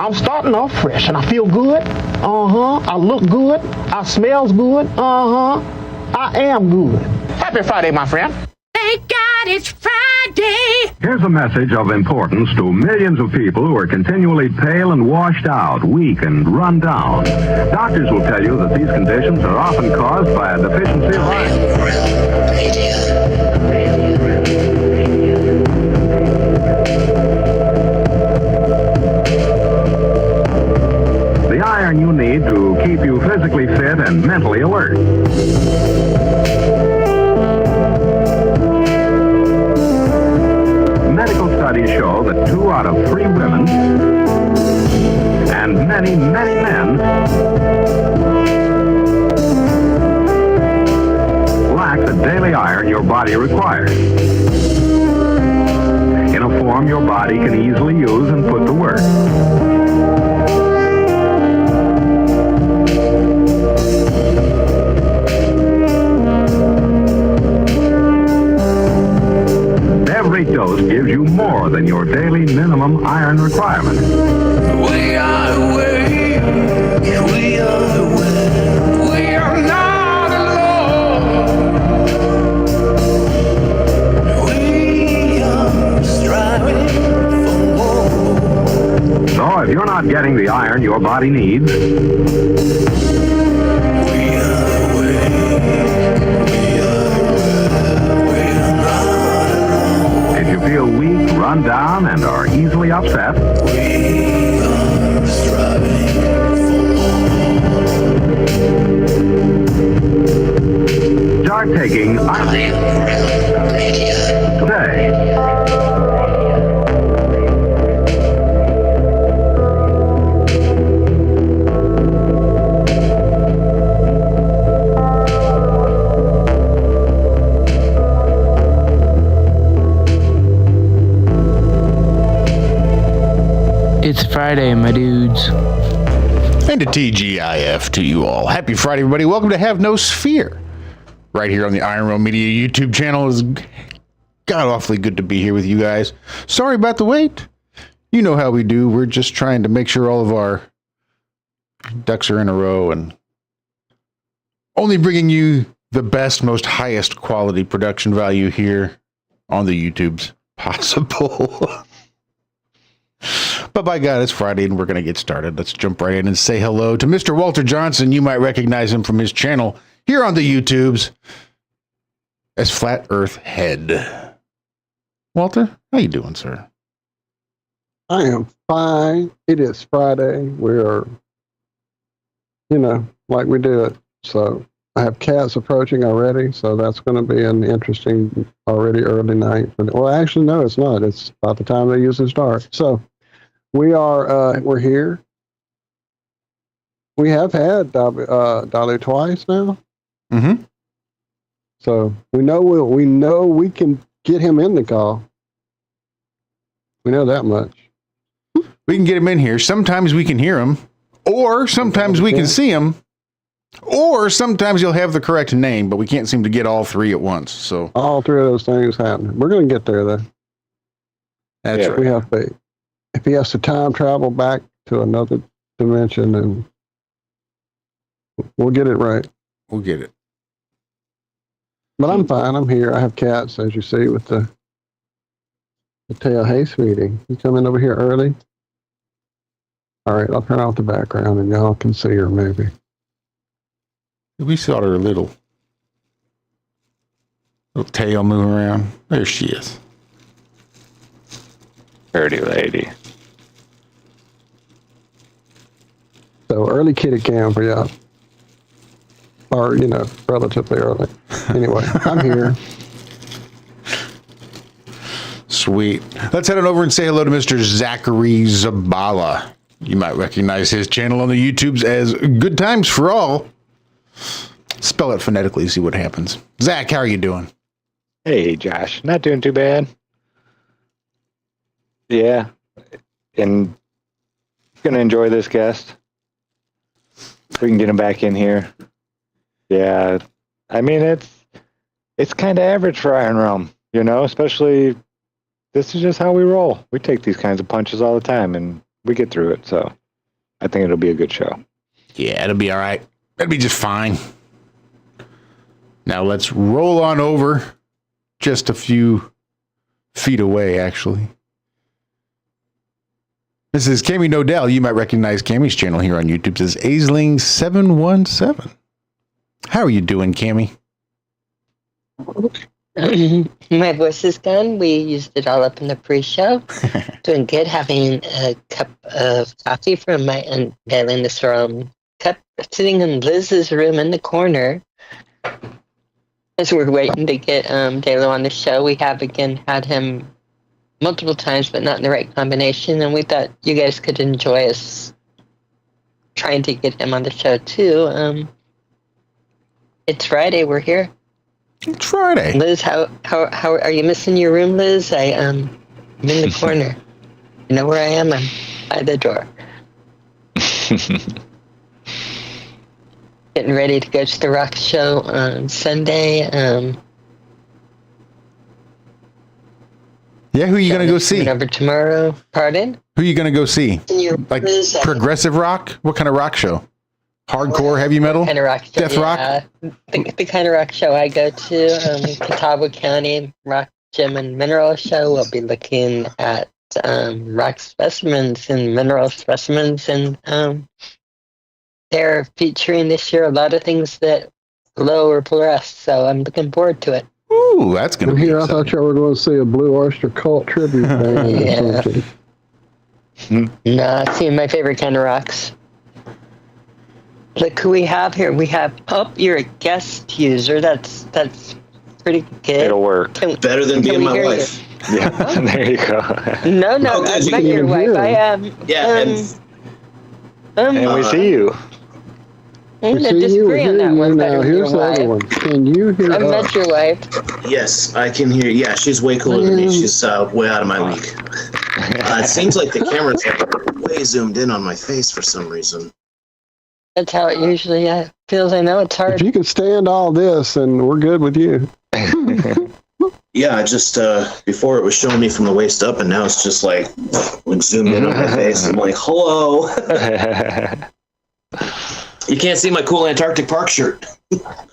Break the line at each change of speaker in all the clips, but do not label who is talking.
I'm starting off fresh and I feel good. I look good. I smells good. I am good. Happy Friday, my friend.
Thank God it's Friday.
Here's a message of importance to millions of people who are continually pale and washed out, weak and run down. Doctors will tell you that these conditions are often caused by a deficiency of iron. The iron you need to keep you physically fit and mentally alert. Medical studies show that 2 out of 3 women and many, many men lack the daily iron your body requires in a form your body can easily use and put to work. Every dose gives you more than your daily minimum iron requirement.
We are awake, we are awake, we are not alone. We are striving for more.
So if you're not getting the iron your body needs, feel weak, run down, and are easily upset,
We are striving for more.
start taking iron today.
It's Friday, my dudes.
And to TGIF to you all. Happy Friday, everybody. Welcome to Have No Sphere. Right here on the Iron Realm Media YouTube channel. It's god awfully good to be here with you guys. Sorry about the wait. You know how we do. We're just trying to make sure all of our ducks are in a row and only bringing you the best, most highest quality production value here on the YouTubes possible. But by God, it's Friday and we're going to get started. Let's jump right in and say hello to Mr. Walter Johnson. You might recognize him from his channel here on the YouTubes as Flat Earth Head. Walter, how you doing, sir?
I am fine. It is Friday. We're, like we do it. So I have cats approaching already. So that's going to be an interesting, already early night. Well, actually, no, it's not. It's about the time they usually start. So we're here. We have had Dolly twice now.
Mm-hmm.
So we know we can get him in the call. We know that much.
We can get him in here. Sometimes we can hear him, or sometimes we can see him, or sometimes you'll have the correct name, but we can't seem to get all three at once. So
all 3 of those things happen. We're going to get there, though.
That's right.
We have faith. If he has to time travel back to another dimension, and we'll get it right.
We'll get it.
But I'm fine. I'm here. I have cats, as you see, with the tail haste meeting. You come in over here early. All right, I'll turn off the background, and y'all can see her maybe.
We saw her little tail move around. There she is.
Pretty lady.
So early kitty cam for y'all. Or, relatively early. Anyway, I'm here.
Sweet. Let's head on over and say hello to Mr. Zachary Zabala. You might recognize his channel on the YouTubes as Good Times for All. Spell it phonetically, see what happens. Zach, how are you doing?
Hey, Josh. Not doing too bad. Yeah. And going to enjoy this guest. We can get him back in here. Yeah. I mean, it's kind of average for Iron Realm, especially this is just how we roll. We take these kinds of punches all the time, and we get through it. So I think it'll be a good show.
Yeah, it'll be all right. That'll be just fine. Now let's roll on over just a few feet away, actually. This is Cammy Nodell. You might recognize Cammy's channel here on YouTube. It says Aisling717. How are you doing, Cammy?
My voice is gone. We used it all up in the pre-show. Doing good. Having a cup of coffee from my unveiling this from cup sitting in Liz's room in the corner. As we're waiting to get Dalo on the show, we have again had him multiple times, but not in the right combination. And we thought you guys could enjoy us trying to get him on the show too. It's Friday. We're here.
It's Friday.
Liz, how are you missing your room, Liz? I'm in the corner. You know where I am? I'm by the door. Getting ready to go to the rock show on Sunday.
Yeah, who are you going to go see?
Over tomorrow. Pardon?
Who are you going to go see? Like progressive rock? What kind of rock show? Hardcore, heavy metal?
Kind of rock show,
death rock?
The kind of rock show I go to, Catawba County Rock Gem and Mineral Show. We'll be looking at rock specimens and mineral specimens, and they're featuring this year a lot of things that glow or fluoresce, so I'm looking forward to it.
Ooh, that's going to be
here.
exciting.
I thought y'all were going to see a Blue Oyster Cult tribute band.
Yeah. Nah, seeing my favorite kind of rocks. Look who we have here. We have you're a guest user. That's pretty good.
It'll work.
Better than being my wife.
Yeah, there you go.
No,
Oh, good,
I'm
you
not
can
your
even
wife.
hear
I am.
Yeah,
And we see you.
I'm
We
going to
see you, we
disagree on
hear
that
you
one.
now.
Better than
Here's the
your
other
wife.
one. Can you hear
I'm
us?
not your wife.
yes, I can hear. Yeah, she's way cooler than me. She's way out of my league. It seems like the camera's way zoomed in on my face for some reason.
That's how it usually feels. I know it's hard.
If you can stand all this, then we're good with you.
Yeah, I just before it was showing me from the waist up, and now it's just like zoomed in on my face. I'm like, hello. You can't see my cool Antarctic Park shirt.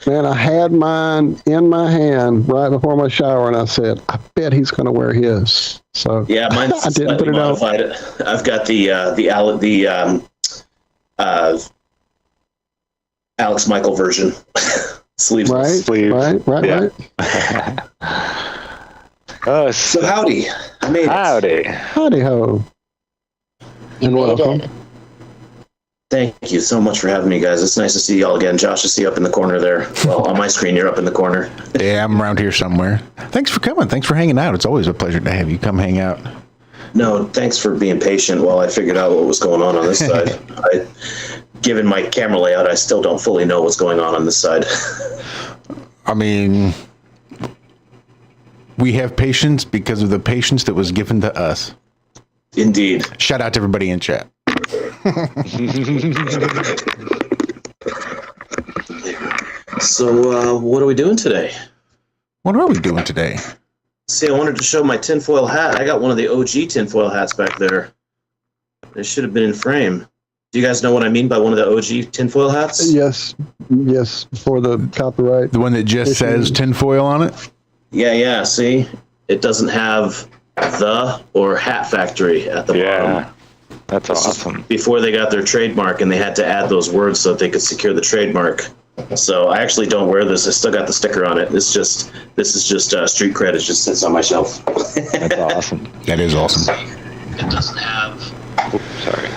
Man, I had mine in my hand right before my shower, and I said, I bet he's going to wear his. So
Yeah, mine's
I didn't put
slightly
it out.
modified. I've got the Alex Michael version. Sleeveless.
Right.
Oh,
So howdy. I made it.
howdy.
Howdy ho. And
made
welcome.
it.
Thank you so much for having me, guys. It's nice to see you all again. Josh, I see you up in the corner there. Well, on my screen, you're up in the corner.
Yeah, I'm around here somewhere. Thanks for coming. Thanks for hanging out. It's always a pleasure to have you come hang out.
No, thanks for being patient while I figured out what was going on this side. Given my camera layout, I still don't fully know what's going on this side.
I mean, we have patience because of the patience that was given to us.
Indeed.
Shout out to everybody in chat.
So, what are we doing today?
What are we doing today?
See, I wanted to show my tinfoil hat. I got one of the OG tinfoil hats back there. It should have been in frame. Do you guys know what I mean by one of the OG tinfoil hats?
Yes, for the copyright.
The one that just says tinfoil on it?
Yeah, see? It doesn't have the or hat factory at the bottom.
Yeah, that's awesome.
Before they got their trademark, and they had to add those words so that they could secure the trademark. So I actually don't wear this. I still got the sticker on it. This is just street cred. It just sits on my shelf.
That's awesome.
That is awesome.
It doesn't have.
Oops, sorry.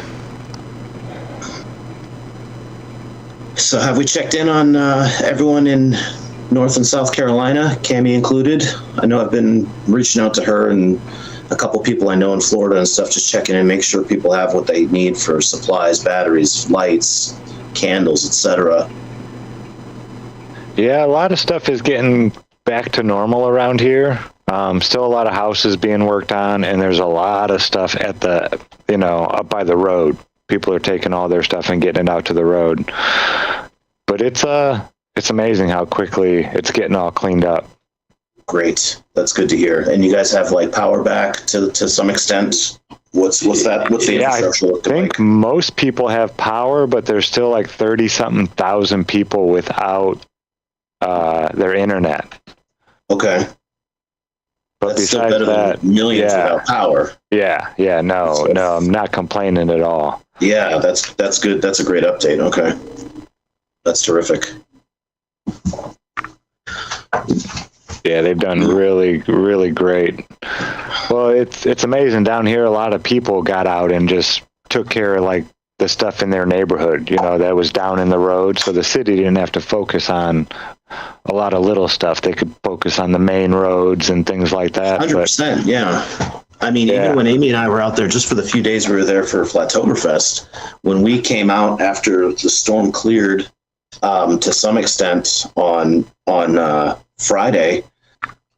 So have we checked in on everyone in North and South Carolina, Cammie included? I know I've been reaching out to her and a couple people I know in Florida and stuff, just checking in, make sure people have what they need for supplies, batteries, lights, candles, etc.
Yeah, a lot of stuff is getting back to normal around here. Still a lot of houses being worked on, and there's a lot of stuff at the, up by the road. People are taking all their stuff and getting it out to the road. But it's amazing how quickly it's getting all cleaned up.
Great. That's good to hear. And you guys have like power back to some extent? What's that? What's the infrastructure
I
looking
think
like?
most people have power, but there's still like 30-something thousand people without their internet.
Okay.
But
That's still
besides
better
that,
than millions without power.
No, I'm not complaining at all.
Yeah, that's good. That's a great update. Okay. That's terrific.
Yeah, they've done really, really great. Well, it's amazing down here. A lot of people got out and just took care of like the stuff in their neighborhood, that was down in the road. So the city didn't have to focus on a lot of little stuff. They could focus on the main roads and things like that.
100%. Yeah. I mean, even when Amy and I were out there, just for the few days we were there for Flattoberfest, when we came out after the storm cleared, to some extent on Friday,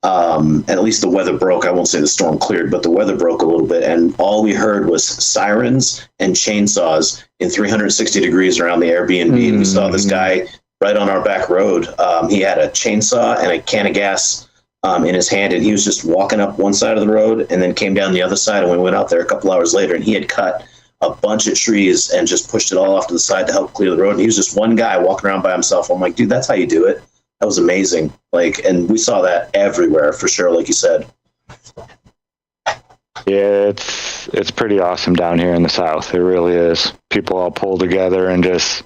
at least the weather broke. I won't say the storm cleared, but the weather broke a little bit, and all we heard was sirens and chainsaws in 360 degrees around the Airbnb. We saw this guy right on our back road. He had a chainsaw and a can of gas in his hand, and he was just walking up one side of the road and then came down the other side, and we went out there a couple hours later, and he had cut a bunch of trees and just pushed it all off to the side to help clear the road. And he was just one guy walking around by himself. I'm like, dude, that's how you do it. That was amazing. And we saw that everywhere for sure, like you said.
Yeah, it's pretty awesome down here in the South. It really is. People all pull together and just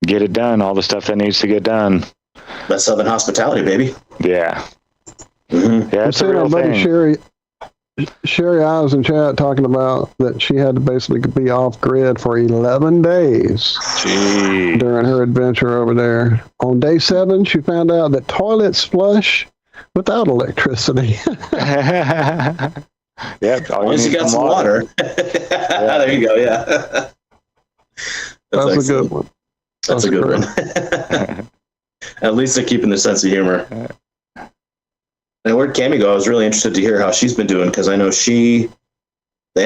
get it done. All the stuff that needs to get done.
That's Southern hospitality, baby.
Yeah.
Mm-hmm.
Yeah, it's a real thing.
Sherry, I was in chat talking about that she had to basically be off grid for 11 days during her adventure over there. On day 7, she found out that toilets flush without electricity.
Yeah,
as long as you got some water. There you go. Yeah,
that's a good one.
That's a good one. At least they're keeping their sense of humor. And where'd Cammie go? I was really interested to hear how she's been doing, because I know they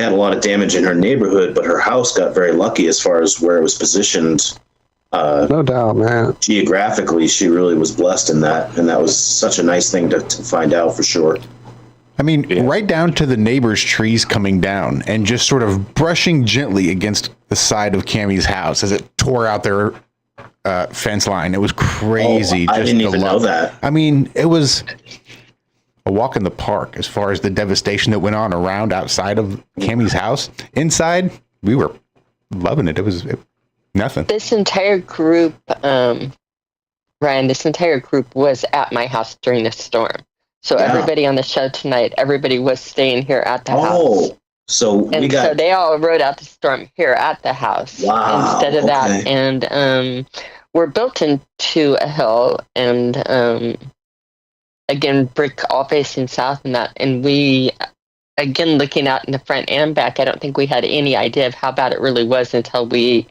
had a lot of damage in her neighborhood, but her house got very lucky as far as where it was positioned.
No doubt, man.
Geographically, she really was blessed in that, and that was such a nice thing to find out for sure.
I mean, right down to the neighbor's trees coming down and just sort of brushing gently against the side of Cammie's house as it tore out their fence line. It was crazy.
I didn't even know that.
I mean, it was a walk in the park as far as the devastation that went on around outside of Cammie's house. Inside, we were loving it. It was nothing.
This entire group, Ryan, was at my house during the storm. So everybody on the show tonight, everybody was staying here at the house.
So
so they all rode out the storm here at the house instead of that. And we're built into a hill, and again, brick all facing south and that. And we, again, looking out in the front and back, I don't think we had any idea of how bad it really was until we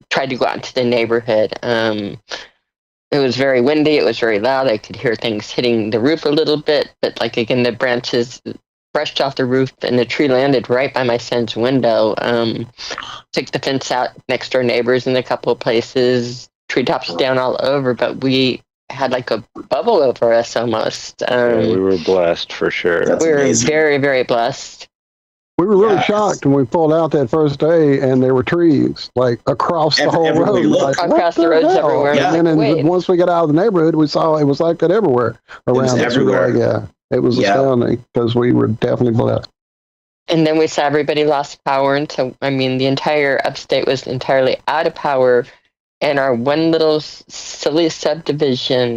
tried to go out into the neighborhood. It was very windy. It was very loud. I could hear things hitting the roof a little bit, but again, the branches brushed off the roof and the tree landed right by my son's window. Took the fence out next to our neighbors in a couple of places, treetops down all over, but we had a bubble over us almost.
We were blessed for sure.
That's
we were
amazing.
very, very blessed.
We were really shocked when we pulled out that first day and there were trees across the whole road.
Across the roads everywhere.
Yeah. And then once we got out of the neighborhood, we saw it was like that everywhere around us.
Everywhere.
It was astounding because we were definitely blessed.
And then we saw everybody lost power until, the entire upstate was entirely out of power. And our one little silly subdivision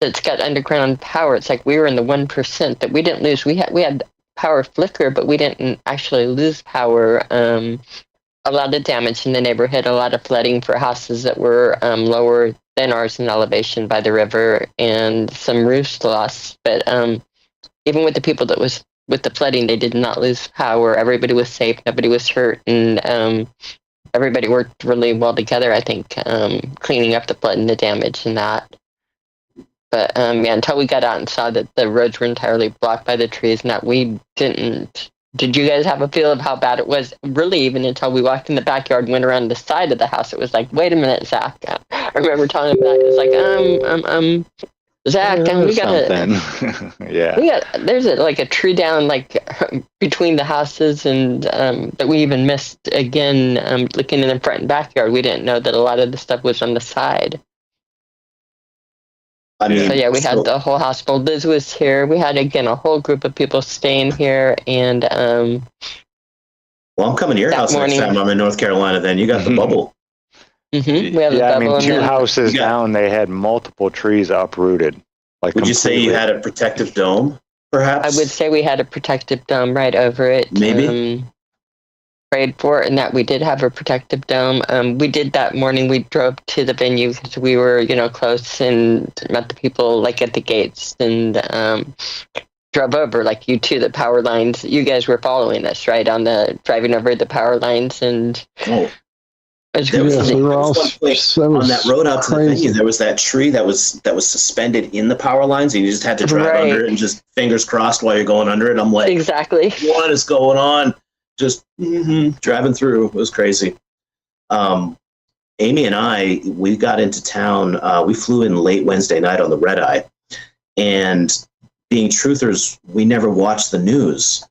that's got underground power, it's like we were in the 1% that we didn't lose. We had power flicker, but we didn't actually lose power. A lot of damage in the neighborhood, a lot of flooding for houses that were lower than ours in elevation by the river, and some roofs lost. But even with the people that was with the flooding, they did not lose power. Everybody was safe. Nobody was hurt. And everybody worked really well together, I think, cleaning up the flood and the damage and that. But until we got out and saw that the roads were entirely blocked by the trees and that, we didn't. Did you guys have a feel of how bad it was? Really, even until we walked in the backyard and went around the side of the house, it was like, wait a minute, Zach. I remember telling him that. It was like, Zach, and we got
something. Yeah.
there's like a tree down like between the houses, and that we even missed again. Looking in the front and backyard, we didn't know that a lot of the stuff was on the side.
I mean,
So yeah, we had the whole house full. Liz was here. We had again a whole group of people staying here, and
well, I'm coming to your house next time I'm in North Carolina. Then you got the bubble.
Mm-hmm. We have
Yeah, I mean, 2 houses
Yeah.
down, they had multiple trees uprooted. Like,
Would you say you had a protective dome, perhaps?
I would say we had a protective dome right over it.
Maybe.
Prayed for it, and that we did have a protective dome. We did that morning. We drove to the venue because we were, close, and met the people like at the gates, and drove over like you too. The power lines. You guys were following us, right? Driving over the power lines, and
There was one place on that road out to the venue. There was that tree that was suspended in the power lines, and you just had to drive under it and just fingers crossed while you're going under it. I'm like,
exactly,
what is going on? Just driving through. It was crazy. Amy and I, we got into town. We flew in late Wednesday night on the red eye, and being truthers, we never watched the news.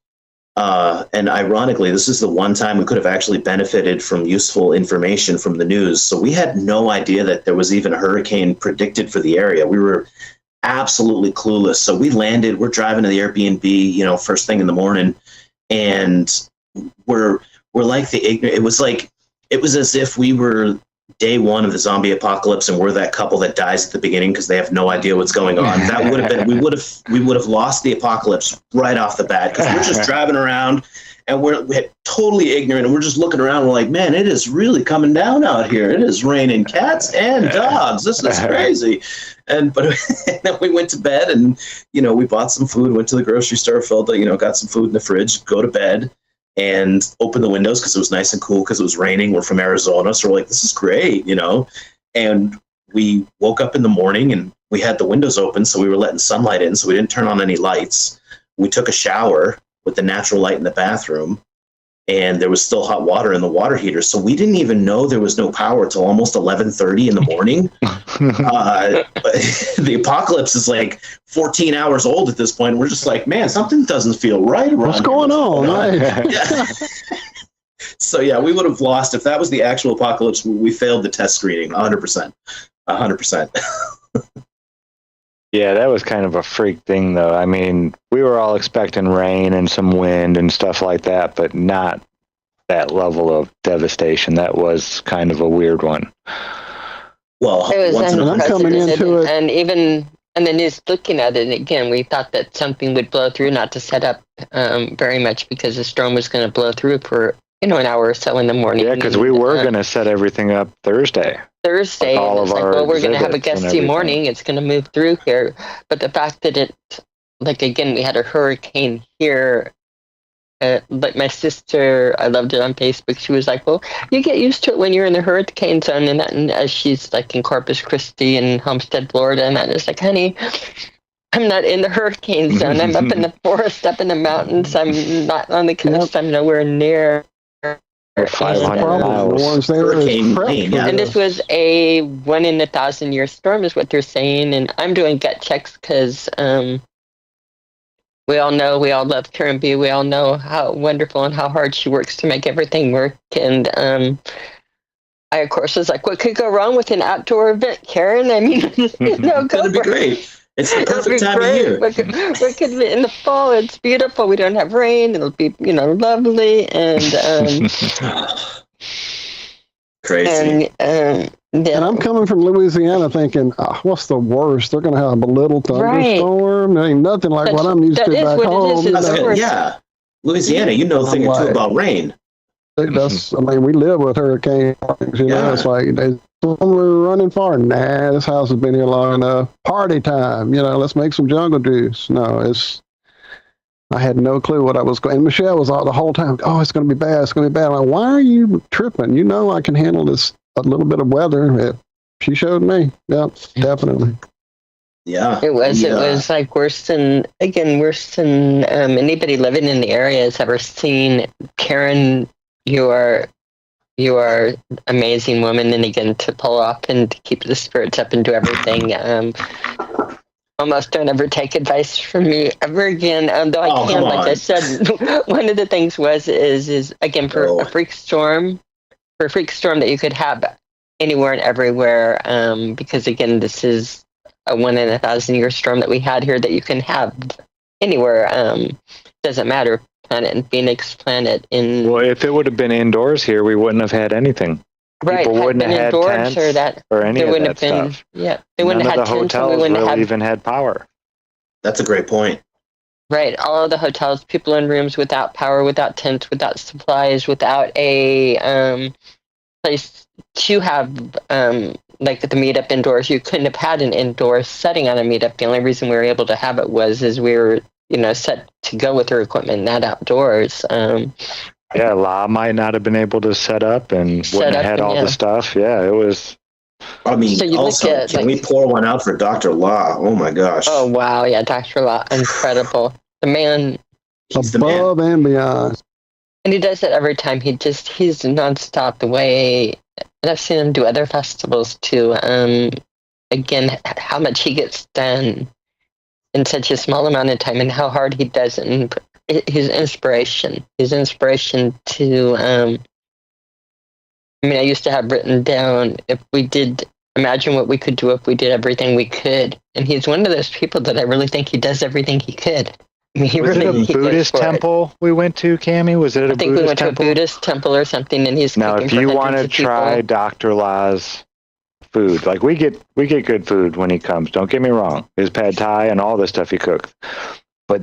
And ironically, this is the one time we could have actually benefited from useful information from the news. So we had no idea that there was even a hurricane predicted for the area. We were absolutely clueless. So we landed, we're driving to the Airbnb, first thing in the morning, and we're like the ignorant. It was as if we were day one of the zombie apocalypse, and we're that couple that dies at the beginning because they have no idea what's going on. That would have been, we would have lost the apocalypse right off the bat, because we're just driving around and we're totally ignorant, and we're just looking around. We're like, man, it is really coming down out here. It is raining cats and dogs. This is crazy. And then we went to bed, and we bought some food, went to the grocery store, got some food in the fridge, go to bed, and open the windows because it was nice and cool because it was raining. We're from Arizona, so we're like, this is great, And we woke up in the morning and we had the windows open, so we were letting sunlight in, so we didn't turn on any lights. We took a shower with the natural light in the bathroom, and there was still hot water in the water heater, so we didn't even know there was no power until almost 11:30 in the morning. The apocalypse is like 14 hours old at this point. We're just like, man, something doesn't feel right around
What's going on?
Right? Yeah. So yeah, we would have lost if that was the actual apocalypse. We failed the test screening 100%. 100%.
Yeah, that was kind of a freak thing, though. I mean, we were all expecting rain and some wind and stuff like that, but not that level of devastation. That was kind of a weird one.
Well,
it was
I'm coming into it,
and even in the news, looking at it again, we thought that something would blow through, not to set up very much, because the storm was going to blow through for an hour or so in the morning.
Yeah, because we were going to set everything up Thursday.
Thursday,
Like all
and it's
of
like,
our
well, we're going to have a
exhibits and
gusty
everything.
morning. It's going to move through here, but the fact that it, like again, we had a hurricane here. Like my sister, I loved it on Facebook. She was like, "Well, you get used to it when you're in the hurricane zone," and as she's like in Corpus Christi and Homestead, Florida, and that is like, "Honey, I'm not in the hurricane zone. I'm up in the forest, up in the mountains. I'm not on the coast. I'm nowhere near."
500
miles.
Hurricane Lane, yeah.
And this was a 1 in 1,000 year storm, is what they're saying. And I'm doing gut checks because we all love Karen B. We all know how wonderful and how hard she works to make everything work. And I, of course, was like, what could go wrong with an outdoor event, Karen? I mean, go
It'll be
for it.
great. It's the
It'll
perfect
be
time
great.
of year.
What could be in the fall? It's beautiful. We don't have rain. It'll be, lovely. And
crazy.
And
I'm coming from Louisiana thinking, what's the worst? They're going to have a little thunderstorm. There ain't nothing like what I'm used to back home.
Yeah. Louisiana, you know a thing or two about rain.
That's, I mean, we live with hurricanes, It's like, when we're running far, this house has been here long enough. Party time, let's make some jungle juice. No, I had no clue what I was going. And Michelle was all the whole time, oh, it's going to be bad. It's going to be bad. I'm like, why are you tripping? I can handle this, a little bit of weather. She showed me. Yeah, definitely.
Yeah.
It was like worse than anybody living in the area has ever seen. Karen, you are amazing woman, and again, to pull off and to keep the spirits up and do everything. almost don't ever take advice from me ever again. Though I can, like I said, one of the things is again for a freak storm that you could have anywhere and everywhere. Because again, this is a 1 in 1,000-year storm that we had here that you can have anywhere. Doesn't matter. Planet in Phoenix, planet in.
Well, if it would have been indoors here, we wouldn't have had anything.
Right,
People wouldn't have had tents or any of that stuff.
Yeah, they wouldn't have had tents.
Hotels really even had power.
That's a great point.
Right, all of the hotels, people in rooms without power, without tents, without supplies, without a place to have like the meetup indoors. You couldn't have had an indoor setting on a meetup. The only reason we were able to have it was we were set to go with our equipment, not outdoors.
Yeah, La might not have been able to set up and wouldn't have had all the stuff. Yeah, it was.
I mean, so also, can we pour one out for Dr. Law? Oh my gosh.
Oh wow, yeah, Dr. Law, incredible. The man.
He's
above and beyond.
And he does it every time. He's nonstop the way, and I've seen him do other festivals too. Again, how much he gets done in such a small amount of time and how hard he does it. And his inspiration to, I used to have written down, imagine what we could do if we did everything we could. And he's one of those people that I really think he does everything he could. I mean,
was it a Buddhist temple we went to, Cammie? Was it a Buddhist temple? I think we went to a
Buddhist temple or something, and he's
now, if you want to try Dr. La's food, like we get good food when he comes. Don't get me wrong. His pad thai and all the stuff he cooks. But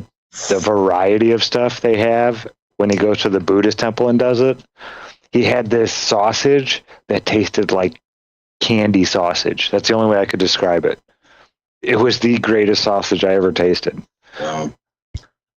the variety of stuff they have when he goes to the Buddhist temple and does it, he had this sausage that tasted like candy sausage. That's the only way I could describe it. It was the greatest sausage I ever tasted.
Wow.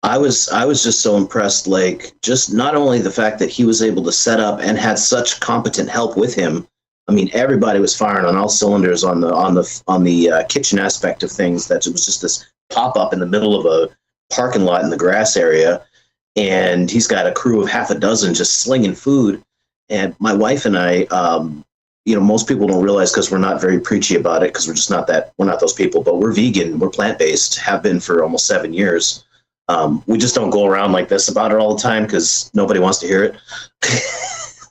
I was just so impressed, like, just not only the fact that he was able to set up and had such competent help with him. I mean, everybody was firing on all cylinders on the kitchen aspect of things. That it was just this pop up in the middle of a parking lot in the grass area, and he's got a crew of half a dozen just slinging food. And my wife and I, most people don't realize because we're not very preachy about it because we're not those people, but we're vegan, we're plant-based, have been for almost 7 years. We just don't go around like this about it all the time because nobody wants to hear it.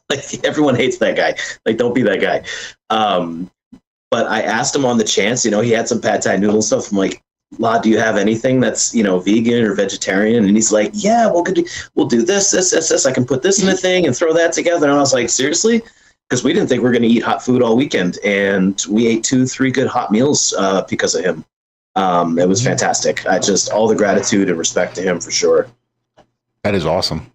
Like everyone hates that guy. Like, don't be that guy. But I asked him on the chance, he had some pad thai noodle stuff. I'm like, La, do you have anything that's, vegan or vegetarian? And he's like, yeah, we'll do this. I can put this in the thing and throw that together. And I was like, seriously? Because we didn't think we were going to eat hot food all weekend. And we ate 2-3 good hot meals because of him. It was fantastic. All the gratitude and respect to him for sure.
That is awesome.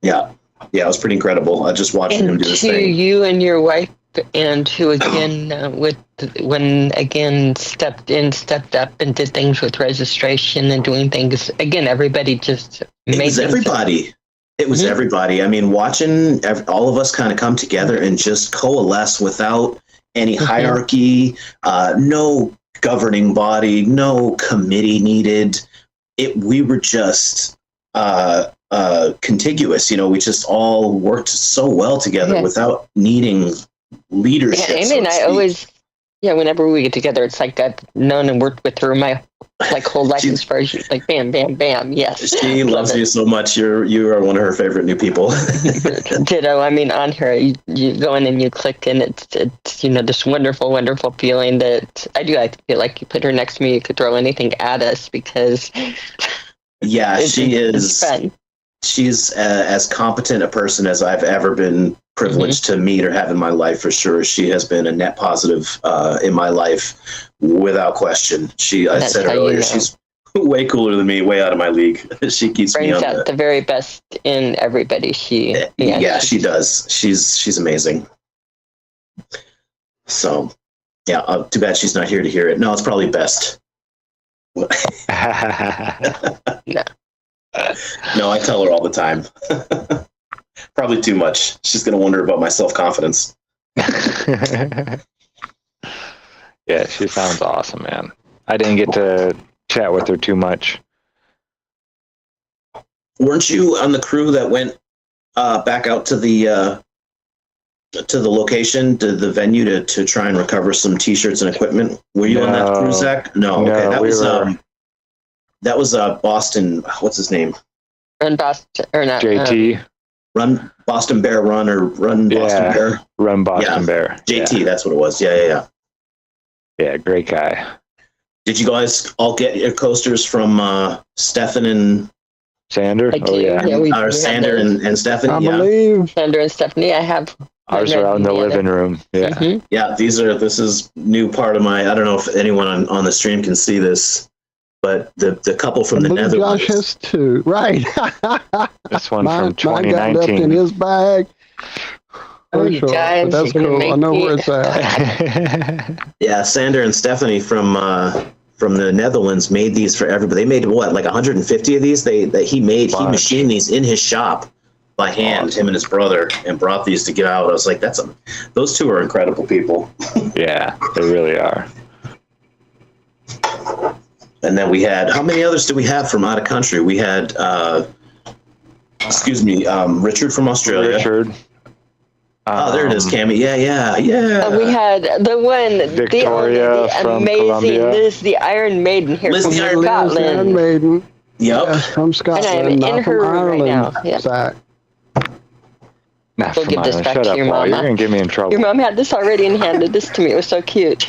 Yeah. Yeah, it was pretty incredible. I just watching him do his thing.
To you and your wife, and who again, stepped up and did things with registration and doing things. Again, everybody just made
it was everybody. It was everybody. I mean, watching all of us kind of come together and just coalesce without any hierarchy, no governing body, no committee needed. We were just contiguous. We just all worked so well together without needing leadership.
Yeah, Amy and I always, whenever we get together, it's like I've known and worked with her my whole life as far as like bam, bam, bam. Yes.
She loves you so much. You are one of her favorite new people.
Ditto. I mean, on her, you go in and you click, and it's this wonderful, wonderful feeling that I feel like you put her next to me, you could throw anything at us because.
Yeah, she is. She's as competent a person as I've ever been privileged to meet or have in my life, for sure. She has been a net positive in my life, without question. I said earlier, she's way cooler than me, way out of my league. She keeps
brings
me on
out the very best in everybody. She
does. She's amazing. So, yeah. Too bad she's not here to hear it. No, it's probably best. No, I tell her all the time. Probably too much. She's going to wonder about my self-confidence.
Yeah, she sounds awesome, man. I didn't get to chat with her too much.
Weren't you on the crew that went back out to the to the location, to the venue, to try and recover some T-shirts and equipment. Were you on that cruise, Zach? No. Okay, that was Boston. What's his name?
Run Boston or not?
JT.
Run Boston Bear Run or Run Boston Bear.
Run Boston Bear.
JT, that's what it was. Yeah.
Yeah, great guy.
Did you guys all get your coasters from Stefan and
Sander? Oh yeah.
Or Sander and Stefan?
I believe
Sander and Stephanie. I have.
Ours are out in the living room. Yeah.
Mm-hmm.
Yeah, this is new part of my, I don't know if anyone on the stream can see this, but the couple from the Netherlands.
Josh has two. Right.
This one from
Mine got left
2019.
in his bag. For sure.
guys,
But that's
you're gonna
cool. I
make
know
me-
where it's at.
Yeah, Sander and Stephanie from the Netherlands made these for everybody. They made what, like 150 of these? He machined these in his shop by hand, him and his brother, and brought these to get out. I was like, those two are incredible people.
Yeah, they really are.
And then we had, how many others did we have from out of country? We had, Richard from Australia.
Richard.
Oh, there it is, Cammy. Yeah.
We had the one,
Victoria
the
from
amazing
Colombia.
Liz, the Iron Maiden here
Liz
from
the Iron
Scotland.
Iron Maiden.
Yep.
Yes, from Scotland,
And I'm in
not
her
from
room right
Ireland.
now, yeah.
Zach.
Not
We'll
from
give this
Ireland.
back
Shut
to
up,
your
Paul.
mama.
You're going to get me in trouble.
Your mom had this already and handed this to me. It was so cute.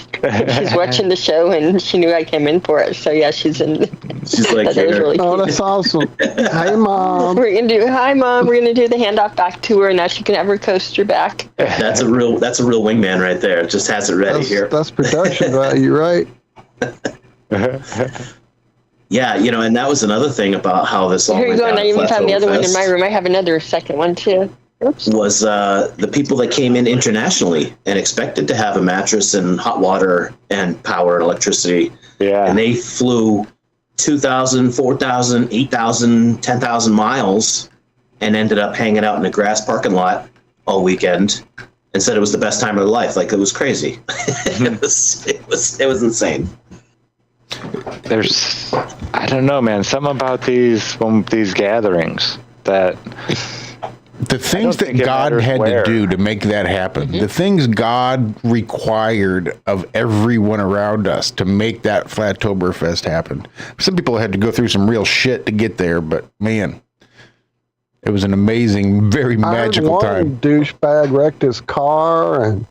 She's watching the show and she knew I came in for it. So yeah, she's in.
She's like,
that was really
Oh,
cute.
that's awesome. Hey, Mom.
We're gonna do hi mom. We're gonna do the handoff back to her, and now she can have her coaster back.
that's a real wingman right there. Just has it ready here.
That's production value, right?
Yeah, and that was another thing about how this all
Here you
went
go.
down
Now
at
you even found the other one in
Flatfest
my room. I have another second one too. Oops.
was the people that came in internationally and expected to have a mattress and hot water and power and electricity.
Yeah.
And they flew 2,000, 4,000, 8,000, 10,000 miles and ended up hanging out in a grass parking lot all weekend and said it was the best time of their life. Like, it was crazy. It was insane.
There's, I don't know, man. Something about these gatherings that
The things that
think it
God
matters
had
where.
to do to make that happen, the things God required of everyone around us to make that Flattoberfest happen. Some people had to go through some real shit to get there, but man, it was an amazing, very magical time.
Douchebag wrecked his car, and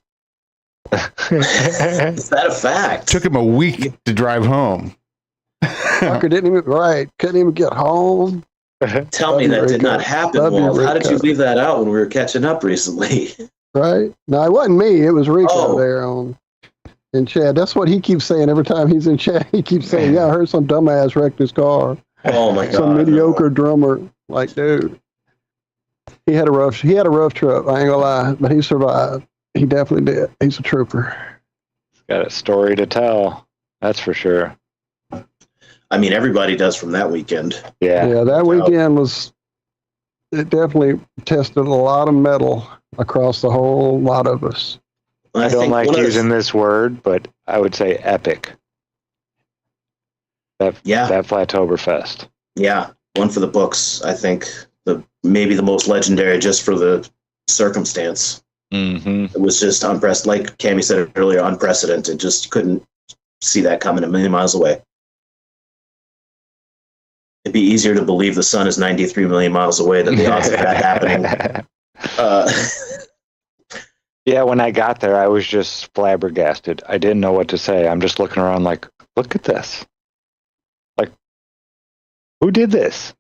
Is that a fact?
Took him a week to drive home.
fucker couldn't even get home.
Tell me that did not happen,
Love you,
Walt. How did you
Rico.
leave that out when we were catching up recently?
Right? No, it wasn't me. It was Rico
Oh.
there in chat. That's what he keeps saying every time he's in chat. He keeps saying, "Yeah, I heard some dumbass wrecked his car.
Oh my God!
Some mediocre drummer." Like, dude, he had a rough trip. I ain't gonna lie, but he survived. He definitely did. He's a trooper.
got a story to tell. That's for sure.
I mean, everybody does from that weekend.
Yeah.
Yeah, that weekend it definitely tested a lot of metal across the whole lot of us.
I don't
think
like
one of the-
using this word, but I would say epic. That Flattoberfest.
Yeah, one for the books. I think maybe the most legendary, just for the circumstance.
Mm-hmm.
It was just unprecedented. Like Cammie said earlier, unprecedented. Just couldn't see that coming a million miles away. It'd be easier to believe the sun is 93 million miles away than the odds of that happening.
Yeah, when I got there, I was just flabbergasted. I didn't know what to say. I'm just looking around like, look at this. Like, who did this?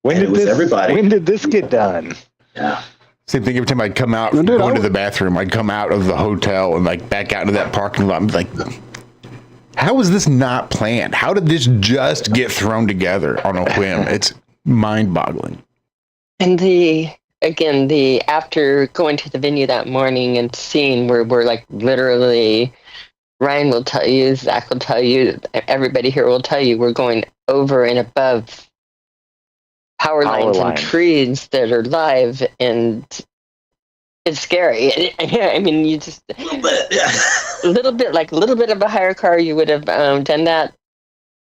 And it was everybody.
When did this get done?
Yeah.
Same thing every time I'd come out, going to the bathroom, I'd come out of the hotel and like back out into that parking lot and be like, how was this not planned? How did this just get thrown together on a whim? It's mind-boggling.
And after going to the venue that morning and seeing where we're like literally, Ryan will tell you, Zach will tell you, everybody here will tell you, we're going over and above power lines and trees that are live, and it's scary. I mean, you just a little bit of a higher car, you would have done that.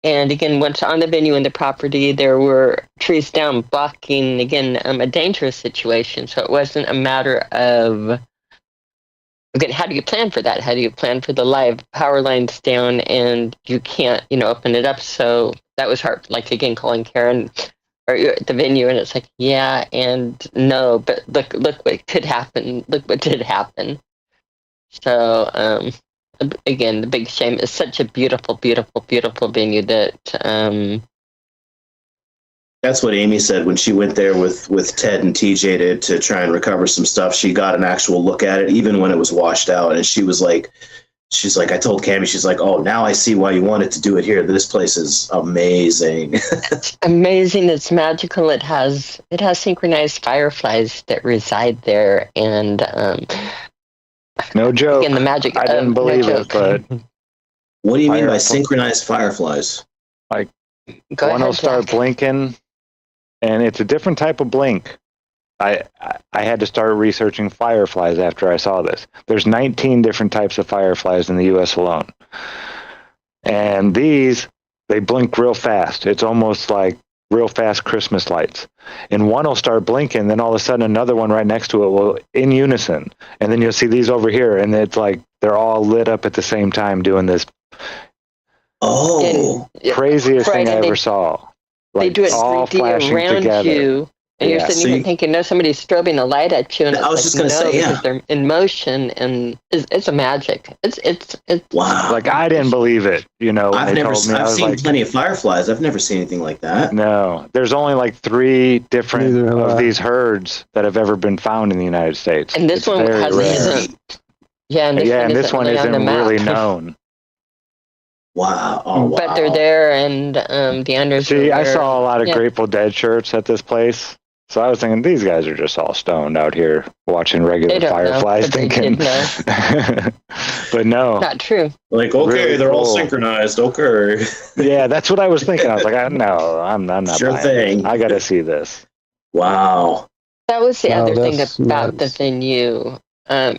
And again, once on the venue and the property, there were trees down blocking, again, a dangerous situation. So it wasn't a matter of again, how do you plan for that? How do you plan for the live power lines down and you can't, open it up? So that was hard. Like, again, calling Karen or you're at the venue and it's like, yeah and no, but look what could happen. Look what did happen. So, again, the big shame is such a beautiful, beautiful, beautiful venue that,
That's what Amy said when she went there with Ted and TJ to try and recover some stuff. She got an actual look at it, even when it was washed out. And she's like, I told Cammie, she's like, oh, now I see why you wanted to do it here. This place is amazing.
It's amazing. It's magical. It has synchronized fireflies that reside there. And,
no joke.
again, the magic.
I didn't believe it, but
What do you mean by synchronized fireflies?
like
Go
one will
ahead,
start
Jack.
blinking, and it's a different type of blink. I had to start researching fireflies after I saw this. There's 19 different types of fireflies in the U.S. alone, and they blink real fast. It's almost like real fast Christmas lights. And one will start blinking, then all of a sudden another one right next to it will in unison, and then you'll see these over here, and it's like they're all lit up at the same time doing this.
Oh,
Craziest
Right,
thing I
and
ever saw.
They do it
all
3D
flashing
around
together.
you. And
Yeah.
you're sitting
So
here
you-
thinking, no, somebody's strobing a light at you. And
I
it's
was
like,
just gonna
no,
say, yeah.
because they're in motion, and it's a magic. It's
wow.
Like, I didn't believe it, when
I've
they
never
told me. I
I've
was
seen
like,
plenty of fireflies. I've never seen anything like that.
no, there's only like 3 different
Neither have
of
I.
these herds that have ever been found in the United States.
And this
It's
one
very
has
rare.
isn't. Yeah, and this
Yeah,
one
and this
isn't
one
really on
isn't
the map.
really known.
Wow. Oh, wow.
But they're there, and the owners.
See,
are
I
there.
saw a lot of
Yeah.
Grateful Dead shirts at this place. So I was thinking, these guys are just all stoned out here watching regular
They don't know,
fireflies,
but they
thinking.
did
But no.
Not true.
Like, okay,
Really
they're all
cool.
synchronized. Okay.
Yeah, that's what I was thinking. I was like, no, I'm not
Sure
buying
thing.
this. I got to see this.
Wow.
That was the
Wow,
other thing
that's
about
nuts.
the venue,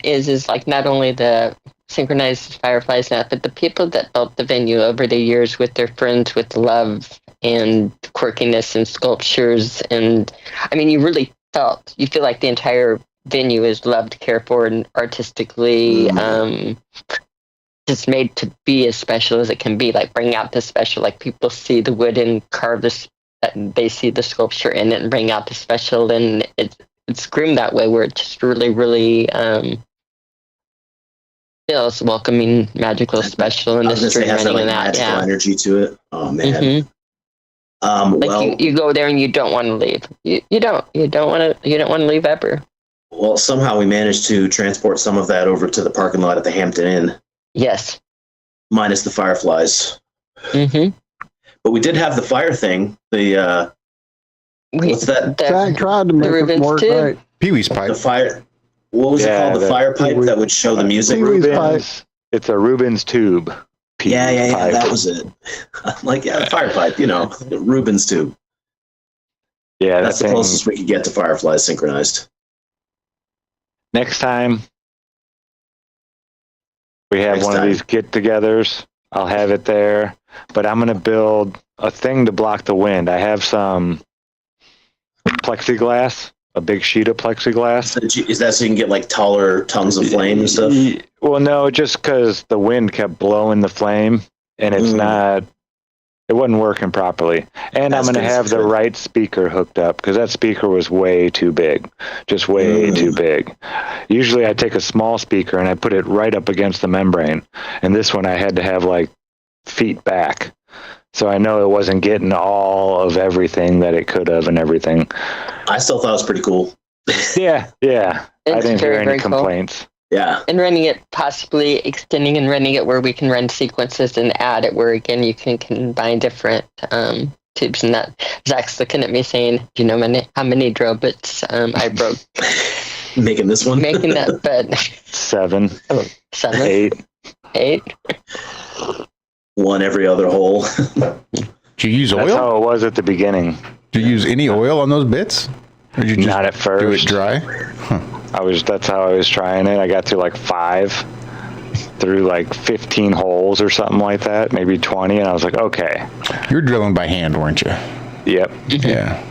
is like not only the synchronized fireflies and that, but the people that built the venue over the years with their friends with love and quirkiness and sculptures. And I mean, you feel like the entire venue is loved, cared for, and artistically just made to be as special as it can be. Like, bring out the special, like people see the wood and carve this, they see the sculpture in it and bring out the special, and it's groomed that way where it just really, really feels welcoming, magical, special, and
I
the
was gonna say,
string
it has that
running
like
and that.
magical
Yeah.
energy to it. Oh man.
Mhm. Like
Well,
you go there and you don't want to leave. You don't want to leave ever.
well, somehow we managed to transport some of that over to the parking lot at the Hampton Inn,
Yes.
minus the fireflies.
Mm-hmm.
But we did have the fire thing. The what's that?
Jack tried to make it
Rubens
work
too.
right.
Pee-wee's
The
pipe.
fire. What was it
Yeah,
called? The
the-
fire pipe that would show the music.
Pee-wee's pipe.
Rubens. It's a Rubens tube.
Yeah,
pipe.
that was it. I'm like, yeah, the fire pipe. The Rubens tube.
Yeah,
That's
that
the
thing.
closest we could get to fireflies synchronized.
Next time we have
Next
one
time.
of these get-togethers, I'll have it there. But I'm going to build a thing to block the wind. I have some plexiglass, a big sheet of plexiglass.
Is that so you can get like taller tongues of flame and stuff?
Well, no, just because the wind kept blowing the flame, and it's it wasn't working properly. And I'm
That's
going to have the
good.
right speaker hooked up, because that speaker was way too big, just way too big. Usually I take a small speaker and I put it right up against the membrane, and this one I had to have like feet back. So I know it wasn't getting all of everything that it could have and everything.
I still thought it was pretty cool.
Yeah. I
It's
didn't hear
very,
any
very cool.
complaints.
Yeah.
And running it, possibly extending and running it where we can run sequences and add it where, again, you can combine different tubes. And that Zach's looking at me saying, do you know how many drill bits I broke
Making this one?
making that? But
7,
7, 8.
One every other hole.
Did you use
That's
oil?
how it was at the beginning.
Did you use any oil on those bits? Or did you just
Not at
do it
first.
dry?
That's how I was trying it. I got through like 5, through like 15 holes or something like that, maybe 20, and I was like, okay.
You were drilling by hand, weren't you?
Yep.
Yeah.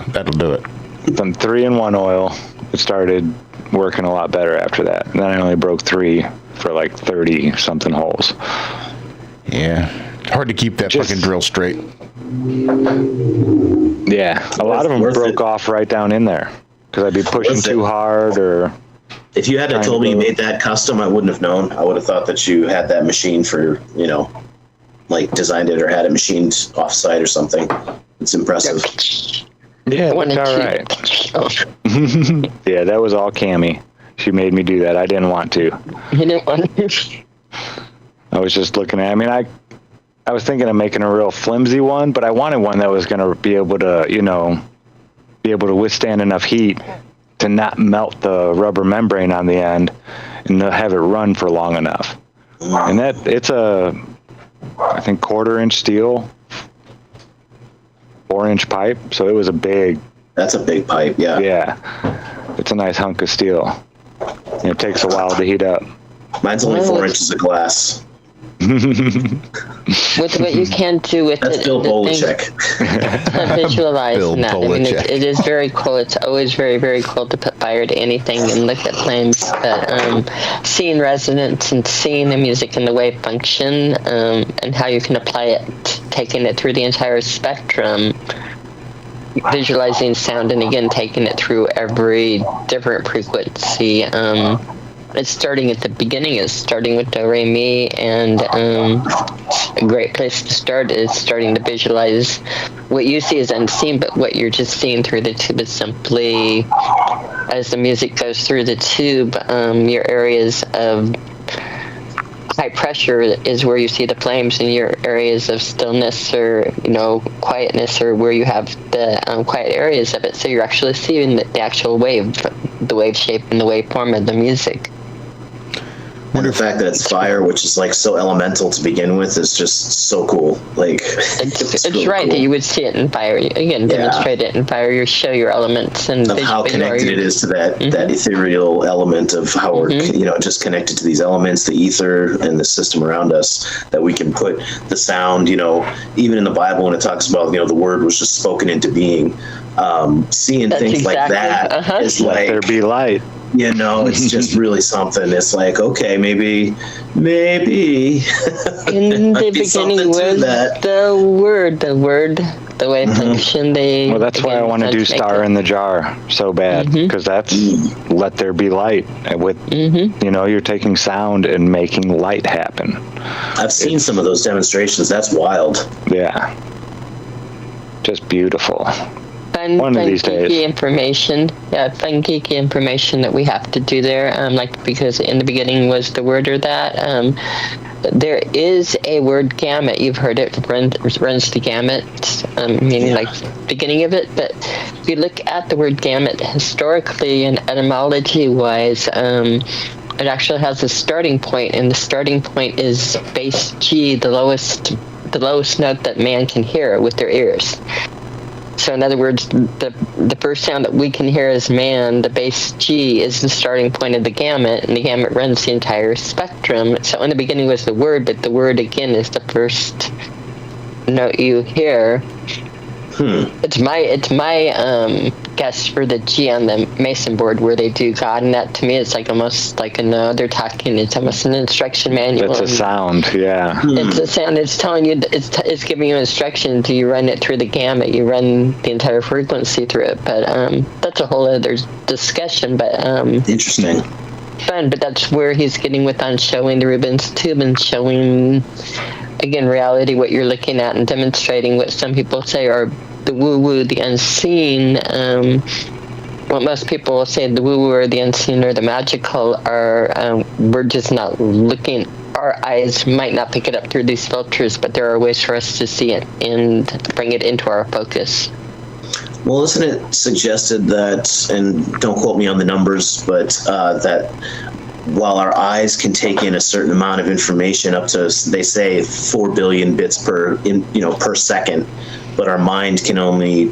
That'll do it.
Done 3-in-1 oil. It started working a lot better after that. And then I only broke 3 for like 30 something holes.
Yeah. Hard to keep that fucking drill straight.
Yeah. A lot of them broke off right down in there because I'd be pushing too hard or.
If you had told me you made that custom, I wouldn't have known. I would have thought that you had that machine for, like designed it or had it machined off-site or something. It's impressive.
Yeah, it looked all right. Yeah, that was all Cammie. She made me do that. I didn't want to.
You didn't want to?
I was just looking at, I was thinking of making a real flimsy one, but I wanted one that was going to be able to, be able to withstand enough heat to not melt the rubber membrane on the end and to have it run for long enough. And it's a, I think, 1/4-inch steel, 4-inch pipe. So it was
That's a big pipe, yeah.
Yeah. It's a nice hunk of steel. And it takes a while to heat up.
Mine's only 4 inches of glass.
With what you can do with
That's
it,
Bill Belichick.
Visualize
Bill
that.
Belichick.
It is very cool. It's always very, very cool to put fire to anything and look at flames. But seeing resonance and seeing the music and the wave function and how you can apply it, taking it through the entire spectrum, visualizing sound, and again taking it through every different frequency. It's starting at the beginning. It's starting with do, re, mi, and a great place to start is starting to visualize what you see is unseen, but what you're just seeing through the tube is simply, as the music goes through the tube, your areas of high pressure is where you see the flames, and your areas of stillness or quietness are where you have the quiet areas of it. So you're actually seeing the actual wave, the wave shape and the waveform of the music.
And the fact that it's fire, which is like so elemental to begin with, is just so cool. Like
it's
really
right
cool.
that you would see it in fire. Again, demonstrate it in fire. You show your elements and
of how connected it is to that ethereal element of how we're just connected to these elements, the ether and the system around us, that we can put the sound. Even in the Bible when it talks about the word was just spoken into being. Seeing things like that is like
let there be light.
It's just really something. It's like, okay, maybe.
In the beginning was the word, the wave function.
Well, that's why I want to do Star in the Jar so bad, because that's let there be light. With you're taking sound and making light happen.
I've seen some of those demonstrations. That's wild.
Yeah, just beautiful.
Fun geeky information. Yeah, fun geeky information that we have to do there. Because in the beginning was the word or that. There is a word gamut. You've heard it runs the gamut, meaning like beginning of it. But if you look at the word gamut historically and etymology-wise, it actually has a starting point, and the starting point is base G, the lowest note that man can hear with their ears. So in other words, the first sound that we can hear as man, the base G, is the starting point of the gamut, and the gamut runs the entire spectrum. So in the beginning was the word, but the word again is the first note you hear. It's my guess for the G on the Mason board where they do God, and that to me it's like almost like they're talking. It's almost an instruction manual.
It's a sound, yeah.
It's a sound. It's telling you. It's giving you instructions. You run it through the gamut. You run the entire frequency through it. But that's a whole other discussion. But
interesting.
Fun. But that's where he's getting with on showing the Rubens tube and showing. Again, reality, what you're looking at, and demonstrating what some people say are the woo-woo, the unseen. What most people will say, the woo-woo or the unseen or the magical, are we're just not looking. Our eyes might not pick it up through these filters, but there are ways for us to see it and bring it into our focus.
Well, isn't it suggested that, and don't quote me on the numbers, but that while our eyes can take in a certain amount of information, up to, they say, 4 billion bits per second, but our mind can only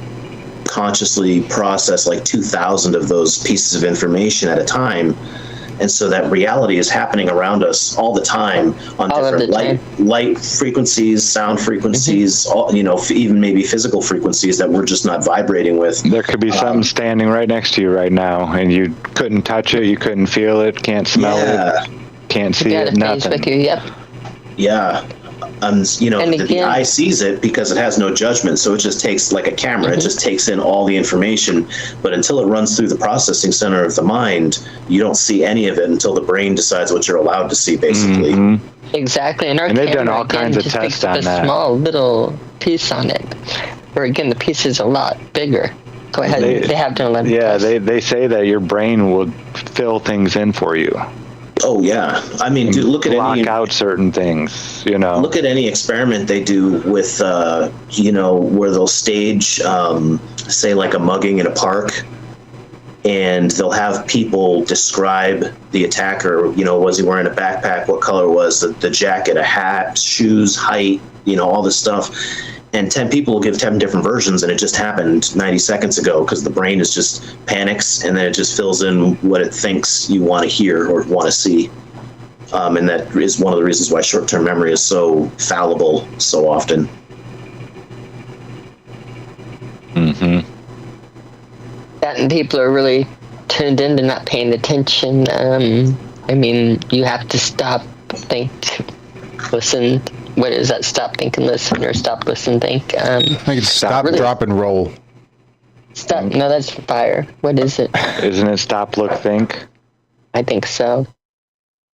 consciously process like 2,000 of those pieces of information at a time. And so that reality is happening around us all the time on
All of
different
the
light frequencies, sound frequencies, all, even maybe physical frequencies that we're just not vibrating with.
There could be something standing right next to you right now, and you couldn't touch it, you couldn't feel it, can't smell it, can't see it, nothing.
With you, yep.
Yeah. And the
again,
eye sees it because it has no judgment, so it just takes, like a camera, it just takes in all the information. But until it runs through the processing center of the mind, you don't see any of it until the brain decides what you're allowed to see, basically.
Exactly. And
they've done all kinds of tests on that.
A small little piece on it, where again the piece is a lot bigger. Go ahead. They have done a lot of tests.
they say that your brain will fill things in for you.
Oh yeah, I mean, dude, look at
block out certain things.
Look at any experiment they do with, where they'll stage, say, like a mugging in a park, and they'll have people describe the attacker. Was he wearing a backpack? What color was the jacket? A hat? Shoes? Height? All this stuff. And 10 people will give 10 different versions, and it just happened 90 seconds ago because the brain is just panics, and then it just fills in what it thinks you want to hear or want to see. And that is one of the reasons why short-term memory is so fallible so often.
That and people are really tuned into not paying attention. You have to stop, think, listen. What is that? Stop, think, and listen, or stop, listen, think.
I think it's stop, drop, and roll.
Stop. No, that's fire. What is it?
Isn't it stop, look, think?
I think so.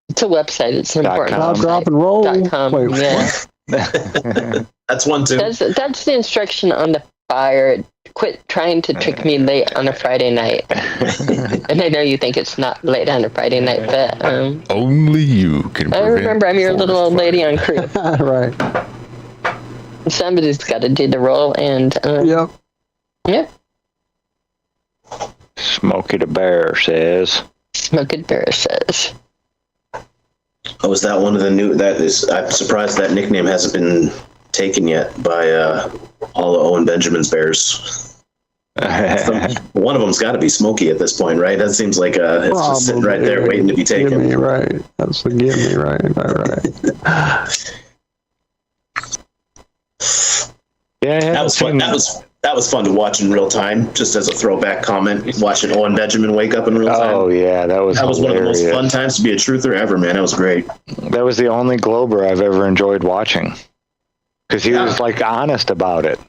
It's a website. It's an important
Stop,
website.
drop, and roll.
.com.
Wait,
yeah.
That's one too.
That's the instruction on the fire. Quit trying to trick me late on a Friday night. And I know you think it's not late on a Friday night, but
only you can.
I remember I'm your little old lady on crew.
Right.
Somebody's got to do the role, and
Yep.
Yeah.
Smokey the Bear says.
Smokey the Bear says.
Oh, is that one of the new? I'm surprised that nickname hasn't been taken yet by all of Owen Benjamin's bears. One of them's got to be Smokey at this point, right? That seems like it's just sitting right there waiting to be taken.
Give me, right. That's the give me, right.
Yeah,
that was fun. That was fun to watch in real time, just as a throwback comment, watching Owen Benjamin wake up in real time.
Oh yeah, that was
one of the most fun times to be a truther ever, man. That was great.
That was the only Glober I've ever enjoyed watching, because he was like honest about it.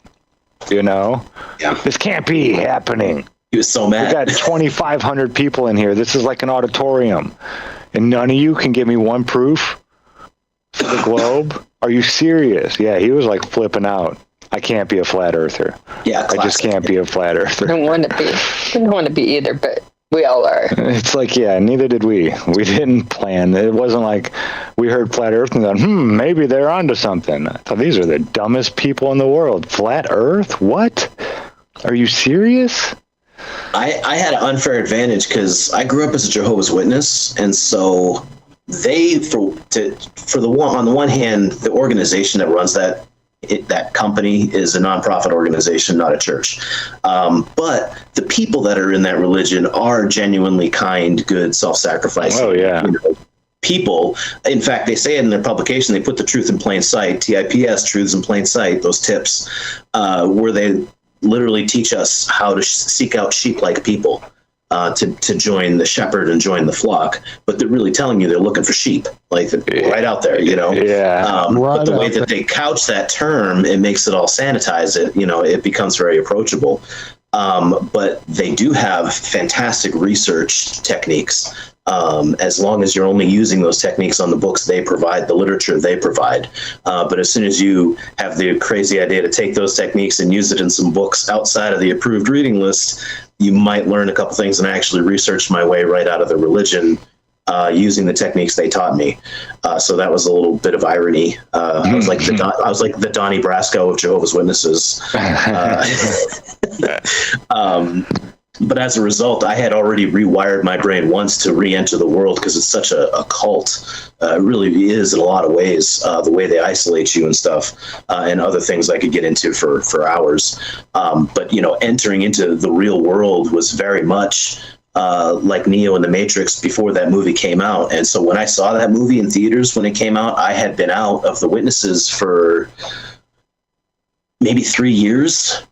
Yeah. This can't be happening.
He was so mad.
We got 2,500 people in here. This is like an auditorium, and none of you can give me one proof for the globe. Are you serious? Yeah, he was like flipping out. I can't be a flat earther.
Yeah, classic.
I just can't be a flat earther.
I don't want to be either, but we all are.
It's like, yeah, neither did we. We didn't plan. It wasn't like we heard flat earth and thought, maybe they're onto something. I thought, these are the dumbest people in the world. Flat earth? What? Are you serious?
I had an unfair advantage because I grew up as a Jehovah's Witness, and so they, on the one hand, the organization that runs that company is a nonprofit organization, not a church. But the people that are in that religion are genuinely kind, good, self-sacrificing.
Oh, yeah.
People. In fact, they say it in their publication, they put the truth in plain sight, TIPS, truths in plain sight, those tips, where they literally teach us how to seek out sheep-like people. To join the shepherd and join the flock, but they're really telling you they're looking for sheep, like right out there,
Yeah.
But the way that they couch that term, it makes it all sanitize it. It becomes very approachable. But they do have fantastic research techniques. As long as you're only using those techniques on the books they provide, the literature they provide. But as soon as you have the crazy idea to take those techniques and use it in some books outside of the approved reading list, you might learn a couple things. And I actually researched my way right out of the religion using the techniques they taught me. So that was a little bit of irony. I was like the Donnie Brasco of Jehovah's Witnesses. But as a result, I had already rewired my brain once to re-enter the world because it's such a cult. It really is in a lot of ways, the way they isolate you and stuff, and other things I could get into for hours. But, entering into the real world was very much like Neo in the Matrix before that movie came out. And so when I saw that movie in theaters when it came out, I had been out of the witnesses for maybe 3 years.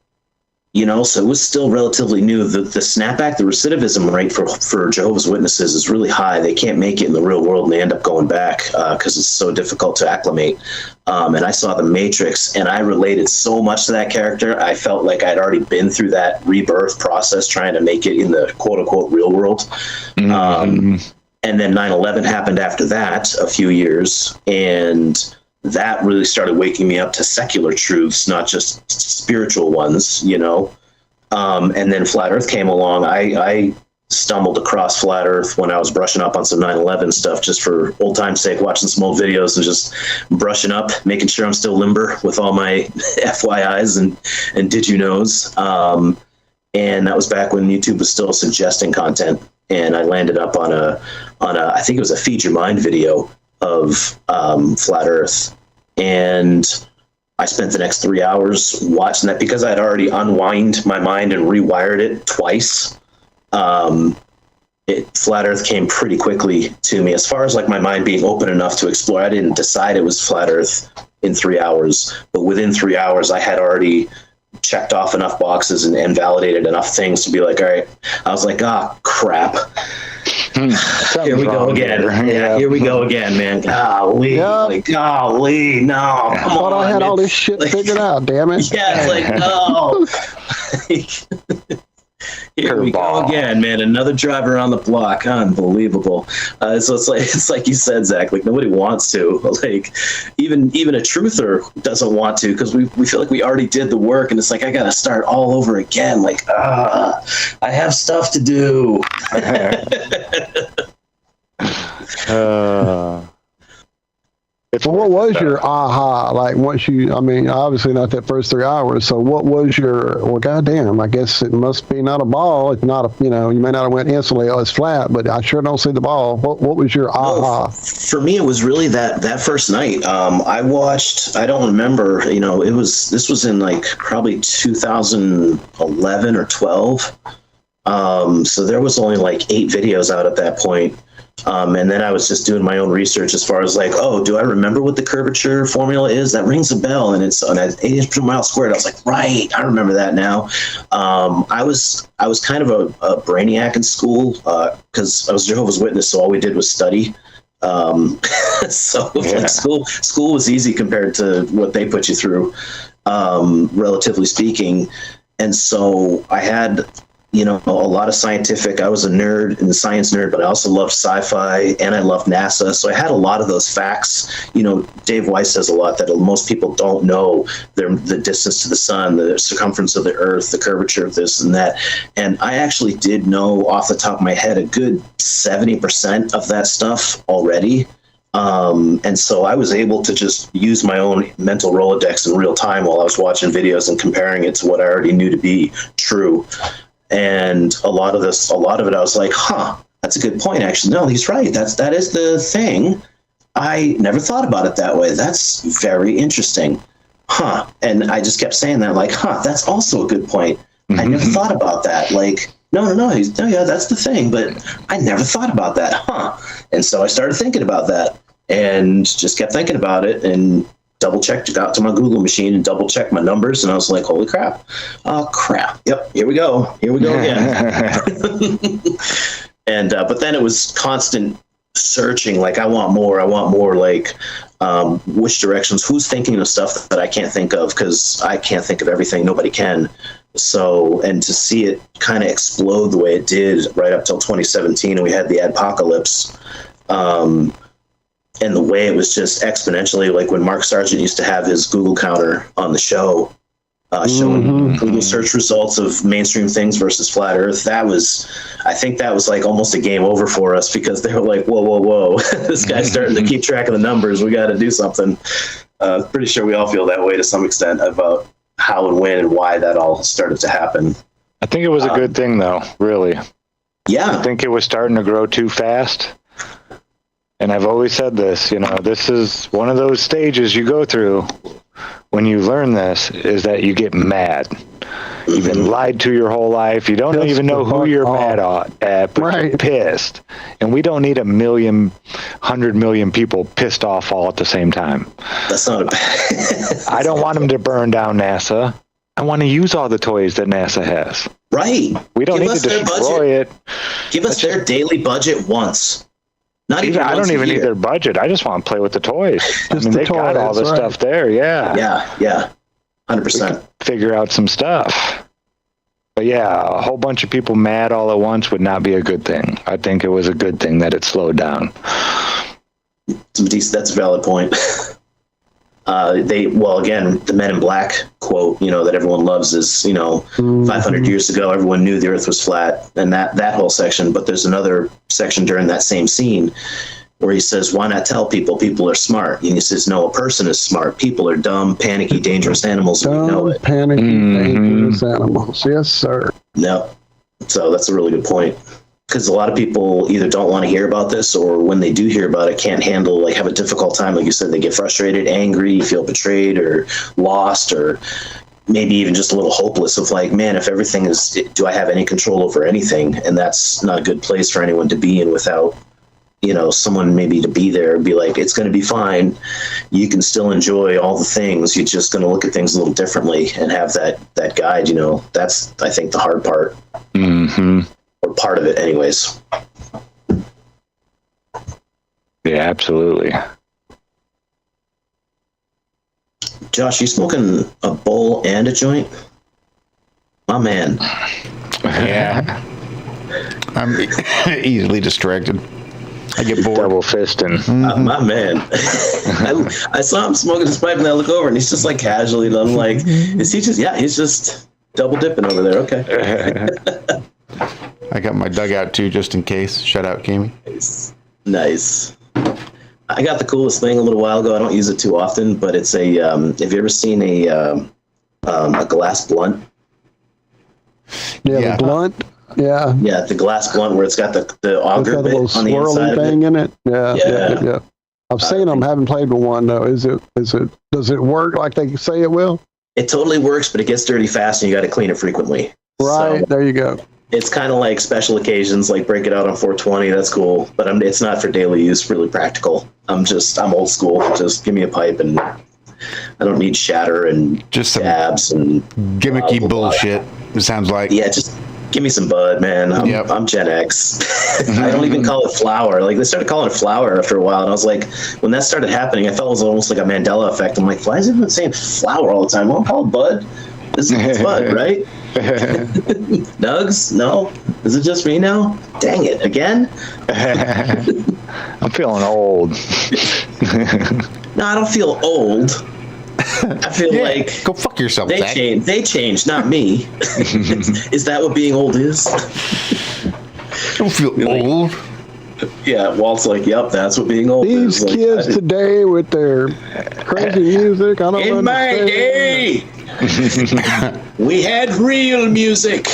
So it was still relatively new. The snapback, the recidivism rate for Jehovah's Witnesses is really high. They can't make it in the real world, and they end up going back because it's so difficult to acclimate. And I saw The Matrix, and I related so much to that character. I felt like I'd already been through that rebirth process trying to make it in the quote-unquote real world. And then 9/11 happened after that, a few years, and that really started waking me up to secular truths, not just spiritual ones, and then Flat Earth came along. I stumbled across Flat Earth when I was brushing up on some 9/11 stuff, just for old time's sake, watching some old videos and just brushing up, making sure I'm still limber with all my FYIs and did you knows. And that was back when YouTube was still suggesting content. And I landed up on a I think it was a Feed Your Mind video of Flat Earth, and I spent the next 3 hours watching that because I had already unwind my mind and rewired it twice. Flat Earth came pretty quickly to me as far as like my mind being open enough to explore. I didn't decide it was Flat Earth in 3 hours, but within 3 hours I had already checked off enough boxes and validated enough things to be like, all right. I was like, crap. Here we go again. Yeah, here we go again, man. Golly, golly, no.
I thought I had all this shit figured out, damn it.
Yeah, it's like, no. Here we go again, man. Another driver on the block. Unbelievable. So it's like you said, Zach. Like nobody wants to. Like even a truther doesn't want to because we feel like we already did the work, and it's like I got to start all over again. Like I have stuff to do.
So what was your aha? Like once obviously not that first 3 hours. So what was your, well, goddamn, I guess it must be not a ball. It's not you may not have went instantly, it's flat, but I sure don't see the ball. What was your aha?
For me, it was really that first night. I watched, I don't remember, this was in like probably 2011 or 12. So there was only like 8 videos out at that point. And then I was just doing my own research as far as like, do I remember what the curvature formula is? That rings a bell, and it's on 8 inches per mile squared. I was like, right, I remember that now. I was kind of a brainiac in school because I was Jehovah's Witness, so all we did was study. Like school was easy compared to what they put you through, relatively speaking. And so I had a lot of scientific. I was a nerd and a science nerd, but I also loved sci-fi and I loved NASA. So I had a lot of those facts. Dave Weiss says a lot that most people don't know the distance to the sun, the circumference of the earth, the curvature of this and that. And I actually did know off the top of my head a good 70% of that stuff already. And so I was able to just use my own mental Rolodex in real time while I was watching videos and comparing it to what I already knew to be true. And a lot of it, I was like, that's a good point. Actually, no, he's right. That is the thing. I never thought about it that way. That's very interesting. And I just kept saying that, like, that's also a good point. I never thought about that. Like, no, yeah, that's the thing. But I never thought about that. And so I started thinking about that and just kept thinking about it and double-checked, got to my Google machine and double-checked my numbers, and I was like, holy crap. Oh, crap. Yep, here we go again. And but then it was constant searching, like, I want more, like, which directions, who's thinking of stuff that I can't think of, because I can't think of everything, nobody can. So, and to see it kind of explode the way it did right up till 2017, and we had the adpocalypse, and the way it was just exponentially, like when Mark Sargent used to have his Google counter on the show, showing Google search results of mainstream things versus Flat Earth. I think that was like almost a game over for us, because they were like, whoa, this guy's starting to keep track of the numbers. We got to do something. Pretty sure we all feel that way to some extent about how and when and why that all started to happen.
I think it was a good thing, though, really.
Yeah.
I think it was starting to grow too fast. And I've always said this, this is one of those stages you go through when you learn this, is that you get mad. You've been lied to your whole life. You don't
Pissed
even know
the
who
fuck
you're
off.
mad at, but you're
Right.
pissed. And we don't need 100 million people pissed off all at the same time.
That's not a bad.
I don't want them to burn down NASA. I want to use all the toys that NASA has.
Right.
We don't
Give
need
us
to
their
destroy it.
Give us their daily budget once. Not even.
I
once
don't
a
even need
year.
their budget. I just want to play with the toys.
Just
they
the
got
toy,
all the
that's right.
stuff there. Yeah.
Yeah. 100%.
Figure out some stuff. But yeah, a whole bunch of people mad all at once would not be a good thing. I think it was a good thing that it slowed down.
That's a valid point. Again, the Men in Black quote, that everyone loves is, 500 years ago, everyone knew the earth was flat, and that whole section. But there's another section during that same scene where he says, why not tell people are smart? And he says, no, a person is smart. People are dumb, panicky, dangerous animals, and we know
Dumb,
it.
panicky, dangerous animals. Yes, sir.
No. So that's a really good point. Because a lot of people either don't want to hear about this, or when they do hear about it, can't handle, have a difficult time. Like you said, they get frustrated, angry, feel betrayed or lost, or maybe even just a little hopeless of man, if everything is, do I have any control over anything? And that's not a good place for anyone to be in without, someone maybe to be there and be like, it's going to be fine. You can still enjoy all the things. You're just going to look at things a little differently and have that guide, that's, I think, the hard part.
Mm-hmm.
Or part of it anyways.
Yeah, absolutely.
Josh, you smoking a bowl and a joint? My man.
Yeah. I'm easily distracted. I get bored.
Double fisting.
My man. I saw him smoking his pipe and I look over and he's just casually, and I'm like, is he just, he's just double dipping over there. Okay.
I got my dugout too, just in case. Shout out, Cammy.
Nice. I got the coolest thing a little while ago. I don't use it too often, but it's a, have you ever seen a glass blunt?
Yeah, the blunt. Yeah.
Yeah, the glass blunt where it's got the
It's
auger
got a
bit
little
on the inside
swirly
of
thing
it.
in it. Yeah. I've seen them. Haven't played with one though. Does it work like they say it will?
It totally works, but it gets dirty fast and you got to clean it frequently.
Right.
So
there you go.
it's kind of like special occasions, like break it out on 420. That's cool, but it's not for daily use. Really practical. I'm old school. Just give me a pipe, and I don't need shatter and
just some
dabs and
gimmicky bullshit. It sounds like.
Yeah, just give me some bud, man. I'm Gen X. I don't even call it flower. Like, they started calling it flower after a while, and I was like, when that started happening, I felt it was almost like a Mandela effect. I'm like, why is everyone saying flower all the time? Well, call it bud. This is bud, right? Nugs? No? Is it just me now? Dang it, again?
I'm feeling old.
No, I don't feel old. I feel like
go fuck yourself.
They changed, not me. Is that what being old is?
Don't feel old.
Yeah, Walt's like, yep, that's what being old is.
These kids today with their crazy music, I don't
In my day, we had real music.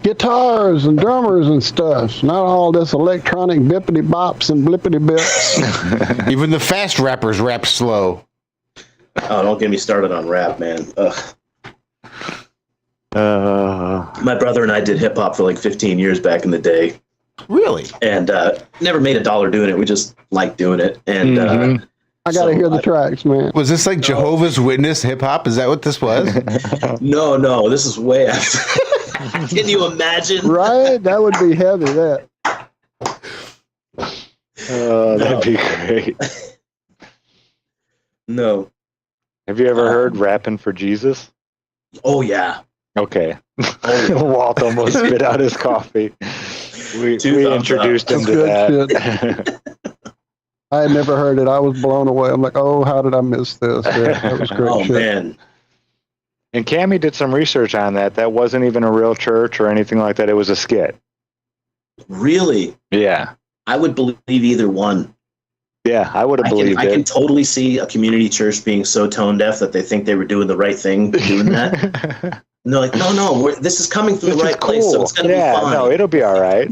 Guitars and drummers and stuff. Not all this electronic bippity bops and blippity bips.
Even the fast rappers rap slow.
Oh, don't get me started on rap, man. Ugh. My brother and I did hip hop for like 15 years back in the day.
Really?
And never made $1 doing it. We just liked doing it. And
I gotta hear the tracks, man.
Was this like Jehovah's Witness hip hop? Is that what this was?
No, this is way after. Can you imagine?
Right? That would be heavy, that.
That'd be great.
No.
Have you ever heard Rapping for Jesus?
Oh, yeah.
Okay. Walt almost spit out his coffee. We introduced him to that.
I had never heard it. I was blown away. I'm like, oh, how did I miss this? Yeah, that was great shit.
Man.
And Cammie did some research on that. That wasn't even a real church or anything like that. It was a skit.
Really?
Yeah.
I would believe either one.
Yeah, I would have believed
I
it.
can totally see a community church being so tone deaf that they think they were doing the right thing doing that. And they're like, no, this is coming from the right place, so it's going to be fine.
No, it'll be all right.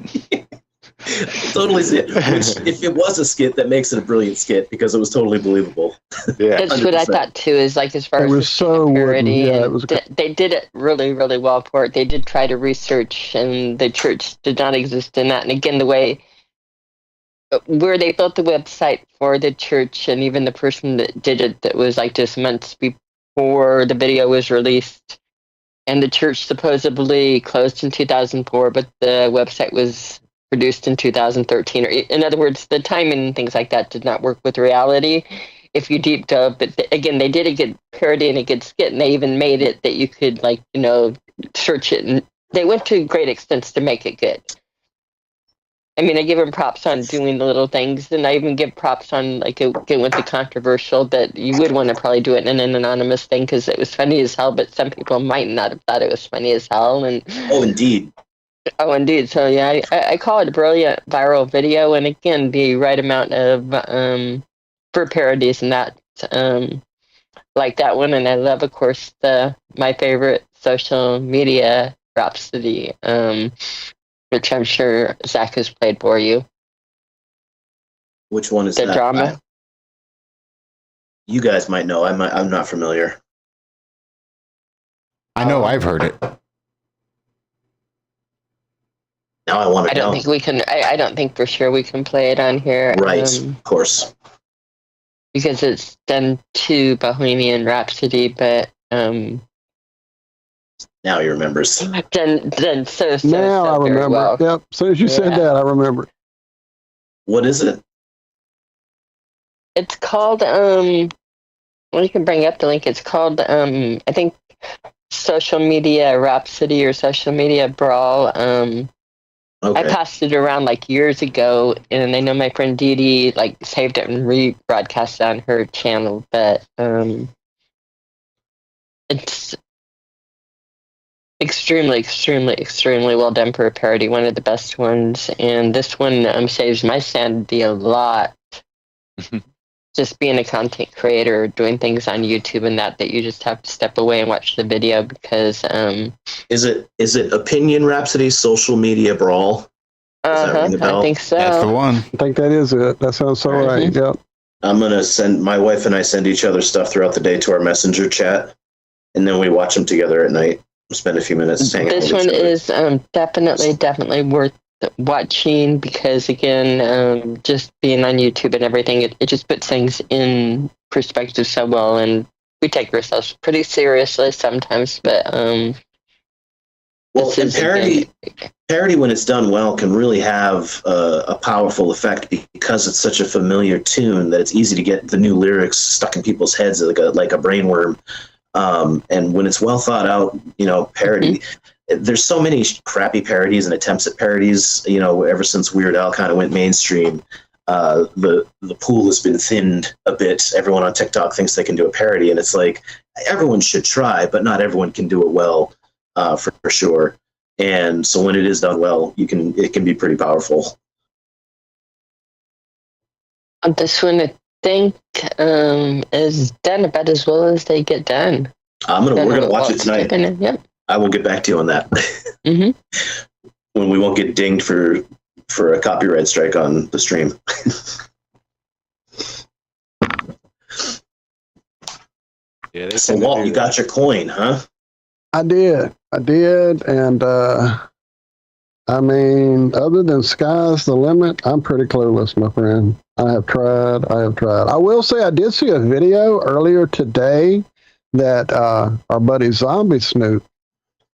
Totally see it. Which, if it was a skit, that makes it a brilliant skit because it was totally believable.
Yeah.
That's what I
100%.
thought too. Is like as far
It
as
was
the
so
parody,
wooden. Yeah,
and
it was.
they did it really, really well for it. They did try to research, and the church did not exist in that. And again, the way where they built the website for the church, and even the person that did it, that was like just months before the video was released. And the church supposedly closed in 2004, but the website was produced in 2013. Or, in other words, the timing and things like that did not work with reality. If you deep dove, but again, they did a good parody and a good skit, and they even made it that you could, like, search it. And they went to great extents to make it good. I mean, I give them props on doing the little things, and I even give props on, like, again, with the controversial, that you would want to probably do it in an anonymous thing because it was funny as hell, but some people might not have thought it was funny as hell. And
Oh, indeed.
oh, indeed. So, yeah, I call it a brilliant viral video, and again, the right amount of for parodies and that, like that one. And I love, of course, my favorite social media Rhapsody, which I'm sure Zach has played for you.
Which one is
The
that?
drama.
You guys might know. I'm not familiar.
I know I've heard it.
Now I want
I
to
don't
know.
think we can. I don't think for sure we can play it on here.
Right, of course.
Because it's done to Bohemian Rhapsody, but
Now he remembers.
done so
Now I
very
remember.
well.
Yep. As soon as you said
Yeah.
that, I remember.
What is it?
It's called well, you can bring up the link. It's called I think Social Media Rhapsody or Social Media Brawl. I
Okay.
passed it around like years ago, and I know my friend Dee Dee like saved it and rebroadcast it on her channel, but it's extremely, extremely, extremely well done for a parody. One of the best ones, and this one saves my sanity a lot. Just being a content creator, doing things on YouTube and that you just have to step away and watch the video because
Is it Opinion Rhapsody Social Media Brawl? Does that ring a bell?
I think so.
That's the one.
I think that is it. That sounds so right. Yep.
I'm gonna send my wife and I send each other stuff throughout the day to our messenger chat, and then we watch them together at night. Spend a few minutes hanging out
This
with
one
each other.
is definitely worth watching because again, just being on YouTube and everything, it just puts things in perspective so well, and we take ourselves pretty seriously sometimes, but
Well, and parody when it's done well can really have a powerful effect because it's such a familiar tune that it's easy to get the new lyrics stuck in people's heads like a brainworm. And when it's well thought out, parody. There's so many crappy parodies and attempts at parodies. Ever since Weird Al kind of went mainstream, the pool has been thinned a bit. Everyone on TikTok thinks they can do a parody, and it's like everyone should try, but not everyone can do it well, for sure. And so when it is done well, it can be pretty powerful.
this one I think is done about as well as they get done.
We're gonna watch it tonight.
Yep.
I will get back to you on that.
Mm-hmm.
When we won't get dinged for a copyright strike on the stream.
Yeah,
So Walt, you got your coin, huh?
I did, and I mean, other than sky's the limit, I'm pretty clueless, my friend. I have tried. I will say I did see a video earlier today that our buddy Zombie Snoop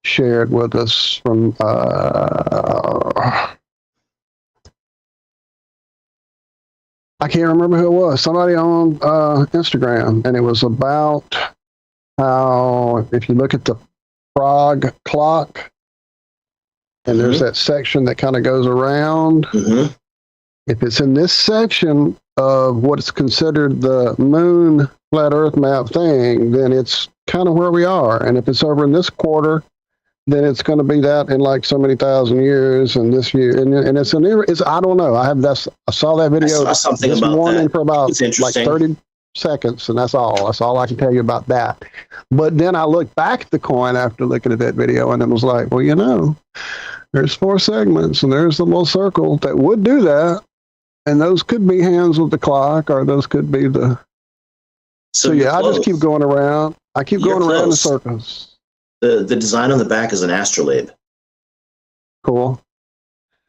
shared with us from I can't remember who it was. Somebody on Instagram, and it was about how if you look at the frog clock, and there's that section that kind of goes around.
Mm-hmm.
If it's in this section of what's considered the moon flat Earth map thing, then it's kind of where we are. And if it's over in this quarter, then it's going to be that in like so many thousand years, and this year, and it's I don't know. I saw that video
I saw something
this
about
morning
that.
for about
It's
like
interesting.
seconds, and that's all. That's all I can tell you about that. But then I looked back at the coin after looking at that video, and it was like, well, you know, there's 4 segments, and there's the little circle that would do that, and those could be hands with the clock, or those could be the. So yeah, I just keep going around. I keep going around in circles.
The design on the back is an astrolabe.
Cool.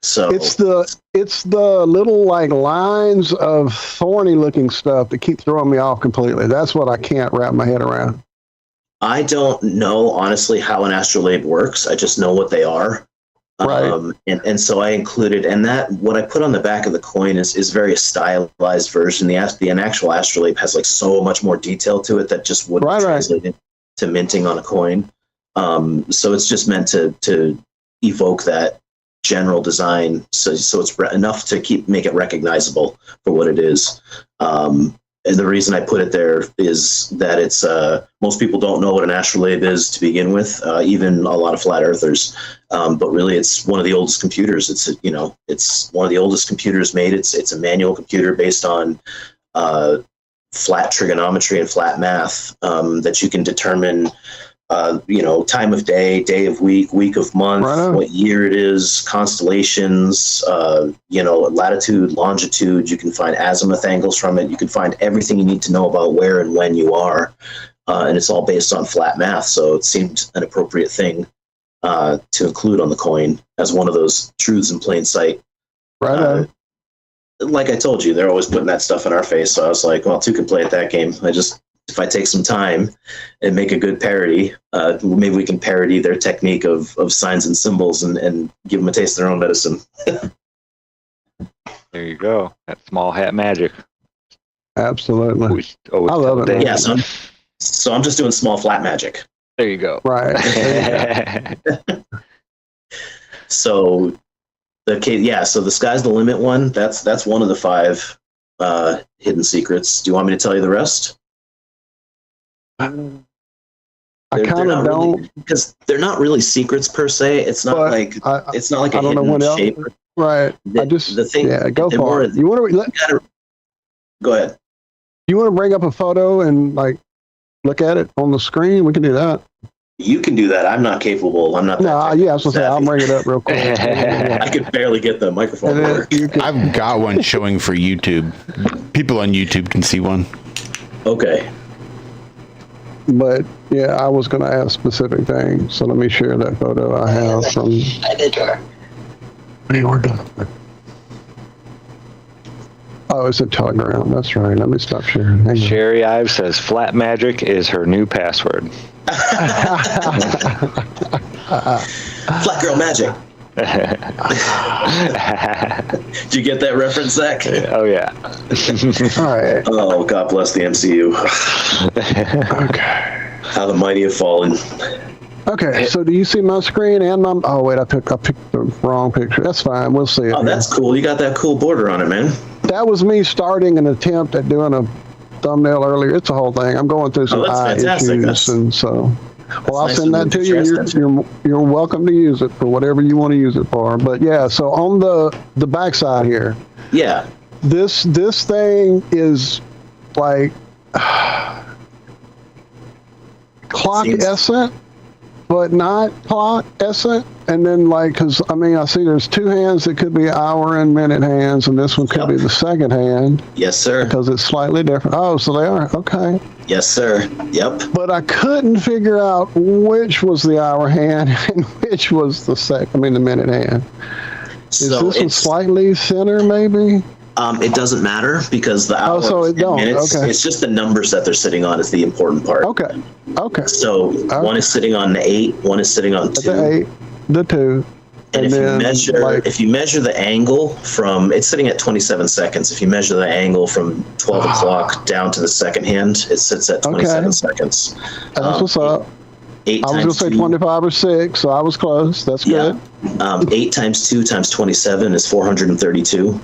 So
it's the little like lines of thorny looking stuff that keep throwing me off completely. That's what I can't wrap my head around.
I don't know honestly how an astrolabe works. I just know what they are.
Right.
And so I included, and that what I put on the back of the coin is very stylized version. The actual astrolabe has like so much more detail to it that just wouldn't translate into minting on a coin. So it's just meant to evoke that general design, so it's enough to make it recognizable for what it is. And the reason I put it there is that it's most people don't know what an astrolabe is to begin with, even a lot of flat earthers. But really, it's one of the oldest computers. It's one of the oldest computers made. It's a manual computer based on flat trigonometry and flat math that you can determine. Time of day, day of week, week of month, what year it is, constellations, latitude, longitude. You can find azimuth angles from it. You can find everything you need to know about where and when you are. And it's all based on flat math. So it seemed an appropriate thing to include on the coin as one of those truths in plain sight. Like I told you, they're always putting that stuff in our face. So I was like, well, 2 can play at that game. If I take some time and make a good parody, maybe we can parody their technique of signs and symbols and give them a taste of their own medicine.
There you go. That small hat magic.
Absolutely.
I
love it.
Yeah, so I'm just doing small flat magic.
There you go.
Right.
So so the sky's the limit one. That's one of the 5 hidden secrets. Do you want me to tell you the rest?
I kind of don't,
really, because they're not really secrets per se. It's not like it's not like a hidden shape.
Right.
The thing.
Yeah, go for it. You want to
go ahead.
You want to bring up a photo and like look at it on the screen? We can do that.
You can do that. I'm not capable. I'm not.
No, yeah, I was gonna say I'll bring it up real quick.
I could barely get the microphone to work.
I've got one showing for YouTube. People on YouTube can see one.
Okay.
But yeah, I was going to ask specific things, so let me share that photo I have from. Oh, it's a Telegram. That's right. Let me stop sharing.
Sherry Ives says flat magic is her new password.
Flat girl magic. Did you get that reference, Zach?
Oh yeah.
All right.
Oh, God bless the MCU.
Okay.
How the mighty have fallen.
Okay, so do you see my screen and my? Oh wait, I picked the wrong picture. That's fine. We'll see it.
Oh, that's cool. You got that cool border on it, man.
That was me starting an attempt at doing a thumbnail earlier. It's a whole thing. I'm going through some issues, and so. Well, I'll send that to you. You're welcome to use it for whatever you want to use it for. But yeah, so on the backside here.
Yeah.
This thing is like clock essence, but not clock essence. And then because I see there's 2 hands that could be hour and minute hands, and this one could be the second hand.
Yes, sir.
Because it's slightly different. Oh, so they are. Okay.
Yes, sir. Yep.
But I couldn't figure out which was the hour hand and which was the minute hand. Is this one slightly thinner, maybe?
It doesn't matter because the hour minutes, it's just the numbers that they're sitting on is the important part.
Okay.
So one is sitting on 8, one is sitting on 2.
The 8, the 2.
And if you measure the angle from, it's sitting at 27 seconds. If you measure the angle from 12 o'clock down to the second hand, it sits at 27 seconds.
That's what's up.
8
I was going to say 25 or 6, so I was close. That's good.
8 times 2 times 27 is 432.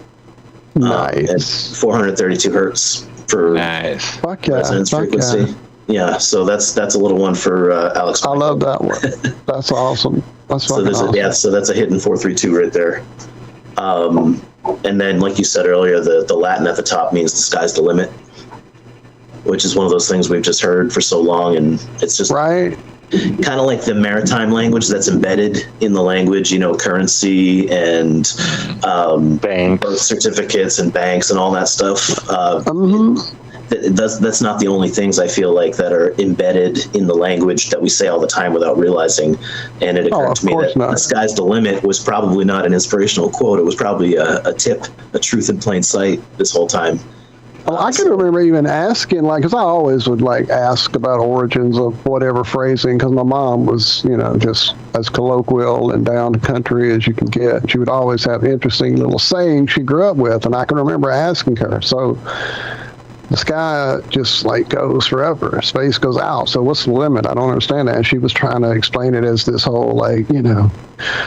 Nice.
432 hertz for resonance frequency. Yeah, so that's a little one for Alex.
I love that one. That's awesome. That's awesome.
So that's a hidden 432 right there. And then, like you said earlier, the Latin at the top means the sky's the limit. which is one of those things we've just heard for so long, and it's just
right.
Kind of like the maritime language that's embedded in the language, currency and birth certificates and banks and all that stuff. That's not the only things I feel like that are embedded in the language that we say all the time without realizing. And it occurred to me that the sky's the limit was probably not an inspirational quote. It was probably a tip, a truth in plain sight this whole time.
Well, I can remember even asking, because I always would ask about origins of whatever phrasing, because my mom was, just as colloquial and down the country as you can get. She would always have interesting little sayings she grew up with, and I can remember asking her. So the sky just goes forever. Space goes out. So what's the limit? I don't understand that. And she was trying to explain it as this whole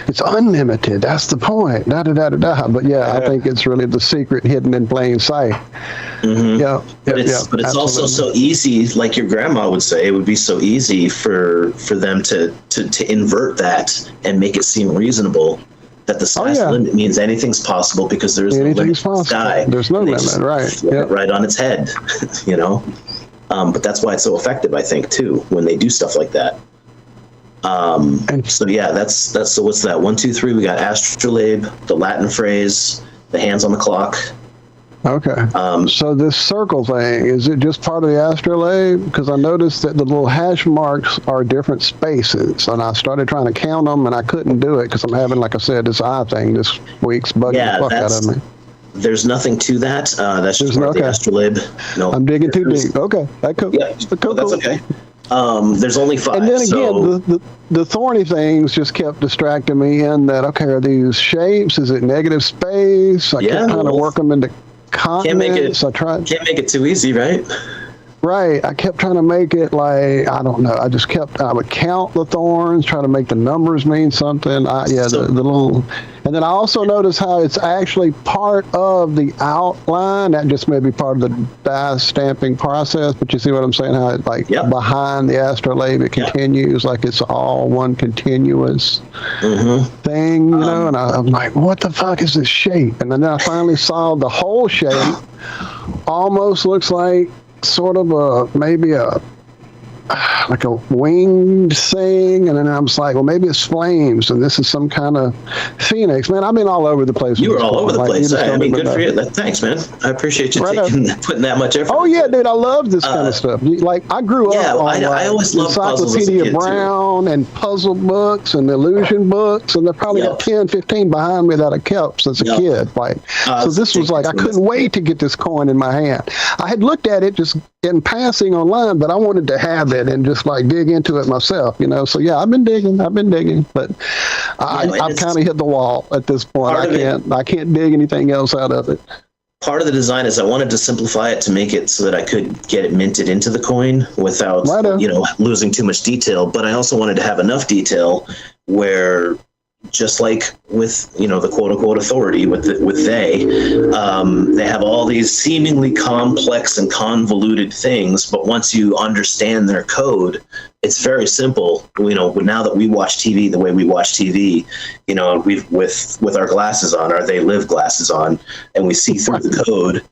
it's unlimited. That's the point. Da da da da da. But yeah, I think it's really the secret hidden in plain sight.
Mm-hmm. Yeah, but it's also so easy. Like your grandma would say, it would be so easy for them to invert that and make it seem reasonable. That the sky's limit means anything's possible because there's no limit to the sky.
There's no limit, right?
Right on its head, But that's why it's so effective, I think, too, when they do stuff like that. So yeah, that's so. What's that? 1, 2, 3. We got astrolabe, the Latin phrase, the hands on the clock.
Okay. So this circle thing, is it just part of the astrolabe? Because I noticed that the little hash marks are different spaces, and I started trying to count them, and I couldn't do it because I'm having, like I said, this eye thing this week's bugging the fuck out of me.
There's nothing to that. That's just part of the astrolabe. No,
I'm digging too deep. Okay, that's cool.
Yeah, that's okay. There's only 5.
And then again, the thorny things just kept distracting me in that, okay, are these shapes? Is it negative space? I kept trying to work them into continents. Can't
make it too easy, right?
Right. I kept trying to make it I don't know. I would count the thorns, try to make the numbers mean something. The little, and then I also noticed how it's actually part of the outline. That just may be part of the die stamping process, but you see what I'm saying? How it behind the astrolabe, it continues like it's all one continuous thing, and I'm like, what the fuck is this shape? And then I finally saw the whole shape almost looks like sort of maybe a winged thing, and then I was like, well, maybe it's flames, and this is some kind of phoenix. Man, I've been all over the place.
You were all over the place. I mean, good for you. Thanks, man. I appreciate you putting that much effort.
Oh yeah, dude, I love this kind of stuff. I grew up on
I always loved puzzles as a kid,
Brown and puzzle books and illusion books, and they probably got 10, 15 behind me that I kept since a kid. So this was I couldn't wait to get this coin in my hand. I had looked at it just in passing online, but I wanted to have it and just dig into it myself, So yeah, I've been digging, but I've kind of hit the wall at this point. I can't dig anything else out of it.
Part of the design is I wanted to simplify it to make it so that I could get it minted into the coin without, losing too much detail. But I also wanted to have enough detail where, just like with the quote unquote authority with they have all these seemingly complex and convoluted things, but once you understand their code, it's very simple. Now that we watch TV the way we watch TV, we've with our glasses on, our they live glasses on, and we see through the code.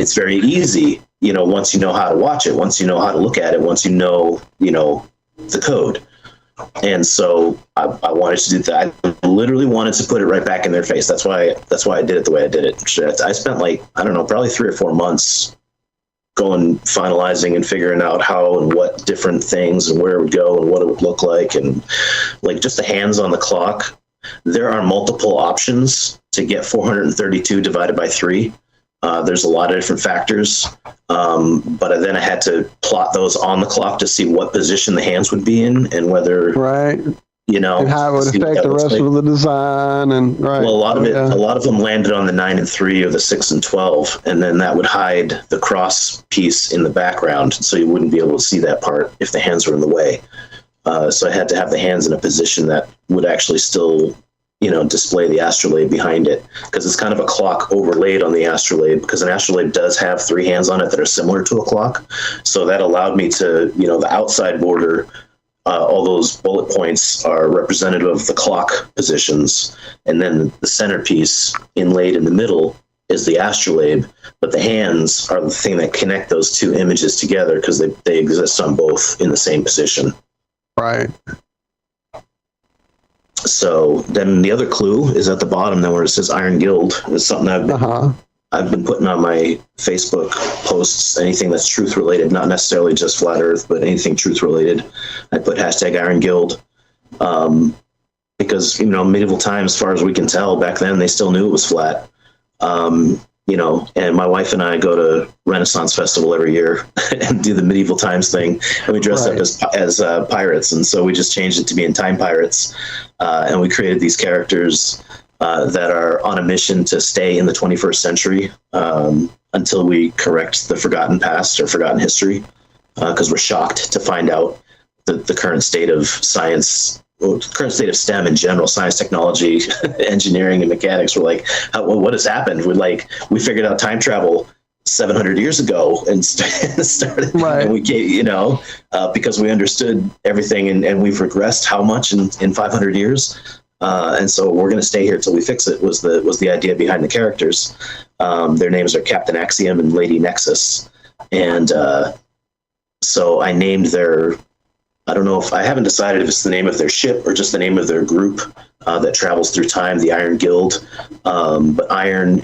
It's very easy, once you know how to watch it, once you know how to look at it, once you know the code. And so I wanted to do that. I literally wanted to put it right back in their face. That's why I did it the way I did it. I spent probably 3 or 4 months finalizing and figuring out how and what different things and where it would go and what it would look like, and just the hands on the clock. There are multiple options to get 432 divided by 3. There's a lot of different factors, but then I had to plot those on the clock to see what position the hands would be in and whether,
and how it would affect the rest of the design. And
well, a lot of them landed on the 9 and 3 or the 6 and 12, and then that would hide the cross piece in the background, so you wouldn't be able to see that part if the hands were in the way. So I had to have the hands in a position that would actually still display the astrolabe behind it, because it's kind of a clock overlaid on the astrolabe, because an astrolabe does have 3 hands on it that are similar to a clock. So that allowed me to, the outside border, all those bullet points are representative of the clock positions. And then the centerpiece inlaid in the middle is the astrolabe, but the hands are the thing that connect those two images together because they exist on both in the same position.
Right.
So then the other clue is at the bottom, then where it says Iron Guild. It's something I've been putting on my Facebook posts, anything that's truth related, not necessarily just flat earth, but anything truth related. I put hashtag Iron Guild. Because, medieval times, as far as we can tell, back then they still knew it was flat. And my wife and I go to Renaissance Festival every year and do the medieval times thing, and we dress up as pirates, and so we just changed it to being time pirates, and we created these characters that are on a mission to stay in the 21st century until we correct the forgotten past or forgotten history, because we're shocked to find out the current state of science. Current state of STEM in general, science, technology, engineering, and mechanics. We're like, what has happened? We figured out time travel 700 years ago and started, and we gave, because we understood everything, and we've regressed how much in 500 years. And so we're going to stay here till we fix it. Was the idea behind the characters? Their names are Captain Axiom and Lady Nexus, and so I named their. I don't know I haven't decided if it's the name of their ship or just the name of their group that travels through time, the Iron Guild. But iron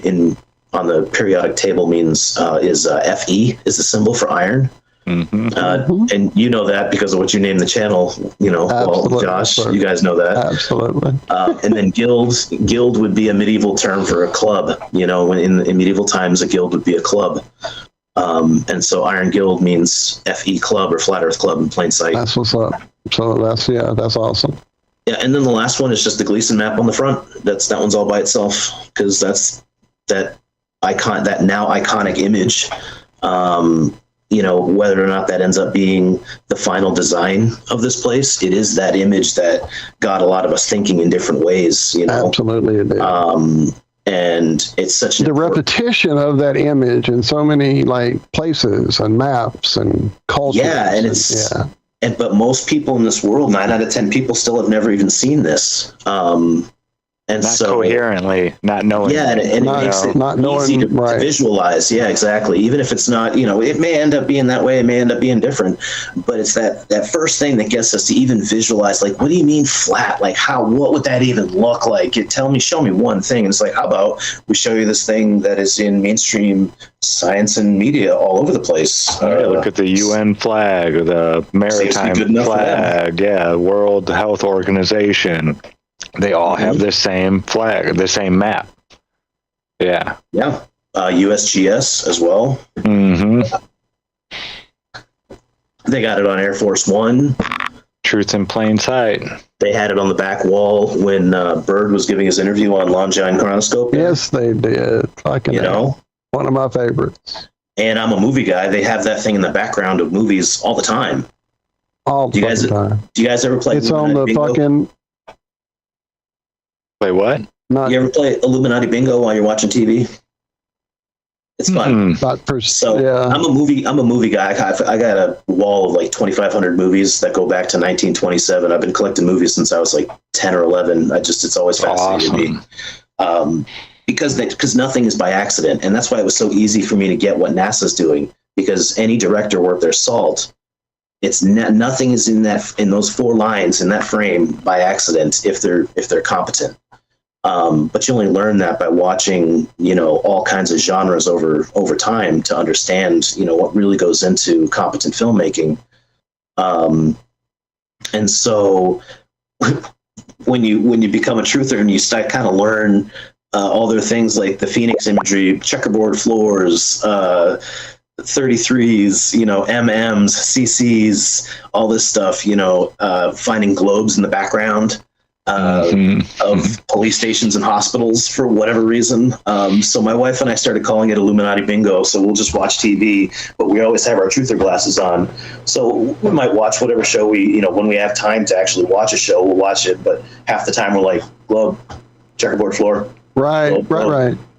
on the periodic table means is Fe is the symbol for iron. Mm-hmm. And you know that because of what you named the channel. Well, Josh, you guys know that.
Absolutely.
And then guild would be a medieval term for a club. When in medieval times, a guild would be a club. And so Iron Guild means FE Club or Flat Earth Club in plain sight.
That's what's up. So that's awesome.
Yeah, and then the last one is just the Gleason map on the front. That one's all by itself because that's that now iconic image. Whether or not that ends up being the final design of this place, it is that image that got a lot of us thinking in different ways.
Absolutely, it did.
And it's such
the repetition of that image in so many places and maps and cultures.
Yeah, but most people in this world, 9 out of 10 people, still have never even seen this. And
not
so
coherently, not knowing.
Yeah, and it makes it easy to visualize. Yeah, exactly. Even if it's not, it may end up being that way, it may end up being different, but it's that first thing that gets us to even visualize, what do you mean flat? What would that even look like? Show me one thing. And it's how about we show you this thing that is in mainstream science and media all over the place?
Look at the UN flag or the maritime flag. Yeah, World Health Organization. They all have the same flag, the same map. Yeah.
Yeah. USGS as well.
Mm-hmm.
They got it on Air Force One.
Truth in plain sight.
They had it on the back wall when Bird was giving his interview on Longines Chronoscope.
Yes, they did. One of my favorites.
And I'm a movie guy. They have that thing in the background of movies all the time.
Do you
guys ever play?
It's on the
Bingo?
fucking.
Play what?
You ever play Illuminati Bingo while you're watching TV? It's fun. I'm a movie guy. I got a wall of 2,500 movies that go back to 1927. I've been collecting movies since I was 10 or 11. It's always fascinated me. Because nothing is by accident, and that's why it was so easy for me to get what NASA's doing. Because any director worth their salt, nothing is in those 4 lines in that frame by accident if they're competent. But you only learn that by watching, all kinds of genres over time to understand, what really goes into competent filmmaking. And so when you become a truther and you start kind of learn all their things like the Phoenix imagery, checkerboard floors, 33s, MMs, CCs, all this stuff, finding globes in the background. Of police stations and hospitals for whatever reason. So my wife and I started calling it Illuminati Bingo. So we'll just watch TV, but we always have our truther glasses on. So we might watch whatever show when we have time to actually watch a show, we'll watch it. But half the time we're globe, checkerboard floor.
Right.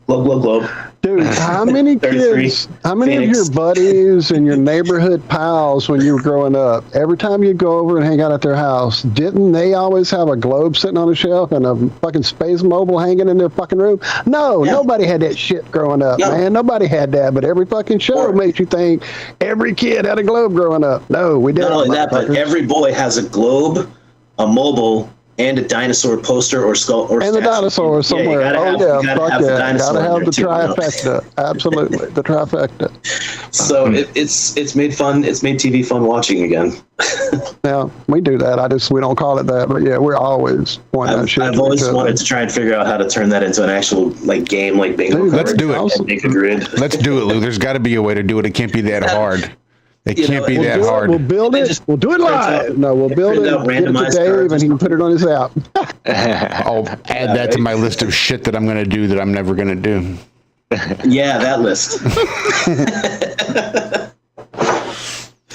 Globe.
Dude, how many
33.
kids, how many
Phoenix.
of your buddies and your neighborhood pals when you were growing up, every time you go over and hang out at their house, didn't they always have a globe sitting on a shelf and a fucking Space Mobile hanging in their fucking room? No,
Yeah.
nobody had that shit growing up,
No.
man. Nobody had that, but every fucking show
Or-
makes you think every kid had a globe growing up. No, we didn't.
Not only that, but
motherfuckers.
every boy has a globe, a mobile, and a dinosaur poster or skull or
and the
statue.
dinosaur somewhere.
Yeah,
Oh
you
yeah,
gotta
fuck
have the
yeah.
dinosaur
Gotta
in
have
there
the
too, you know?
trifecta. Absolutely, the trifecta.
So it's made fun. It's made TV fun watching again.
Now we do that. We don't call it that, but yeah, we're always pointing that shit.
I've
to
always
each other.
wanted to try and figure out how to turn that into an actual like game, like bingo.
Dude,
let's
card
do it.
and make a grid.
Let's do it, Lou. There's got to be a way to do it. It can't be that hard. It
You
can't
know,
be
we'll
that
Do it,
hard.
We'll build it.
Just
We'll do it
print
live.
out-
No, we'll build
print
it.
out
Give it to
randomized
Dave,
cards.
and he can put it on his app.
I'll add that to my list of shit that I'm going to do that I'm never going to do.
Yeah, that list.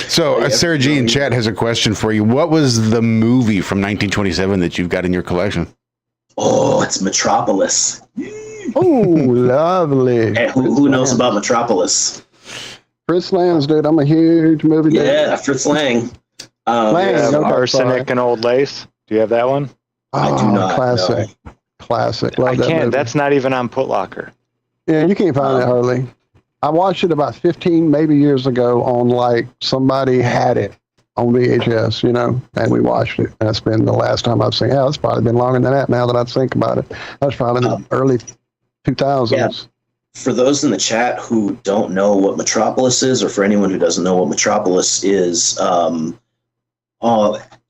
So, Sarah G in chat has a question for you. What was the movie from 1927 that you've got in your collection?
Oh, it's Metropolis.
Oh, lovely.
Hey, who knows about Metropolis?
Fritz Lang's, dude. I'm a huge movie dude.
Yeah, Fritz Lang.
Lang,
You have
no,
Arsenic and Old Lace. Do you have that one?
I do not.
Classic.
know.
Classic. Love
I
that
can't.
movie.
That's not even on Putlocker.
Yeah, you can't find it hardly. I watched it about 15, maybe years ago on like somebody had it on VHS, and we watched it. That's been the last time I've seen it. It's probably been longer than that now that I think about it. That was probably in the early 2000s.
Yeah. For those in the chat who don't know what Metropolis is, or for anyone who doesn't know what Metropolis is,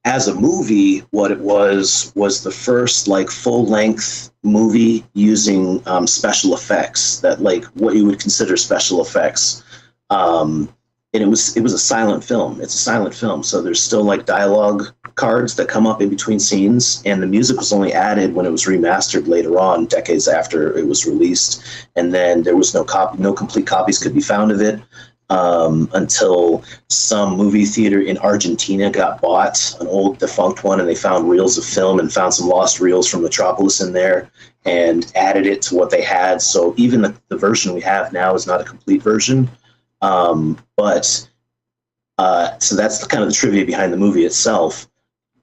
as a movie, what it was the first like full-length movie using special effects, that like what you would consider special effects. And it was a silent film. It's a silent film, so there's still like dialogue cards that come up in between scenes, and the music was only added when it was remastered later on, decades after it was released. And then there was no complete copies could be found of it until some movie theater in Argentina got bought, an old defunct one, and they found reels of film and found some lost reels from Metropolis in there and added it to what they had. So even the version we have now is not a complete version. So that's kind of the trivia behind the movie itself.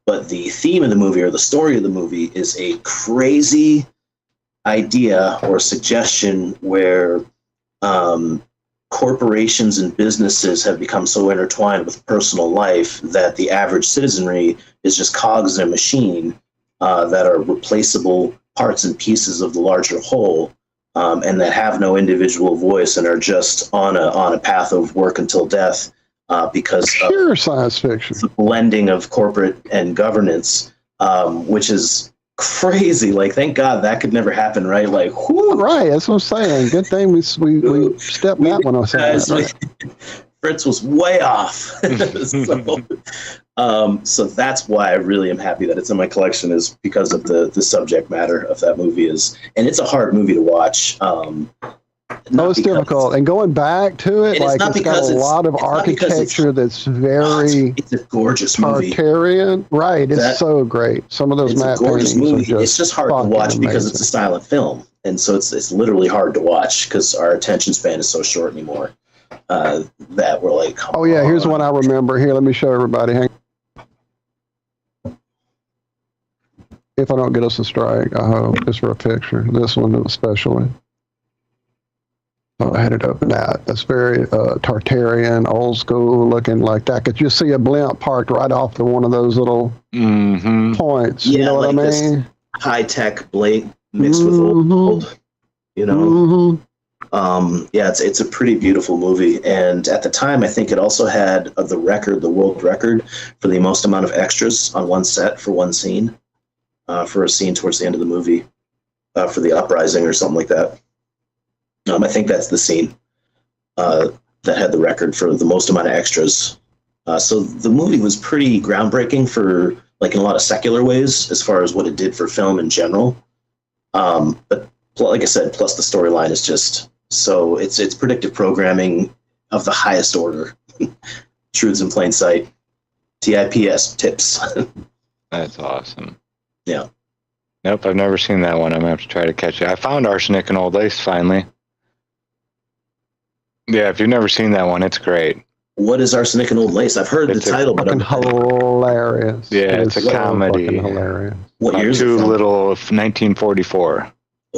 But the theme of the movie, or the story of the movie, is a crazy idea or suggestion where corporations and businesses have become so intertwined with personal life that the average citizenry is just cogs in a machine that are replaceable parts and pieces of the larger whole, and that have no individual voice and are just on a path of work until death because
Pure science fiction.
of the blending of corporate and governance, which is crazy. Like, thank God that could never happen, right? Like, whoo,
Right, that's what I'm saying. Good thing we stepped that one on.
guys,
Right?
Fritz was way off. So that's why I really am happy that it's in my collection, is because of the subject matter of that movie and it's a hard movie to watch.
No, it's difficult. And going back to it,
And it's
like
not
it's got
because
a
it's-
lot of
it's not because
architecture that's very
it's a gorgeous movie.
Tartarian. Right, it's
That-
so great. Some of those
It's a
matte
gorgeous
paintings
movie.
are
It's just hard to
fucking
watch because
amazing.
it's a silent film, and so it's literally hard to watch because our attention span is so short anymore. That we're like,
Oh yeah, here's one I remember. Here, let me show everybody. Hang. If I don't get us a strike, I hope, just for a picture. This one especially. Oh, I had it open out. That's very Tartarian, old school looking like that. Could you see a blimp parked right off to one of those little points? You know what I
this
mean?
high tech blade mixed with
Mhm.
old, you know.
Mm-hmm.
Yeah, it's a pretty beautiful movie, and at the time, I think it also had the world record for the most amount of extras on one set for one scene, for a scene towards the end of the movie, for the uprising or something like that. I think that's the scene that had the record for the most amount of extras. So the movie was pretty groundbreaking for, like, in a lot of secular ways as far as what it did for film in general. But like I said, plus the storyline is just so it's predictive programming of the highest order. Truths in plain sight. TIPS tips.
That's awesome.
Yeah.
Nope, I've never seen that one. I'm gonna have to try to catch it. I found Arsenic and Old Lace finally. Yeah, if you've never seen that one, it's great.
What is Arsenic and Old Lace? I've heard the title, but
Fucking hilarious.
Yeah, it's a comedy.
Fucking hilarious.
What year is it
Too
from?
little of 1944.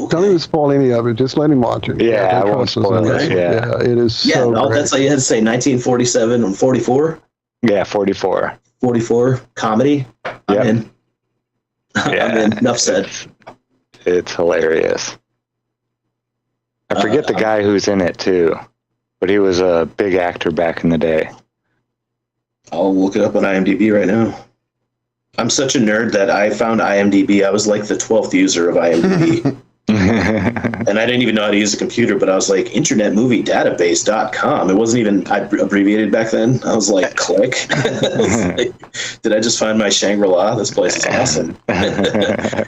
Don't even spoil any of it. Just let him watch it.
Yeah, I
Don't
won't
trust us
spoil
on
it,
this one.
yeah.
It is
Yeah,
so
no,
great.
that's like you had to say 1947 and 44.
Yeah, 44.
44 comedy. I'm
Yep.
in. I'm in. Enough said.
It's hilarious. I forget the guy who's in it too, but he was a big actor back in the day.
I'll look it up on IMDb right now. I'm such a nerd that I found IMDb. I was like the 12th user of IMDb. And I didn't even know how to use a computer, but I was like, internetmoviedatabase.com. It wasn't even abbreviated back then. I was like, click. I was like, did I just find my Shangri-La? This place is awesome.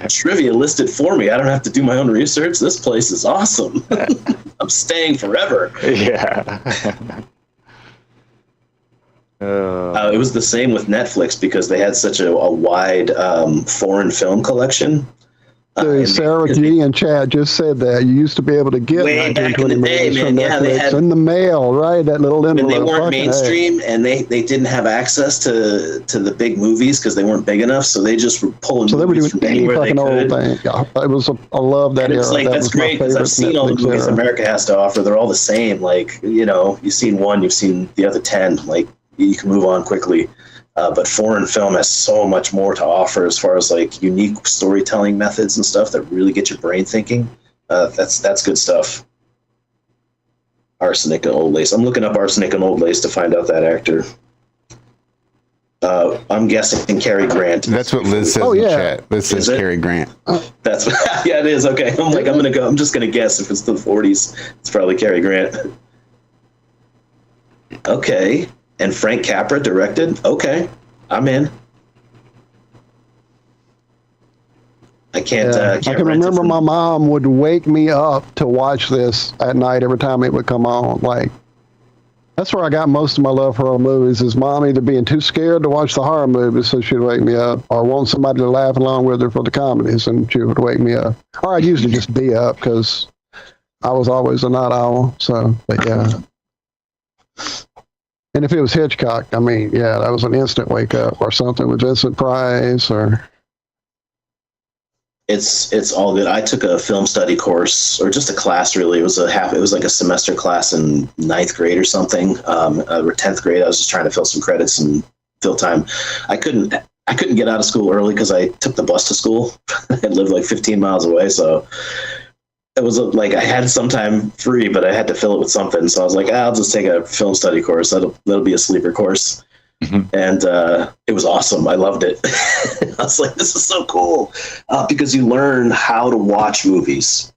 Trivia listed for me. I don't have to do my own research. This place is awesome. I'm staying forever.
Yeah.
It was the same with Netflix because they had such a wide foreign film collection.
Dude, Sarah G and Chad just said that you used to be able to get
Way back in
1920
the day,
movies
man.
from
Yeah, they
Netflix
had-
in the mail, right? That little
When
envelope.
they weren't
Fucking A.
mainstream and they didn't have access to the big movies because they weren't big enough, so they just were pulling
So they were
movies
doing
from
any
anywhere they
fucking old
could.
thing. Yeah, it was. I love that
And it's
era.
like
That
that's
was my
great because I've
favorite
seen all the
Netflix
movies
era.
America has to offer. They're all the same. Like, you know, you've seen one, you've seen the other 10. Like, you can move on quickly. But foreign film has so much more to offer as far as like unique storytelling methods and stuff that really get your brain thinking. That's good stuff. Arsenic and Old Lace. I'm looking up Arsenic and Old Lace to find out that actor. I'm guessing Cary Grant.
That's what Liz says
Oh,
in
yeah.
chat. Liz says
Is it?
Cary Grant.
That's yeah, it is. Okay, I'm just gonna guess if it's the 40s. It's probably Cary Grant. Okay, and Frank Capra directed. Okay, I'm in. I can't.
Yeah. I
Can't
can
rent it
remember
from-
my mom would wake me up to watch this at night every time it would come on. Like, that's where I got most of my love for horror movies. Is mom either being too scared to watch the horror movies, so she'd wake me up, or want somebody to laugh along with her for the comedies, and she would wake me up. Or I'd usually just be up because I was always a night owl. So, but yeah. And if it was Hitchcock, I mean, yeah, that was an instant wake up, or something with Vincent Price, or.
It's all good. I took a film study course, or just a class. Really, it was like a semester class in 9th grade or something, or 10th grade. I was just trying to fill some credits and fill time. I couldn't get out of school early because I took the bus to school. I lived like 15 miles away, so it was like I had some time free, but I had to fill it with something. So I was like, I'll just take a film study course. That'll be a sleeper course. Mm-hmm. And it was awesome. I loved it. I was like, this is so cool because you learn how to watch movies.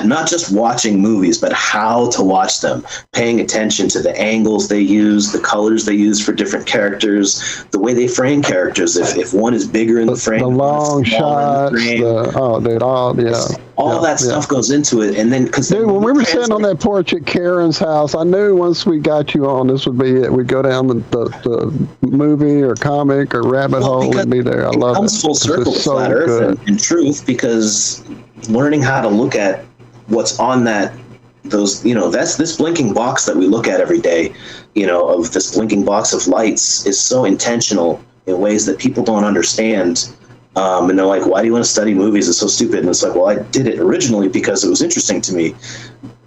Not just watching movies, but how to watch them, paying attention to the angles they use, the colors they use for different characters, the way they frame characters. If one is bigger in the frame,
the long shots,
all that stuff goes into it. And then,
dude, when we were sitting on that porch at Karen's house, I knew once we got you on, this would be it. We'd go down the movie or comic or rabbit hole and be there. I love it.
It comes full circle with Flat Earth and truth, because learning how to look at what's on that's this blinking box that we look at every day, of this blinking box of lights is so intentional in ways that people don't understand. And they're like, why do you want to study movies? It's so stupid. And it's like, well, I did it originally because it was interesting to me.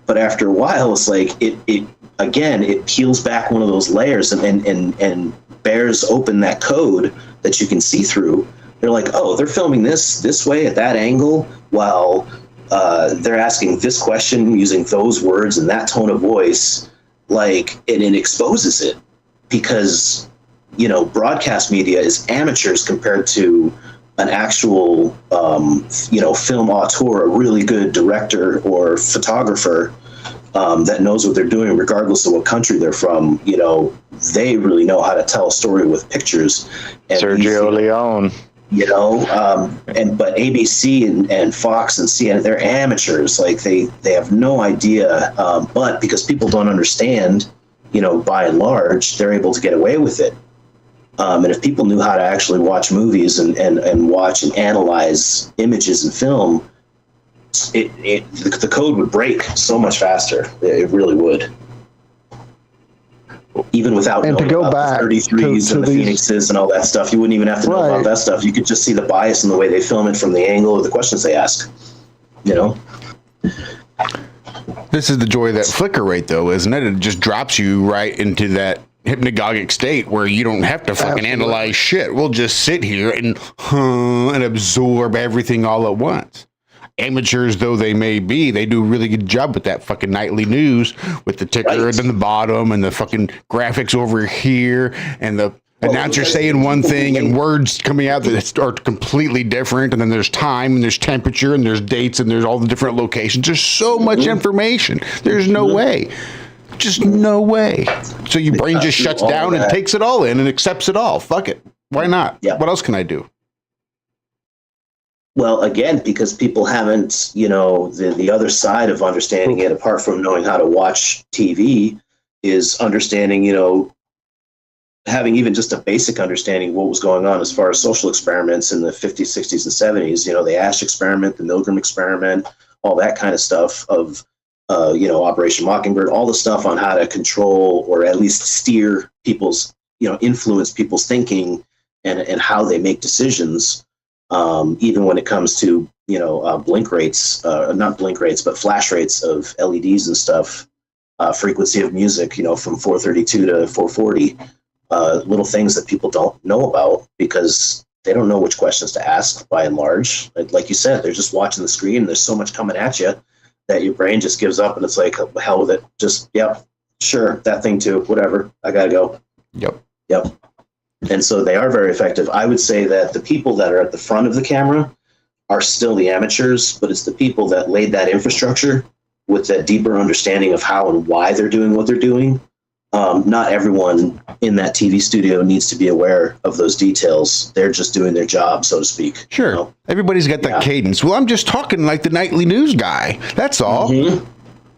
But after a while, it's like, it peels back one of those layers and bears open that code that you can see through. They're like, oh, they're filming this way at that angle while they're asking this question using those words and that tone of voice. Like, and it exposes it because, broadcast media is amateurs compared to an actual, film auteur, a really good director or photographer that knows what they're doing, regardless of what country they're from. They really know how to tell a story with pictures. And
Sergio Leone.
But ABC and Fox and CNN, they're amateurs. Like they have no idea. But because people don't understand, by and large, they're able to get away with it. And if people knew how to actually watch movies and watch and analyze images and film, the code would break so much faster. It really would. Even without
And
knowing
to go
about
back
the 33s
to
and the
these-
Phoenixes and all that stuff, you wouldn't even have to know
Right.
about that stuff. You could just see the bias in the way they film it from the angle of the questions they ask. You know?
This is the joy of that flicker rate, though, isn't it? It just drops you right into that hypnagogic state where you don't have to fucking
Absolutely.
analyze shit. We'll just sit here and absorb everything all at once. Amateurs though they may be, they do a really good job with that fucking nightly news with the ticker
Right.
and the bottom and the fucking graphics over here and the announcer saying one thing and words coming out that are completely different, and then there's time and there's temperature and there's dates and there's all the different locations. There's so much information. There's no way. Just no way. So your brain just shuts
all
down and
that.
takes it all in and accepts it all. Fuck it. Why not?
Yeah.
What else can I do?
Well, again, because people haven't, the other side of understanding it, apart from knowing how to watch TV, is understanding, having even just a basic understanding of what was going on as far as social experiments in the 50s, 60s, and 70s. The Ash experiment, the Milgram experiment, all that kind of stuff of, Operation Mockingbird, all the stuff on how to control or at least steer people's, influence people's thinking and how they make decisions. Even when it comes to blink rates, not blink rates, but flash rates of LEDs and stuff, frequency of music, from 432 to 440, little things that people don't know about because they don't know which questions to ask by and large. Like you said, they're just watching the screen and there's so much coming at you that your brain just gives up and it's like, hell with it. Just, yep, sure, that thing too, whatever, I gotta go. Yep. And so they are very effective. I would say that the people that are at the front of the camera are still the amateurs, but it's the people that laid that infrastructure with that deeper understanding of how and why they're doing what they're doing. Not everyone in that TV studio needs to be aware of those details. They're just doing their job, so to speak.
Sure. Everybody's got that cadence. Well, I'm just talking like the nightly news guy. That's all.
Mm-hmm.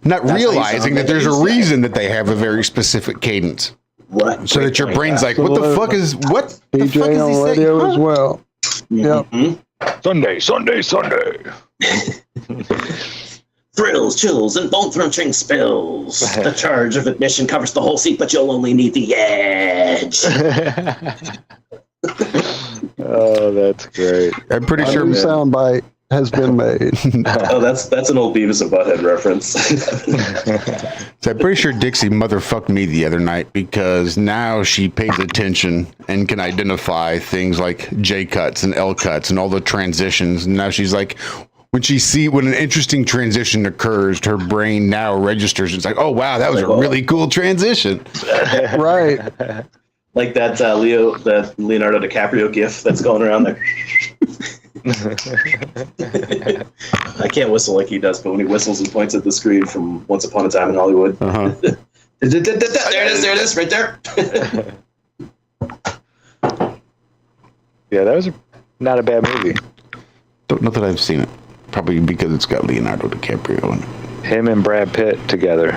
Not
That's how you
realizing
sound
that
like
there's
a
a
news guy.
reason that they have a very specific cadence.
Right.
So that your brain's like, what the fuck is, what the fuck
DJ
is he
on
saying?
radio
Huh?
as well. Yep.
Sunday.
Thrills, chills, and bone-crunching spills. The charge of admission covers the whole seat, but you'll only need the edge.
Oh, that's great.
I'm pretty
A
sure.
new soundbite has been made.
Oh, that's an old Beavis and Butthead reference.
So I'm pretty sure Dixie motherfucked me the other night because now she pays attention and can identify things like J cuts and L cuts and all the transitions. And now she's like, when an interesting transition occurs, her brain now registers. It's like, oh wow, that was a really cool transition.
Right.
Like that Leonardo DiCaprio gif that's going around there. I can't whistle like he does, but when he whistles and points at the screen from Once Upon a Time in Hollywood.
Uh-huh.
There it is, right there.
Yeah, that was not a bad movie.
Don't know that I've seen it. Probably because it's got Leonardo DiCaprio in it.
Him and Brad Pitt together.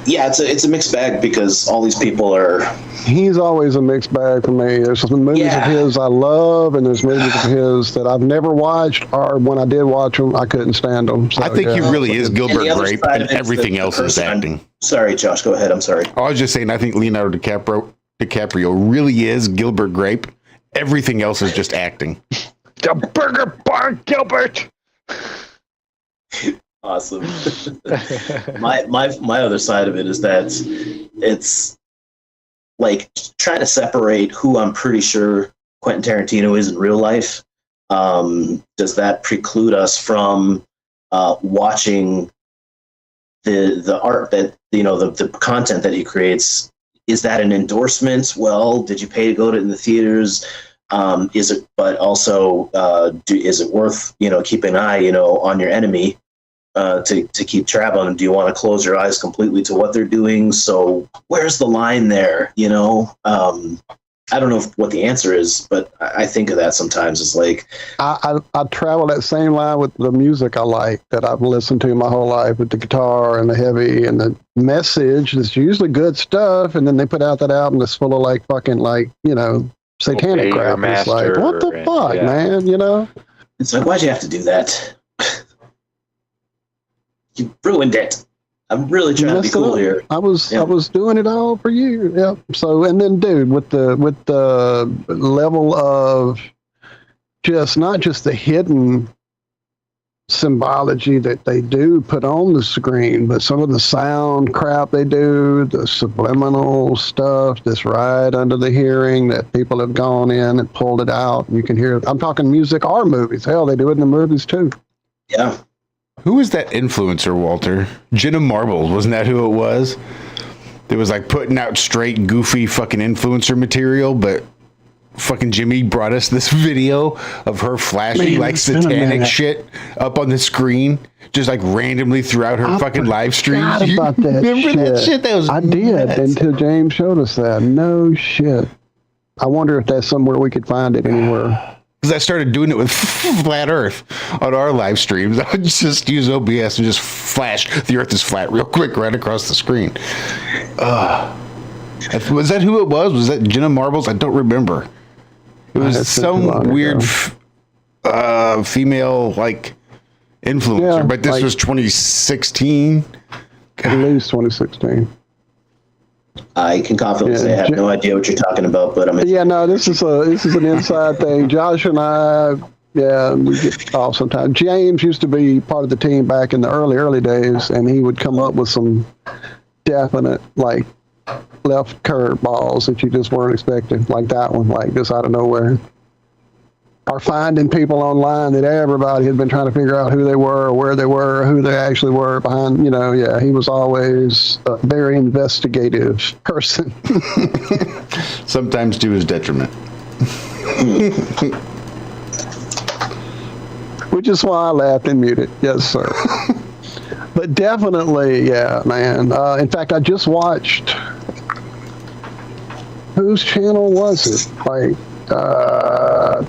Yeah, it's a mixed bag because all these people are.
He's always a mixed bag for me. There's some movies of his I love, and there's movies of his that I've never watched, or when I did watch them, I couldn't stand them. So,
I think he really is Gilbert
And the other
Grape,
side
and
of it is
everything
the
else is
person-
acting.
Sorry, Josh, go ahead. I'm sorry.
I was just saying, I think Leonardo DiCaprio really is Gilbert Grape. Everything else is just acting.
The Burger Bar Gilbert.
Awesome. my other side of it is that it's like trying to separate who I'm pretty sure Quentin Tarantino is in real life. Does that preclude us from watching the art that the content that he creates? Is that an endorsement? Well, did you pay to go to in the theaters? Is it? But also, is it worth keeping an eye on your enemy to keep track on them? Do you want to close your eyes completely to what they're doing? So where's the line there? I don't know what the answer is, but I think of that sometimes. It's like
I travel that same line with the music I like that I've listened to my whole life with the guitar and the heavy and the message. It's usually good stuff, and then they put out that album that's full of like fucking satanic
Obey
crap.
your
It's like,
master
what the
and-
fuck,
yeah.
man?
it's like, why'd you have to do that? You ruined it. I'm really trying to be cool here.
I was doing it all for you. Yep. So, and then, dude, with the level of just not just the hidden symbology that they do put on the screen, but some of the sound crap they do, the subliminal stuff that's right under the hearing that people have gone in and pulled it out. You can hear it. I'm talking music or movies. Hell, they do it in the movies too.
Yeah.
Who was that influencer, Walter? Jenna Marbles, wasn't that who it was? It was like putting out straight, goofy fucking influencer material, but fucking Jimmy brought us this video of her flashing like satanic shit up on the screen, just like randomly throughout her fucking live streams.
About that
remember
shit.
that shit? That was
I
nuts.
did until James showed us that. No shit. I wonder if that's somewhere we could find it anywhere.
Because I started doing it with Flat Earth on our live streams. I would just use OBS and just flash the Earth is flat real quick right across the screen. Was that who it was? Was that Jenna Marbles? I don't remember. It was some weird female like influencer,
Yeah,
but this
like-
was 2016.
At least 2016.
I can confidently say I have no idea what you're talking about, but
Yeah, no, this is an inside thing. Josh and I, we get off sometimes. James used to be part of the team back in the early days, and he would come up with some definite like left curve balls that you just weren't expecting, like that one, like just out of nowhere. Or finding people online that everybody had been trying to figure out who they were, or where they were, or who they actually were behind. He was always a very investigative person.
Sometimes to his detriment.
Which is why I laughed and muted. Yes, sir. But definitely, yeah, man. In fact, I just watched. Whose channel was it? Like,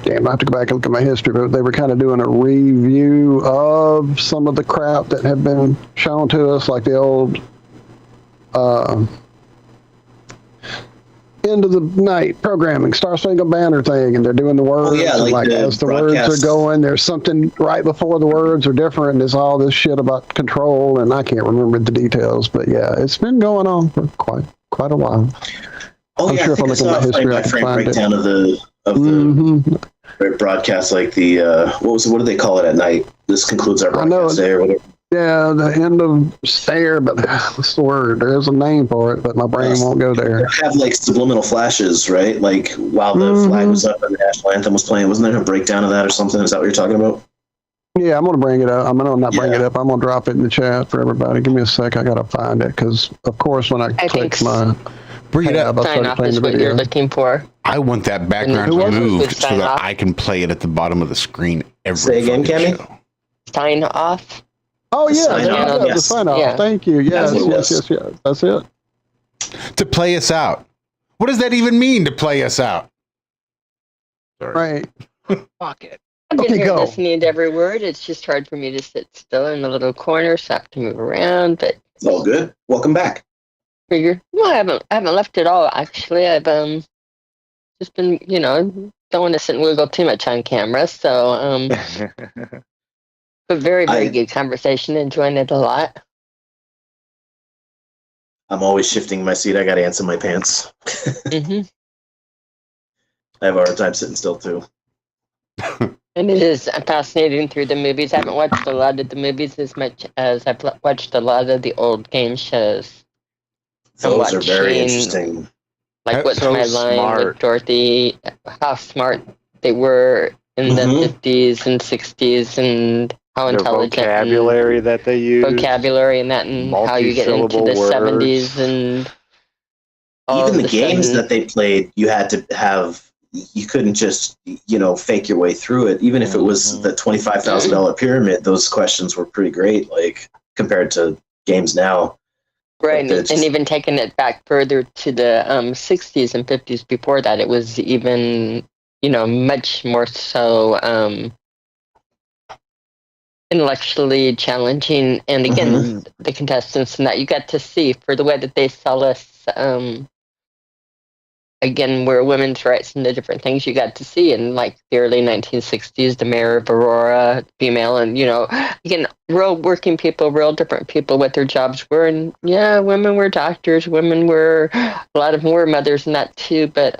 damn, I have to go back and look at my history, but they were kind of doing a review of some of the crap that had been shown to us, like the old end of the night programming, Star Spangled Banner thing, and they're doing the words.
like the
as the words
broadcast.
are going, there's something right before the words are different, and there's all this shit about control, and I can't remember the details, but yeah, it's been going on for quite a while.
Oh
I'm
yeah,
sure
I
if I
think I
look at
saw
my
a
history, I can
frame
find it.
breakdown of the broadcast, like the what do they call it at night? This concludes our
I know
broadcast day or whatever.
Yeah, the end of stare, but what's the word? There's a name for it, but my brain won't go there.
They have like subliminal flashes, right? Like while the flag was up and the national anthem was playing, wasn't there a breakdown of that or something? Is that what you're talking about?
Yeah, I'm gonna bring it up. I'm gonna not bring it up. I'm gonna drop it in the chat for everybody. Give me a sec. I gotta find it because, of course, when I click my
bring it up,
I
Sign
started
off
playing
is
the
what
video.
you're looking for.
I want that background
Who was it?
removed
Who's
so
sign
that
off?
I can play it at the bottom of the screen every
Say again,
fucking
Cammy?
show.
Sign off.
Oh yeah,
sign
there you
off,
go, the
yes.
sign off.
Yeah.
Thank you. Yes,
That's what it
yes. That's it.
To play us out. What does that even mean, to play us out? Sorry.
Right.
Fuck it.
I've been
Okay,
here
go.
listening to every word. It's just hard for me to sit still in the little corner, so I have to move around. But
It's all good. Welcome back.
figure, well, I haven't left at all. Actually, I've just been, don't want to sit and wiggle too much on camera. So, but very good conversation. Enjoying it a lot.
I'm always shifting my seat. I got ants in my pants.
hmm
I have a hard time sitting still too.
And it is fascinating through the movies. I haven't watched a lot of the movies as much as I've watched a lot of the old game shows.
Those are very
watching,
interesting.
Like
That's
What's
so
My Line
smart.
with Dorothy, how smart they were in the 50s and 60s, and how
Their
intelligent
vocabulary that they use.
vocabulary and that, and how you get into the
Multi-syllable
70s and all
Even
of
the
a
games
sudden-
that they played, you had to have. You couldn't just fake your way through it. Even if it was the $25,000 pyramid, those questions were pretty great. Like compared to games now.
Right,
Like,
and even taking it back further to the 60s and 50s before that, it was even, much more so intellectually challenging. And again, the contestants and that you got to see for the way that they sell us again, where women's rights and the different things you got to see in like the early 1960s, the mayor of Aurora, female, and again, real working people, real different people, what their jobs were, and yeah, women were doctors, women were, a lot of them were mothers and that too, but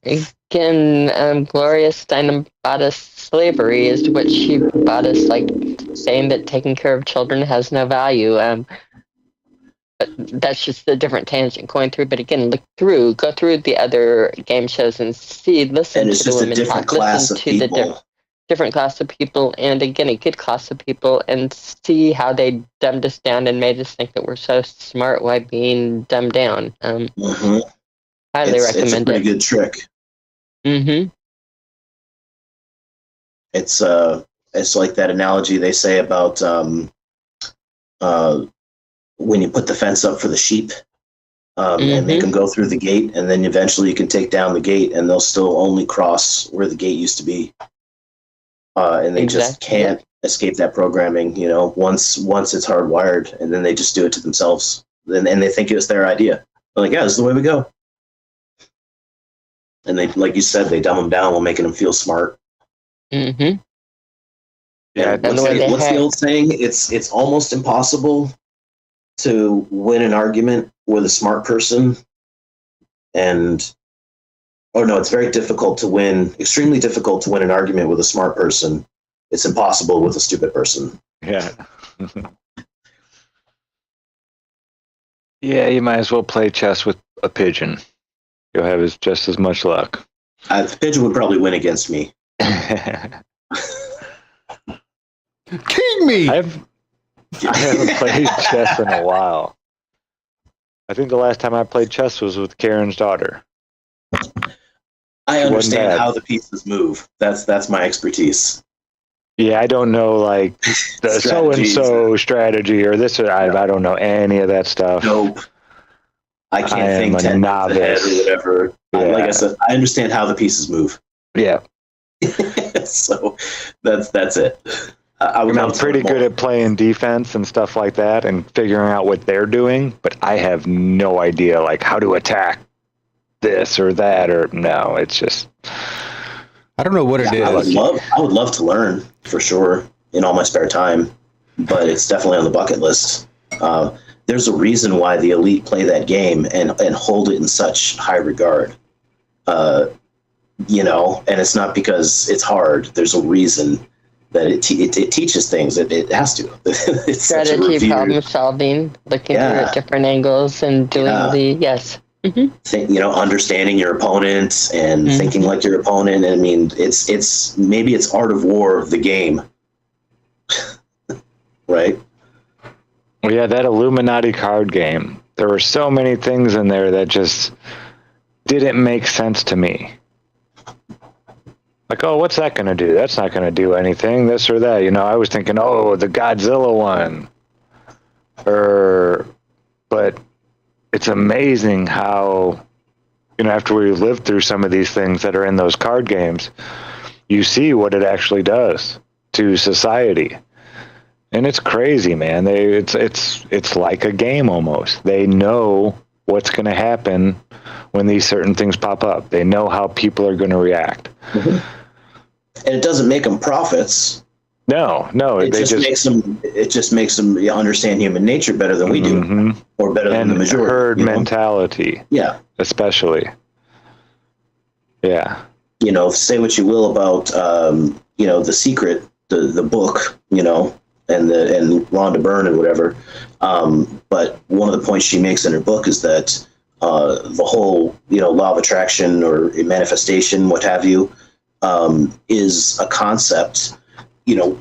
again, Gloria Steinem bought us slavery is what she bought us, like saying that taking care of children has no value. But that's just a different tangent going through. But again, go through the other game shows and listen
And it's
to the
just a
women
different
talk,
class
listen
of
to the
people.
different class of people, and again, a good class of people, and see how they dumbed us down and made us think that we're so smart while being dumbed down. Highly recommend
It's a pretty
it.
good trick.
Mm-hmm.
It's like that analogy they say about when you put the fence up for the sheep and make them go through the gate, and then eventually you can take down the gate and they'll still only cross where the gate used to be. And they just can't escape that programming, once it's hardwired, and then they just do it to themselves. And they think it was their idea. They're like, yeah, this is the way we go. And they, like you said, they dumb them down while making them feel smart.
Mm-hmm.
Yeah,
What's the old saying? It's almost impossible to win an argument with a smart person, it's very difficult to win, extremely difficult to win an argument with a smart person. It's impossible with a stupid person.
Yeah. Yeah, you might as well play chess with a pigeon. You'll have just as much luck.
The pigeon would probably win against me.
King me!
I haven't played chess in a while. I think the last time I played chess was with Karen's daughter.
I understand how the pieces move. That's my expertise.
Yeah, I don't know like the so-and-so strategy or this. I don't know any of that stuff.
Nope. I can't think 10 minutes ahead or whatever.
Yeah.
Like I said, I understand how the pieces move.
Yeah.
So that's it.
I'm pretty good at playing defense and stuff like that and figuring out what they're doing, but I have no idea like how to attack this or that or no. It's just
I don't know what it is.
I would love to learn for sure in all my spare time, but it's definitely on the bucket list. There's a reason why the elite play that game and hold it in such high regard. And it's not because it's hard. There's a reason that it teaches things. It has to. It's
strategy, problem solving, looking through at different angles, and doing
understanding your opponent and thinking like your opponent. I mean, it's maybe it's art of war of the game, right?
Well, yeah, that Illuminati card game. There were so many things in there that just didn't make sense to me. Like, oh, what's that going to do? That's not going to do anything, this or that. I was thinking, oh, the Godzilla one. But it's amazing how, after we lived through some of these things that are in those card games, you see what it actually does to society. And it's crazy, man. It's like a game almost. They know what's going to happen when these certain things pop up. They know how people are going to react.
Mm-hmm. And it doesn't make them prophets.
No.
It just makes them understand human nature better than we do, or better than the majority.
Herd mentality.
Yeah,
especially. Yeah.
Say what you will about The Secret, the book, and Rhonda Byrne and whatever. But one of the points she makes in her book is that the whole law of attraction or manifestation, what have you, is a concept.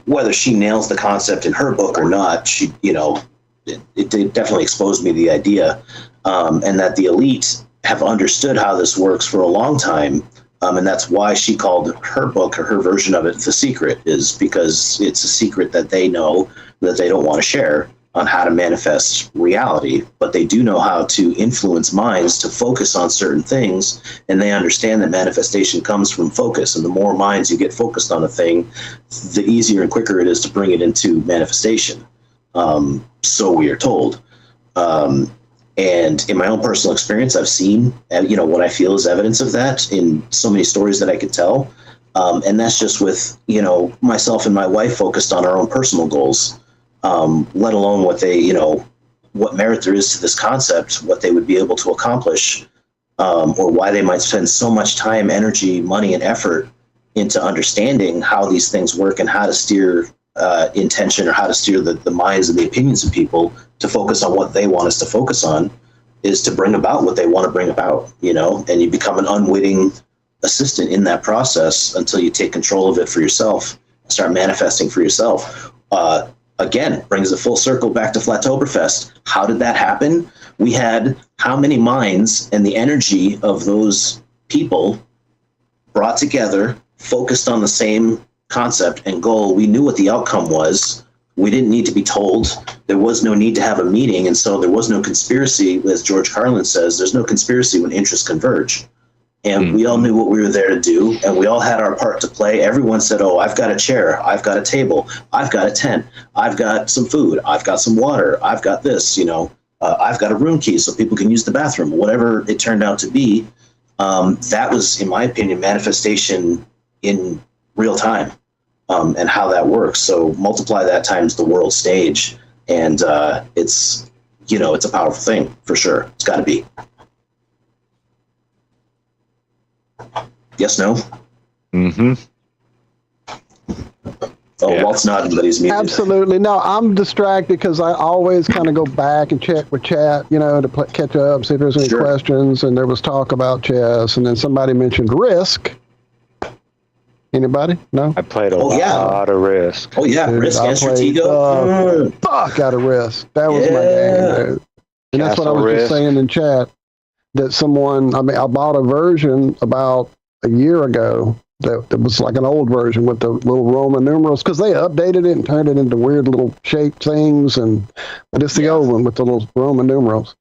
Whether she nails the concept in her book or not, she it definitely exposed me to the idea, and that the elite have understood how this works for a long time, and that's why she called her book or her version of it The Secret, is because it's a secret that they know that they don't want to share on how to manifest reality, but they do know how to influence minds to focus on certain things, and they understand that manifestation comes from focus, and the more minds you get focused on a thing, the easier and quicker it is to bring it into manifestation. So we are told. And in my own personal experience, I've seen, what I feel is evidence of that in so many stories that I could tell. And that's just with, myself and my wife focused on our own personal goals, let alone what they, what merit there is to this concept, what they would be able to accomplish, or why they might spend so much time, energy, money, and effort into understanding how these things work and how to steer intention, or how to steer the minds and the opinions of people to focus on what they want us to focus on, is to bring about what they want to bring about, and you become an unwitting assistant in that process until you take control of it for yourself and start manifesting for yourself. Again, brings it full circle back to Flattoberfest. How did that happen? We had how many minds and the energy of those people brought together, focused on the same concept and goal. We knew what the outcome was. We didn't need to be told. There was no need to have a meeting. And so there was no conspiracy, as George Carlin says, there's no conspiracy when interests converge. And we all knew what we were there to do, and we all had our part to play. Everyone said, oh, I've got a chair, I've got a table, I've got a tent, I've got some food, I've got some water, I've got this, I've got a room key so people can use the bathroom, whatever it turned out to be. That was, in my opinion, manifestation in real time, and how that works. So multiply that times the world stage, and it's a powerful thing for sure. It's got to be. Yes, no?
Mm-hmm.
Oh, yeah. Walt's nodding, but he's muted.
Absolutely. No, I'm distracted because I always kind of go back and check with chat, to catch up, see if there's any questions. And there was talk about chess, and then somebody mentioned Risk. Anybody? No?
I played a lot of Risk.
Oh, yeah. Dude, Risk and Stratego.
Fuck out of Risk. That was my game, dude. And that's what I was just saying in chat, that I bought a version about a year ago that was like an old version with the little Roman numerals, because they updated it and turned it into weird little shaped things, but it's the old one with the little Roman numerals.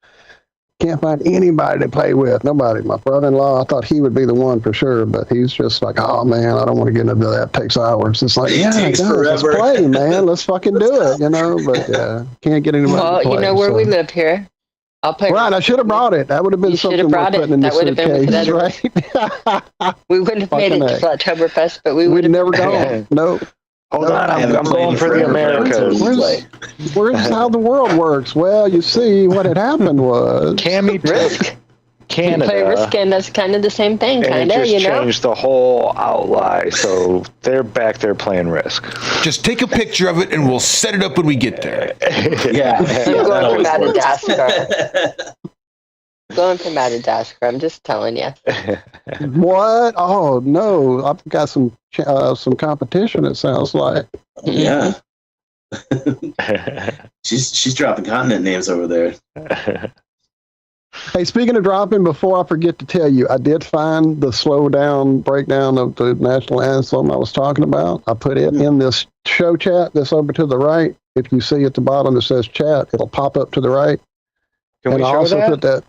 Can't find anybody to play with. Nobody. My brother-in-law, I thought he would be the one for sure, but he's just like, oh man, I don't want to get into that. It takes hours. It's like, let's play, man. Let's fucking do it, But can't get anybody to play.
Well, where we live here, I'll play.
Right, I should have brought it. That would have been something worth putting in the suitcase, right?
We wouldn't have made it to Flattoberfest, but we would have
never gone. No.
Hold on, I'm going for the Americas.
Where's how the world works? Well, you see, what had happened was
Cammy
Risk.
Canada.
You play Risk, and that's kind of the same thing,
and it just changed the whole outline. So they're back there playing Risk.
Just take a picture of it, and we'll set it up when we get there.
Yeah.
I'm going for Madagascar. Going for Madagascar. I'm just telling you.
What? Oh no! I've got some competition. It sounds like.
Yeah. she's dropping continent names over there.
Hey, speaking of dropping, before I forget to tell you, I did find the breakdown of the national anthem I was talking about. I put it in this show chat that's over to the right. If you see at the bottom that says chat, it'll pop up to the right.
Can we show that?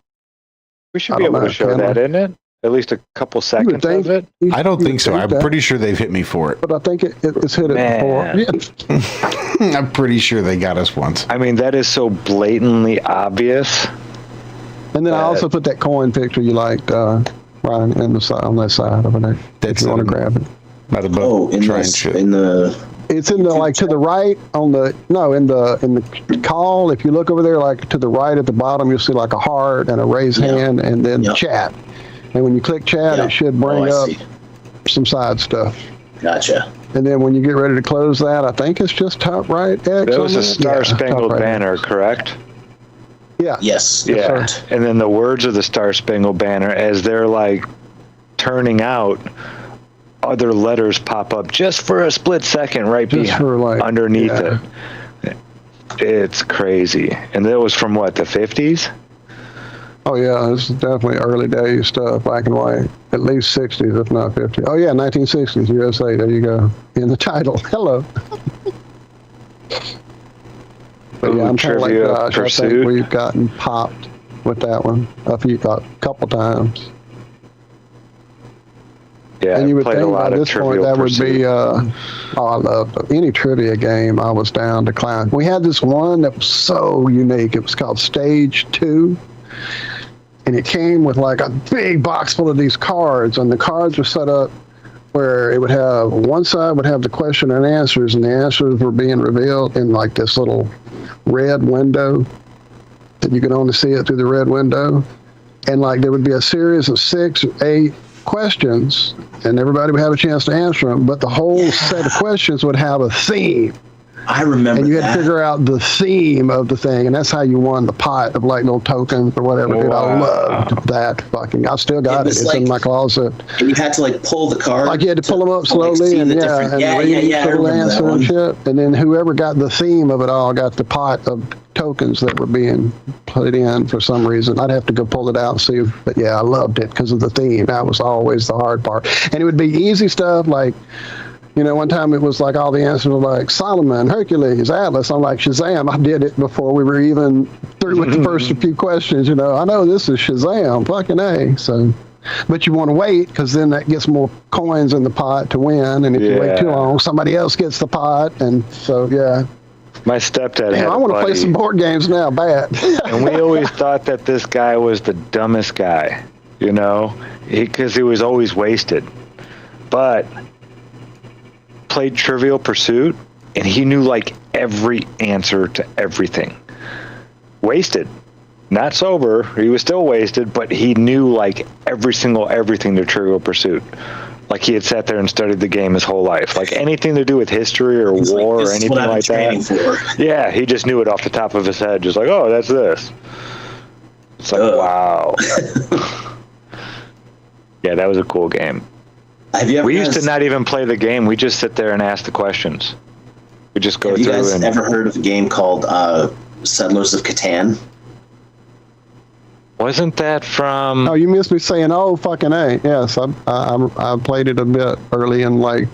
We should be able to show that, isn't it? At least a couple seconds of it.
I don't think so. I'm pretty sure they've hit me for it.
But I think it's hit it before.
I'm pretty sure they got us once.
I mean, that is so blatantly obvious.
And then I also put that coin picture you liked, Ryan, on that side over there. If you want to grab it.
By the boat.
It's in the to the right in the call. If you look over there, like to the right at the bottom, you'll see like a heart and a raised hand, and then chat. And when you click chat, it should bring up some side stuff.
Gotcha.
And then when you get ready to close that, I think it's just top right. X
that was a Star Spangled Banner, correct?
Yeah.
Yes.
Yeah. Correct. And then the words of the Star Spangled Banner, as they're like turning out, other letters pop up just for a split second right underneath it. It's crazy. And that was from what, the 50s?
Oh yeah, this is definitely early days stuff, black and white. At least 60s, if not 50s. Oh yeah, 1960s, USA, there you go. In the title. Hello. But yeah, I'm kind of like Josh. I think we've gotten popped with that one a couple times.
Yeah,
and you would think
by
this point that would be, I love any trivia game. I was down to climb. We had this one that was so unique. It was called Stage 2. And it came with like a big box full of these cards, and the cards were set up where it would have one side would have the question and answers, and the answers were being revealed in like this little red window that you could only see it through the red window. And like there would be a series of 6 or 8 questions, and everybody would have a chance to answer them, but the whole set of questions would have a theme.
I remember.
And you had
that.
to figure out the theme of the thing, and that's how you won the pot of like little tokens or whatever. Dude, I loved that fucking. I still got it. It's in my closet.
And you had to like pull the card.
Like you had to pull them up slowly and read the full answer and shit. And then whoever got the theme of it all got the pot of tokens that were being put in for some reason. I'd have to go pull it out and see. But yeah, I loved it because of the theme. That was always the hard part. And it would be easy stuff like, you know, one time it was like all the answers were like Solomon, Hercules, Atlas. I'm like, Shazam. I did it before we were even through with the first few questions. You know, I know this is Shazam, fucking A. So, but you want to wait because then that gets more coins in the pot to win. And if you wait too long, somebody else gets the pot. And so, yeah.
My stepdad had
I want to play some board games now, bad.
And we always thought that this guy was the dumbest guy, you know, because he was always wasted. But played Trivial Pursuit, and he knew like every answer to everything. Wasted. Not sober. He was still wasted, but he knew like everything to Trivial Pursuit. Like he had sat there and studied the game his whole life. Like anything to do with history or war or anything like that. Yeah, he just knew it off the top of his head. Just like, oh, that's this. It's like, wow. Yeah, that was a cool game. We used to not even play the game. We just sit there and ask the questions. We just go through.
Have you guys ever heard of a game called Settlers of Catan?
Wasn't that from?
Oh, you missed me saying, "Oh, fucking A." Yes, I played it a bit early in like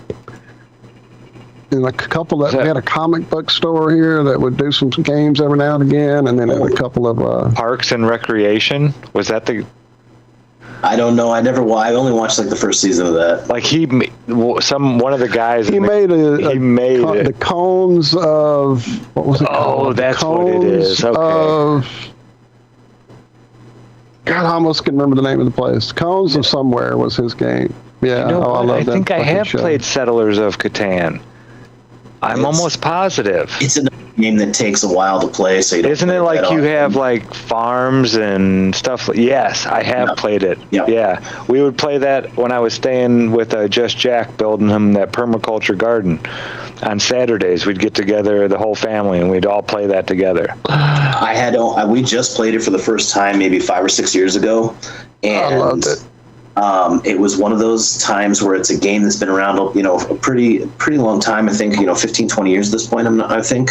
in a couple that we had a comic book store here that would do some games every now and again, and then a couple of
Parks and Recreation. Was that the?
I don't know. I only watched like the first season of that.
Like one of the guys.
He made the cones of what was it called?
Oh, that's what it is. Okay.
God, I almost can remember the name of the place. Cones of Somewhere was his game. Yeah, I love that.
I think I have played Settlers of Catan. I'm almost positive.
It's a game that takes a while to play. So
isn't it like you have like farms and stuff? Yes, I have played it.
Yep.
Yeah, we would play that when I was staying with Just Jack, building him that permaculture garden. On Saturdays, we'd get together, the whole family, and we'd all play that together.
We just played it for the first time maybe 5 or 6 years ago, and
I loved it.
It was one of those times where it's a game that's been around, you know, a pretty long time. I think, you know, 15, 20 years at this point. I think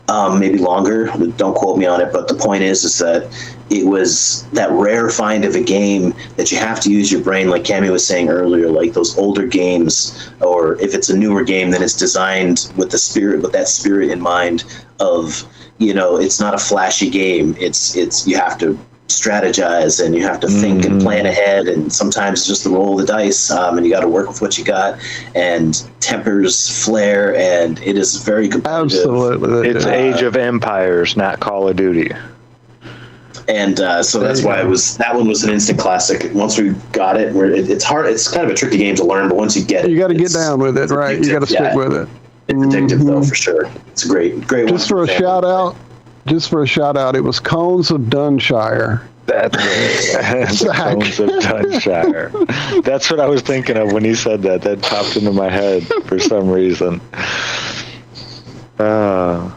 maybe longer. Don't quote me on it, but the point is that it was that rare find of a game that you have to use your brain, like Cammy was saying earlier, like those older games, or if it's a newer game, then it's designed with that spirit in mind of, you know, it's not a flashy game. It's you have to strategize and you have to think and plan ahead, and sometimes it's just the roll of the dice, and you got to work with what you got, and tempers flare, and it is very competitive.
Absolutely.
It's Age of Empires, not Call of Duty.
And so that's why that one was an instant classic. Once we got it, it's hard. It's kind of a tricky game to learn, but once you get it,
you got to get down with it, right? You got to stick with it.
It's addictive, though, for sure. It's a great one.
Just for a shout out, it was Cones of Dunshire.
That's Cones of Dunshire. That's what I was thinking of when he said that. That popped into my head for some reason.
I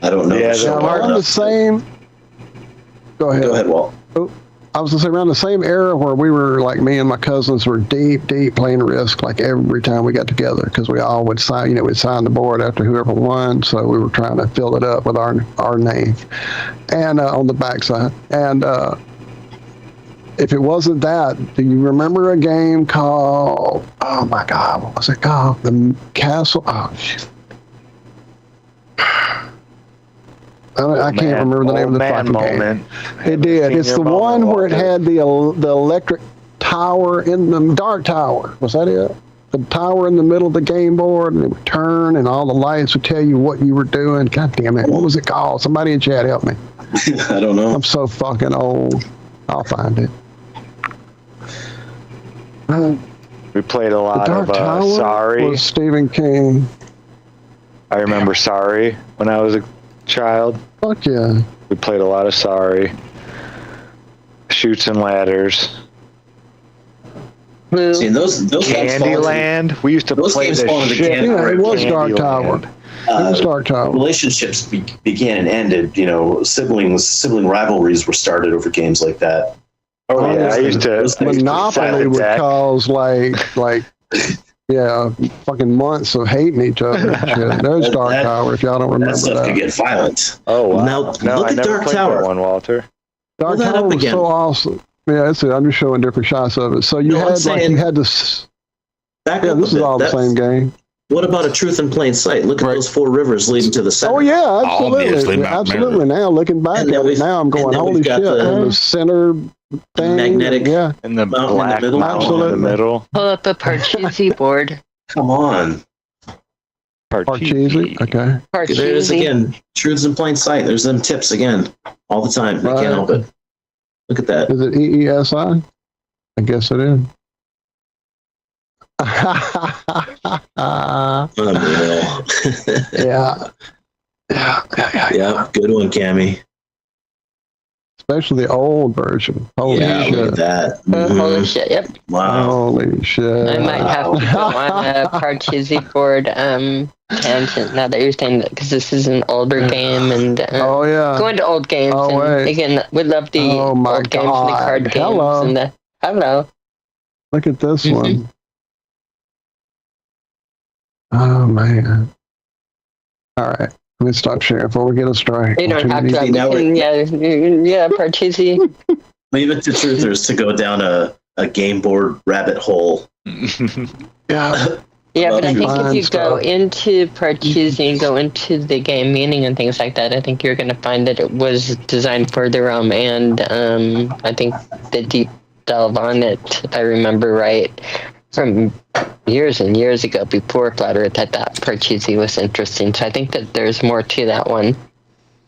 don't know.
Yeah,
around the same. Go ahead,
Walt.
Oh, I was going to say around the same era where we were like, me and my cousins were deep playing Risk like every time we got together, because we all would sign, we'd sign the board after whoever won. So we were trying to fill it up with our name and on the backside. And if it wasn't that, do you remember a game called, oh my God, what was it called? The Castle. Oh, shit. I can't remember the name of the fucking game. It did. It's the one where it had the electric tower in the dark tower. Was that it? the tower in the middle of the game board, and it would turn, and all the lights would tell you what you were doing. God damn it! What was it called? Somebody in chat help me.
I don't know.
I'm so fucking old. I'll find it.
We played a
The
lot
Dark
of
Tower
Sorry.
was Stephen King.
I remember Sorry when I was a child.
Fuck yeah.
We played a lot of Sorry. Chutes and Ladders.
Blue.
See, those games fall into-
Candyland. We used to
those
play
games
the
fall into
shit.
Candy-
Yeah, it was Dark
Candyland.
Tower. It was Dark Tower.
relationships began and ended. You know, sibling rivalries were started over games like that.
Oh yeah, I used to.
Monopoly would
deck.
cause like yeah, fucking months of hating each other. And shit. There's Dark Tower. If y'all don't
That
remember
stuff could
that.
get violent.
Oh wow.
Now,
No,
look
I
at
never
Dark
played
Tower.
that one, Walter.
Dark
Pull that
Tower
up
was
again.
so awesome. Yeah, that's it. I'm just showing different shots of it. So you
No, I'm
had
saying-
you had this.
Back
Yeah,
up
this
a
is
bit.
all the same game.
What about a truth in plain sight? Look at those 4 rivers leading to the center.
Oh yeah,
Obviously
absolutely,
Mount
absolutely. Now looking back
And then
at it,
we've-
now I'm going,
and then
holy
we've got
shit!
the-
And the center thing,
magnetic-
yeah.
And the
Mountain in the
black
middle.
mountain in the
Absolutely.
middle.
Pull up a Parcheesi board.
Come on.
Parcheesi, okay.
There it is
Parcheesi.
again. Truths in plain sight. There's them tips again. All the time. They
Right.
can't help it. Look at that.
Is it EESI? I guess it is.
Unreal.
Yeah.
Yeah, good one, Cammy.
Especially the old version. Holy
Yeah, look
shit.
at that.
Holy
Mhm.
shit, yep.
Wow.
Holy shit.
I might have to go on a Parcheesi board tangent now that you're saying that, because this is an older game, and
Oh yeah.
going to old games.
Oh,
and
wait.
again, we love the
Oh, my
old games and the
God.
card games.
Hello.
And the, hello.
Look at this
Mhm.
one. Oh man. All right. Let me stop sharing before we get astray.
You don't have to.
See, now
Yeah, Parcheesi.
Leave it to truthers to go down a game board rabbit hole.
Yeah.
Yeah, but I think
Fun
if you go
stuff.
into Parcheesi and go into the game meaning and things like that, I think you're going to find that it was designed for the realm, and I think the deep delve on it, if I remember right, from years and years ago before Flat Earth, I thought Parcheesi was interesting. So I think that there's more to that one.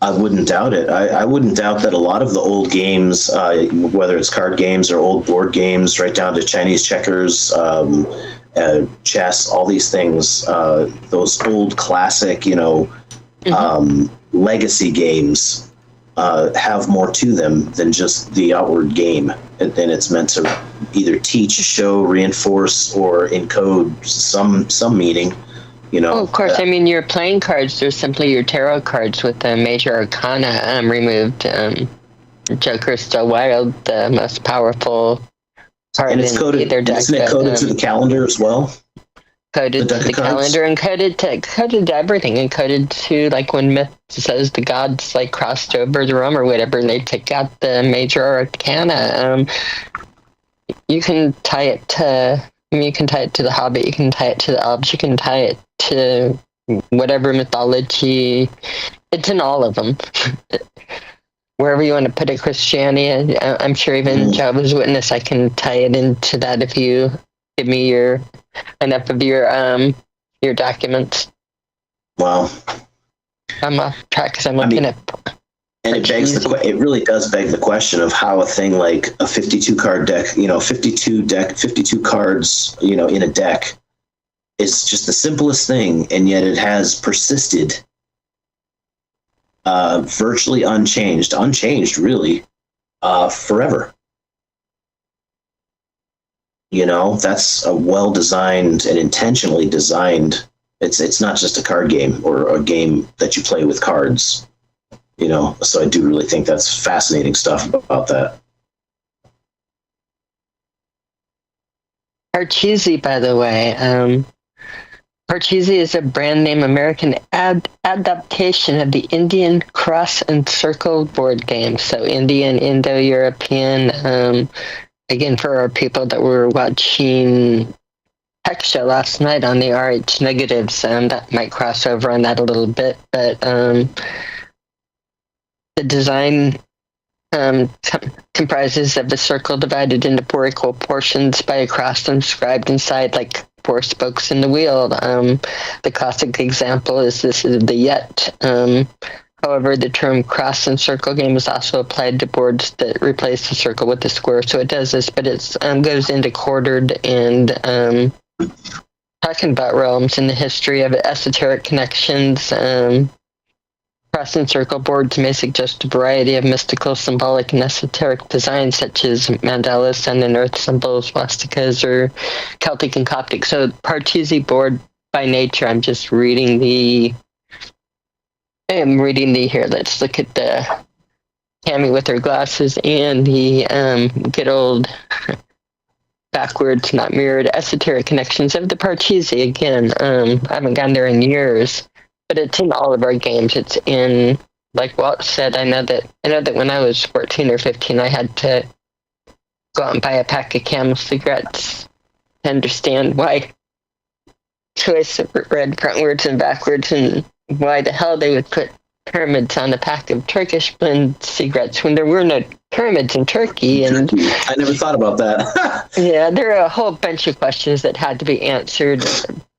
I wouldn't doubt it. I wouldn't doubt that a lot of the old games, whether it's card games or old board games, right down to Chinese checkers, chess, all these things, those old classic, legacy games have more to them than just the outward game. And it's meant to either teach, show, reinforce, or encode some meaning.
Oh, of course. I mean, your playing cards, they're simply your tarot cards with the major arcana removed. Joker's still wild, the most powerful card
And it's
in
coded.
either deck.
Isn't it coded to the calendar as well?
Coded
the
to
deck
the
of cards?
calendar and coded to everything, and coded to, like, when myth says the gods like crossed over the realm or whatever, they pick out the major arcana. You can tie it to. You can tie it to the Hobbit. You can tie it to the elves. You can tie it to whatever mythology. It's in all of them. Wherever you want to put it, Christianity. I'm sure even Jehovah's Witness, I can tie it into that if you give me enough of your documents.
Wow.
I'm off track because I'm looking at.
And it begs it really does beg the question of how a thing like a 52 card deck, 52 cards, in a deck is just the simplest thing, and yet it has persisted virtually unchanged really, forever. That's a well-designed and intentionally designed. It's not just a card game or a game that you play with cards. So I do really think that's fascinating stuff about that.
Parcheesi, by the way. Parcheesi is a brand name American adaptation of the Indian cross and circle board game. So Indian, Indo-European. Again, for our people that were watching Tech Show last night on the RH Negatives, that might cross over on that a little bit, but the design comprises of a circle divided into 4 equal portions by a cross inscribed inside, like four spokes in the wheel. The classic example is the yet. However, the term cross and circle game is also applied to boards that replace the circle with the square. So it does this, but it goes into quartered and talking about realms and the history of esoteric connections. Cross and circle boards may suggest a variety of mystical, symbolic, and esoteric designs, such as mandalas, sun and earth symbols, swastikas, or Celtic and Coptic. So Parcheesi board by nature, I'm reading the here. Let's look at the Tammy with her glasses and the good old backwards, not mirrored, esoteric connections of the Parcheesi. Again, I haven't gone there in years. But it's in all of our games. It's in, like Walt said, I know that when I was 14 or 15, I had to go out and buy a pack of Camel cigarettes to understand why choice read frontwards and backwards, and why the hell they would put pyramids on a pack of Turkish blend cigarettes when there were no pyramids in Turkey. And
I never thought about that.
yeah, there are a whole bunch of questions that had to be answered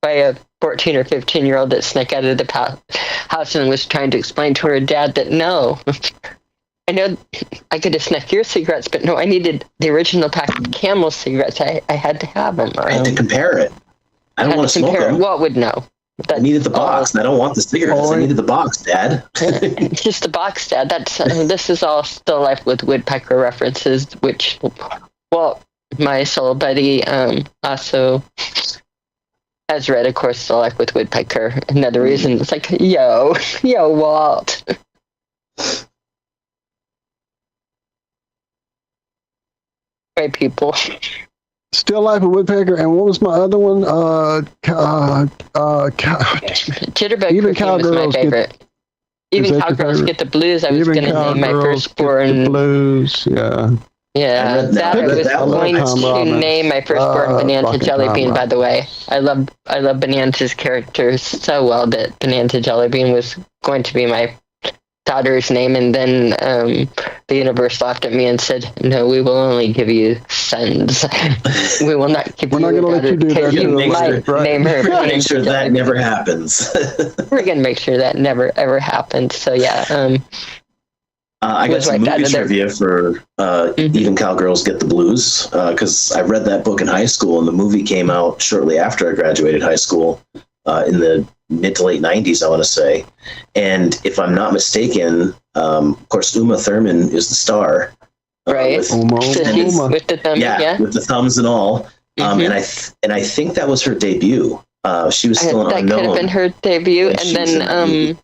by a 14 or 15-year-old that snuck out of the house and was trying to explain to her dad that no, I know I could have snuck your cigarettes, but no, I needed the original pack of Camel cigarettes. I had to have them.
I had to compare it. I don't want to smoke them.
What would know?
I needed the box. I don't want the cigarettes. I needed the box, Dad.
Just the box, Dad. This is all Still Life with Woodpecker references, which, well, my soul buddy also has read, of course, Still Life with Woodpecker. Another reason, it's like, yo, Walt. Right, people.
Still Life with Woodpecker, and what was my other one?
Jitterbug
Even
Perfume is my favorite. Even Cowgirls Get the Blues. I was going to name my firstborn.
Blues, yeah.
Yeah, I was going to name my firstborn Bonanza Jellybean, by the way. I love Bonanza's character so well that Bonanza Jellybean was going to be my daughter's name, and then the universe laughed at me and said, "No, we will only give you sons. We will not give you a daughter."
Let you do that.
Name her.
We're going to make sure that never happens.
We're going to make sure that never ever happens. So yeah.
I got some movie trivia for Even Cowgirls Get the Blues, because I read that book in high school, and the movie came out shortly after I graduated high school in the mid to late 90s, I want to say. And if I'm not mistaken, of course, Uma Thurman is the star.
Right.
With
the thumb,
yeah, with the thumbs and all. And I think that was her debut. She was still an unknown.
That could have been her debut. And then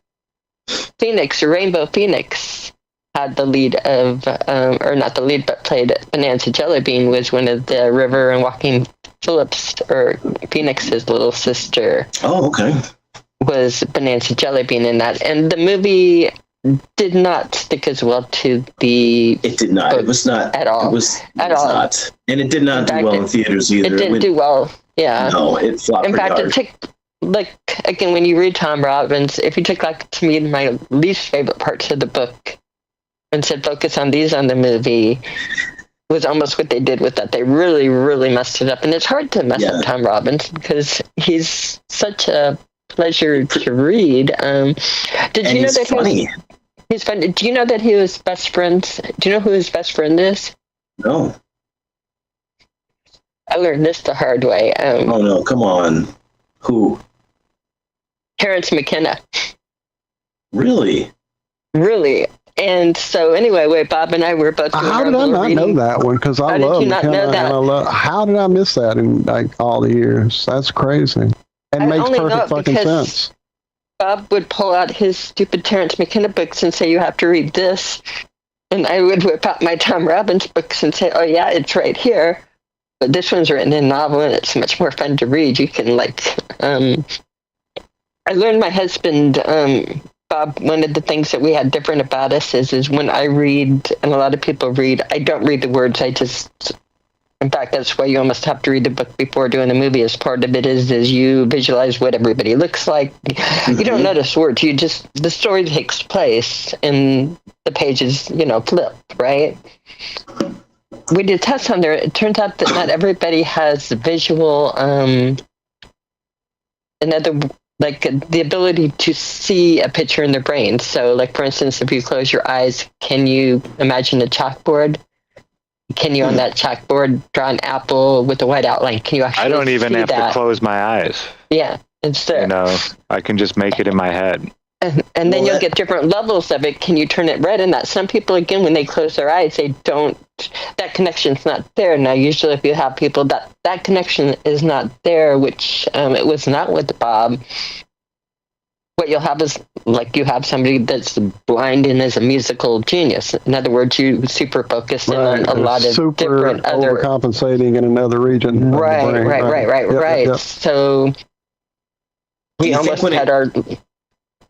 Phoenix, Rainbow Phoenix, had the lead of, or not the lead, but played Bonanza Jellybean, was one of the River and Walking Phillips, or Phoenix's little sister.
Oh, okay.
Was Bonanza Jellybean in that. And the movie did not stick as well to the...
It did not. It was not.
At all.
It was not. And it did not do well in theaters either.
It didn't do well, yeah.
No, it flopped.
In fact, it took, like, again, when you read Tom Robbins, if you took, like, to me, my least favorite parts of the book and said focus on these on the movie, was almost what they did with that. They really, really messed it up. And it's hard to mess up Tom Robbins because he's such a pleasure to read. Did you know that
funny.
He's funny. Do you know that he was best friends? Do you know who his best friend is?
No.
I learned this the hard way.
Oh no, come on. Who?
Terrence McKenna.
Really?
Really. And so anyway, Bob and I were both.
How did I not know that one? Because I love McKenna. How did I miss that in like all the years? That's crazy. And makes perfect fucking sense.
Bob would pull out his stupid Terrence McKenna books and say, "You have to read this," and I would whip out my Tom Robbins books and say, "Oh yeah, it's right here." But this one's written in novel, and it's much more fun to read. You can I learned my husband. Bob, one of the things that we had different about us is when I read, and a lot of people read, I don't read the words. In fact, that's why you almost have to read the book before doing the movie. As part of it is you visualize what everybody looks like. You don't notice words. The story takes place and the pages, flip, right? We did tests on there. It turns out that not everybody has visual like the ability to see a picture in their brain. So, like for instance, if you close your eyes, can you imagine a chalkboard? Can you on that chalkboard draw an apple with a white outline? Can you actually?
I don't even
see
have
that?
to close my eyes.
Yeah, it's there.
You know, I can just make it in my head.
And then you'll get different levels of it. Can you turn it red? And that some people, again, when they close their eyes, they don't. That connection's not there. Now, usually, if you have people that connection is not there, which it was not with Bob. What you'll have is like you have somebody that's blind and is a musical genius. In other words, you super focus in on a lot of different other
overcompensating in another region.
Right.
Yep.
So we almost had our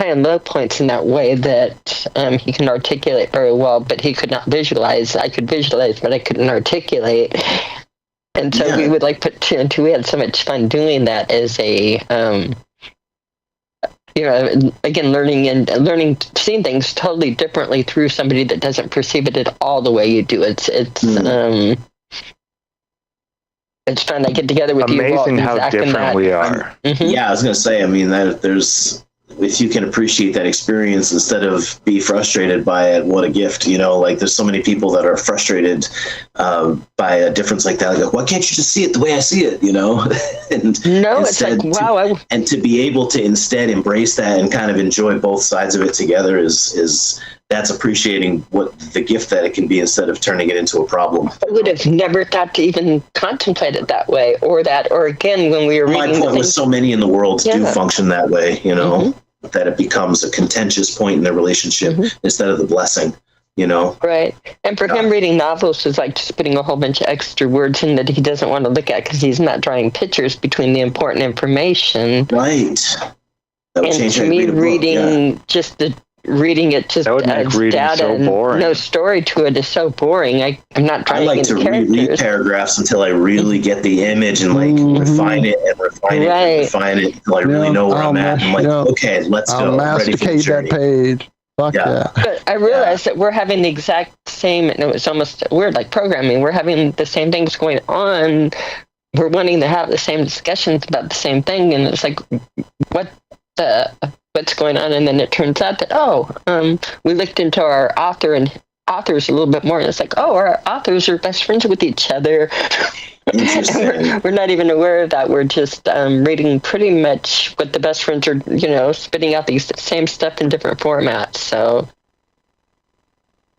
high and low points in that way that he can articulate very well, but he could not visualize. I could visualize, but I couldn't articulate. And so we would like put two and two. We had so much fun doing that as a again, learning, seeing things totally differently through somebody that doesn't perceive it at all the way you do. It's fun. I get together with you.
Amazing how different we are.
Yeah, I was going to say, I mean, that if you can appreciate that experience instead of be frustrated by it, what a gift, like there's so many people that are frustrated by a difference like that. Like, why can't you just see it the way I see it, and
no, it's like, wow.
And to be able to instead embrace that and kind of enjoy both sides of it together is that's appreciating what the gift that it can be instead of turning it into a problem.
I would have never thought to even contemplate it that way, or again, when we were reading.
My point was so many in the world do function that way, that it becomes a contentious point in the relationship instead of the blessing,
Right. And for him, reading novels is like just putting a whole bunch of extra words in that he doesn't want to look at because he's not drawing pictures between the important information.
Right. That would
and to me, reading it just
that would make reading
data
so boring.
No story to it is so boring. I'm not trying.
I like to reread paragraphs until I really get the image and refine it until I really know where I'm at. I'm like, okay, let's go.
I'll masticate that page. Fuck yeah.
But I realized that we're having the exact same, and it was almost weird, like programming. We're having the same things going on. We're wanting to have the same discussions about the same thing, and it's like, what's going on? And then it turns out that we looked into our authors a little bit more, and it's like, our authors are best friends with each other. We're not even aware of that. We're just reading pretty much what the best friends are, spitting out these same stuff in different formats. So,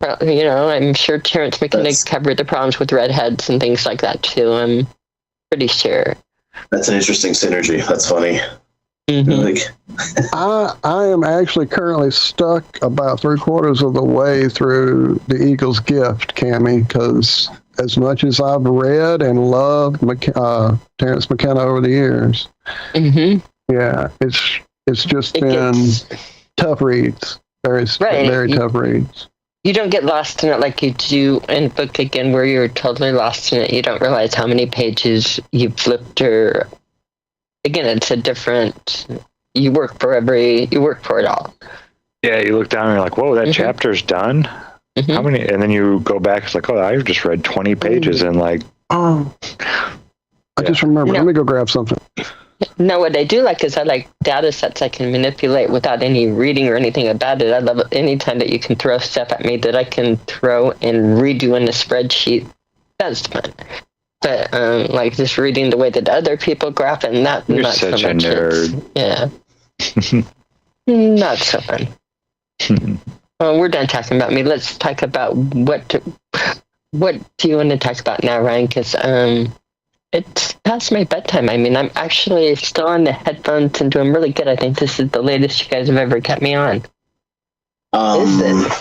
I'm sure Terrence McKenna covered the problems with redheads and things like that too. I'm pretty sure.
That's an interesting synergy. That's funny.
I am actually currently stuck about 3/4 of the way through The Eagle's Gift, Cammie, because as much as I've read and loved Terrence McKenna over the years, it's just been tough reads, very tough reads.
You don't get lost in it like you do in book again, where you're totally lost in it. You don't realize how many pages you flipped or. Again, it's a different. You work for it all.
Yeah, you look down and you're like, "Whoa, that chapter's done." How many? And then you go back. It's like, "Oh, I've just read 20 pages," and like,
I just remember. Let me go grab something.
No, what I do like is I like data sets I can manipulate without any reading or anything about it. I love it anytime that you can throw stuff at me that I can throw and redo in a spreadsheet. That's fun. But like just reading the way that other people graph it,
you're
not
such
so
a
much.
nerd.
Not so fun. We're done talking about me. Let's talk about what do you want to talk about now, Ryan? Because it's past my bedtime. I mean, I'm actually still on the headphones and doing really good. I think this is the latest you guys have ever kept me on. Is it?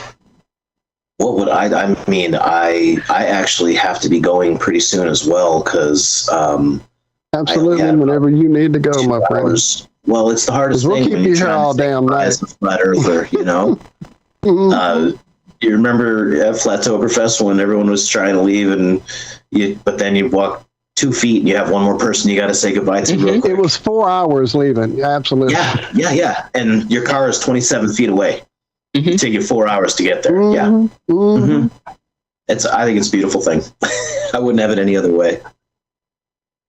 What would I mean, I actually have to be going pretty soon as well, because
absolutely, whenever you need to go, my friend.
Well, it's the hardest thing.
We'll keep you here all damn night.
As a flat earther, you remember at Flattoberfest when everyone was trying to leave, but then you walk 2 feet and you have one more person you got to say goodbye to real quick.
It was 4 hours leaving. Absolutely.
Yeah. And your car is 27 feet away. It take you 4 hours to get there. I think it's a beautiful thing. I wouldn't have it any other way.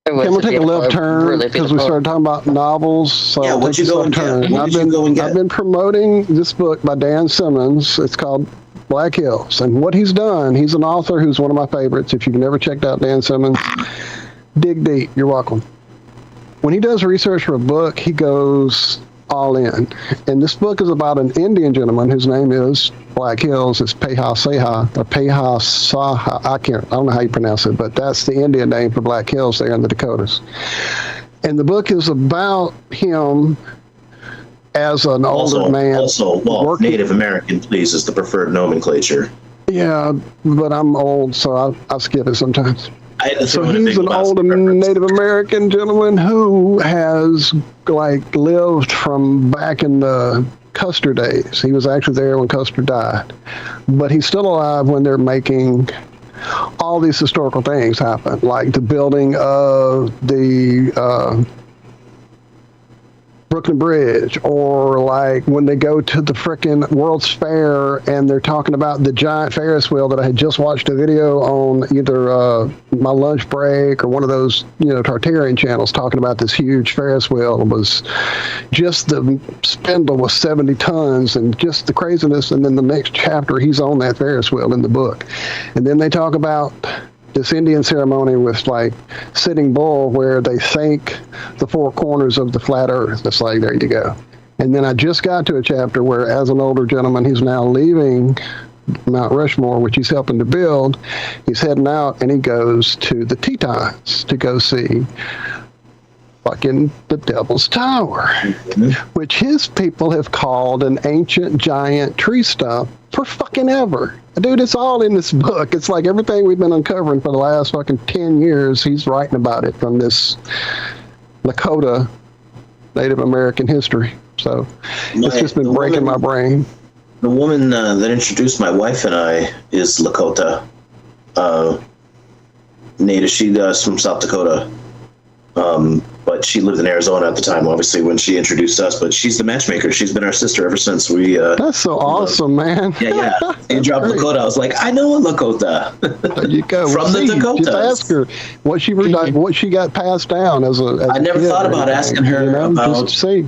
It was
Can we take a left turn
really
because we
beautiful.
started talking about novels? So
Yeah,
I'll
what'd
take
you
this
go
left
and get?
turn.
What did you go and get?
I've been promoting this book by Dan Simmons. It's called Black Hills, and what he's done, he's an author who's one of my favorites. If you've never checked out Dan Simmons, dig deep. You're welcome. When he does research for a book, he goes all in. And this book is about an Indian gentleman whose name is Black Hills. It's Peha Seha or Peha Saha. I don't know how you pronounce it, but that's the Indian name for Black Hills there in the Dakotas. And the book is about him as an older man.
Also, Native American, please, is the preferred nomenclature.
Yeah, but I'm old, so I skip it sometimes. So
throw in a
he's
big
an
Alaska
old
reference.
Native American gentleman who has lived from back in the Custer days. He was actually there when Custer died, but he's still alive when they're making all these historical things happen, like the building of the Brooklyn Bridge, or like when they go to the frickin' World's Fair and they're talking about the giant Ferris wheel that I had just watched a video on either my lunch break or one of those, Tartarian channels talking about this huge Ferris wheel. It was just the spindle was 70 tons and just the craziness. And then the next chapter, he's on that Ferris wheel in the book. And then they talk about this Indian ceremony with Sitting Bull, where they thank the four corners of the flat earth. It's like, there you go. And then I just got to a chapter where, as an older gentleman, he's now leaving Mount Rushmore, which he's helping to build. He's heading out and he goes to the Tetons to go see fucking the Devil's Tower, which his people have called an ancient giant tree stump for fucking ever. Dude, it's all in this book. It's like everything we've been uncovering for the last fucking 10 years, he's writing about it from this Lakota Native American history. So it's just been breaking my brain.
The woman that introduced my wife and I is Lakota. Native. She does from South Dakota. But she lived in Arizona at the time, obviously, when she introduced us. But she's the matchmaker. She's been our sister ever since we.
That's so awesome, man.
Yeah. You dropped Lakota. I was like, I know a Lakota.
There you go.
From the Dakotas.
Just ask her what she got passed down as a.
I never thought about asking her about.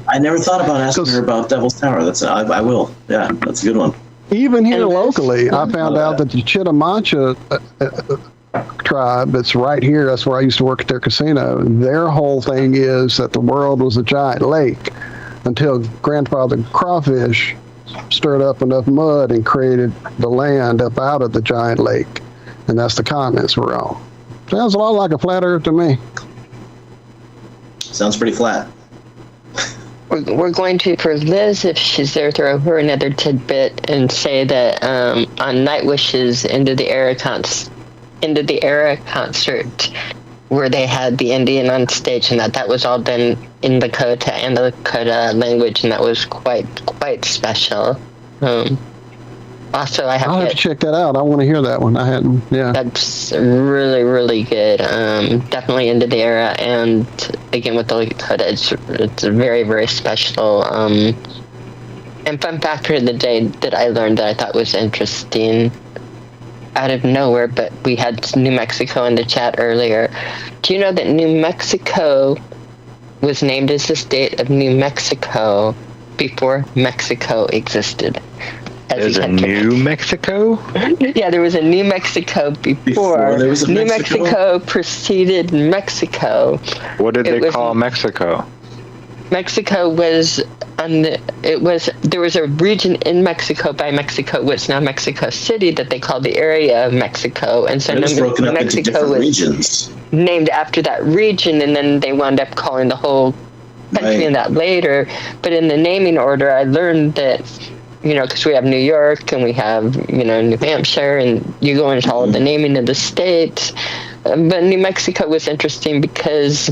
I never thought about asking her about Devil's Tower. I will. Yeah, that's a good one.
Even here locally, I found out that the Chitimacha tribe that's right here, that's where I used to work at their casino, their whole thing is that the world was a giant lake until grandfather crawfish stirred up enough mud and created the land up out of the giant lake, and that's the continents we're on. Sounds a lot like a flat earth to me.
Sounds pretty flat.
We're going to, for Liz, if she's there, throw her another tidbit and say that on Night Wishes Into the Era concert, where they had the Indian on stage, and that was all done in Lakota and the Lakota language, and that was quite special. Also, I'll
have to check that out. I want to hear that one. I hadn't. Yeah,
that's really, really good. Definitely Into the Era, and again with the Lakota, it's a very, very special. And fun factor of the day that I learned that I thought was interesting, out of nowhere, but we had New Mexico in the chat earlier. Do you know that New Mexico was named as the state of New Mexico before Mexico existed?
There's a New Mexico?
Yeah, there was a New Mexico before there was a New Mexico preceded Mexico.
What did they call Mexico?
Mexico was there was a region in Mexico by Mexico, what's now Mexico City, that they called the area of Mexico, and so
broken up into
Mexico
different
was
regions.
named after that region, and then they wound up calling the whole country in that later. But in the naming order, I learned that, because we have New York and we have, New Hampshire, and you go into all of the naming of the states. But New Mexico was interesting because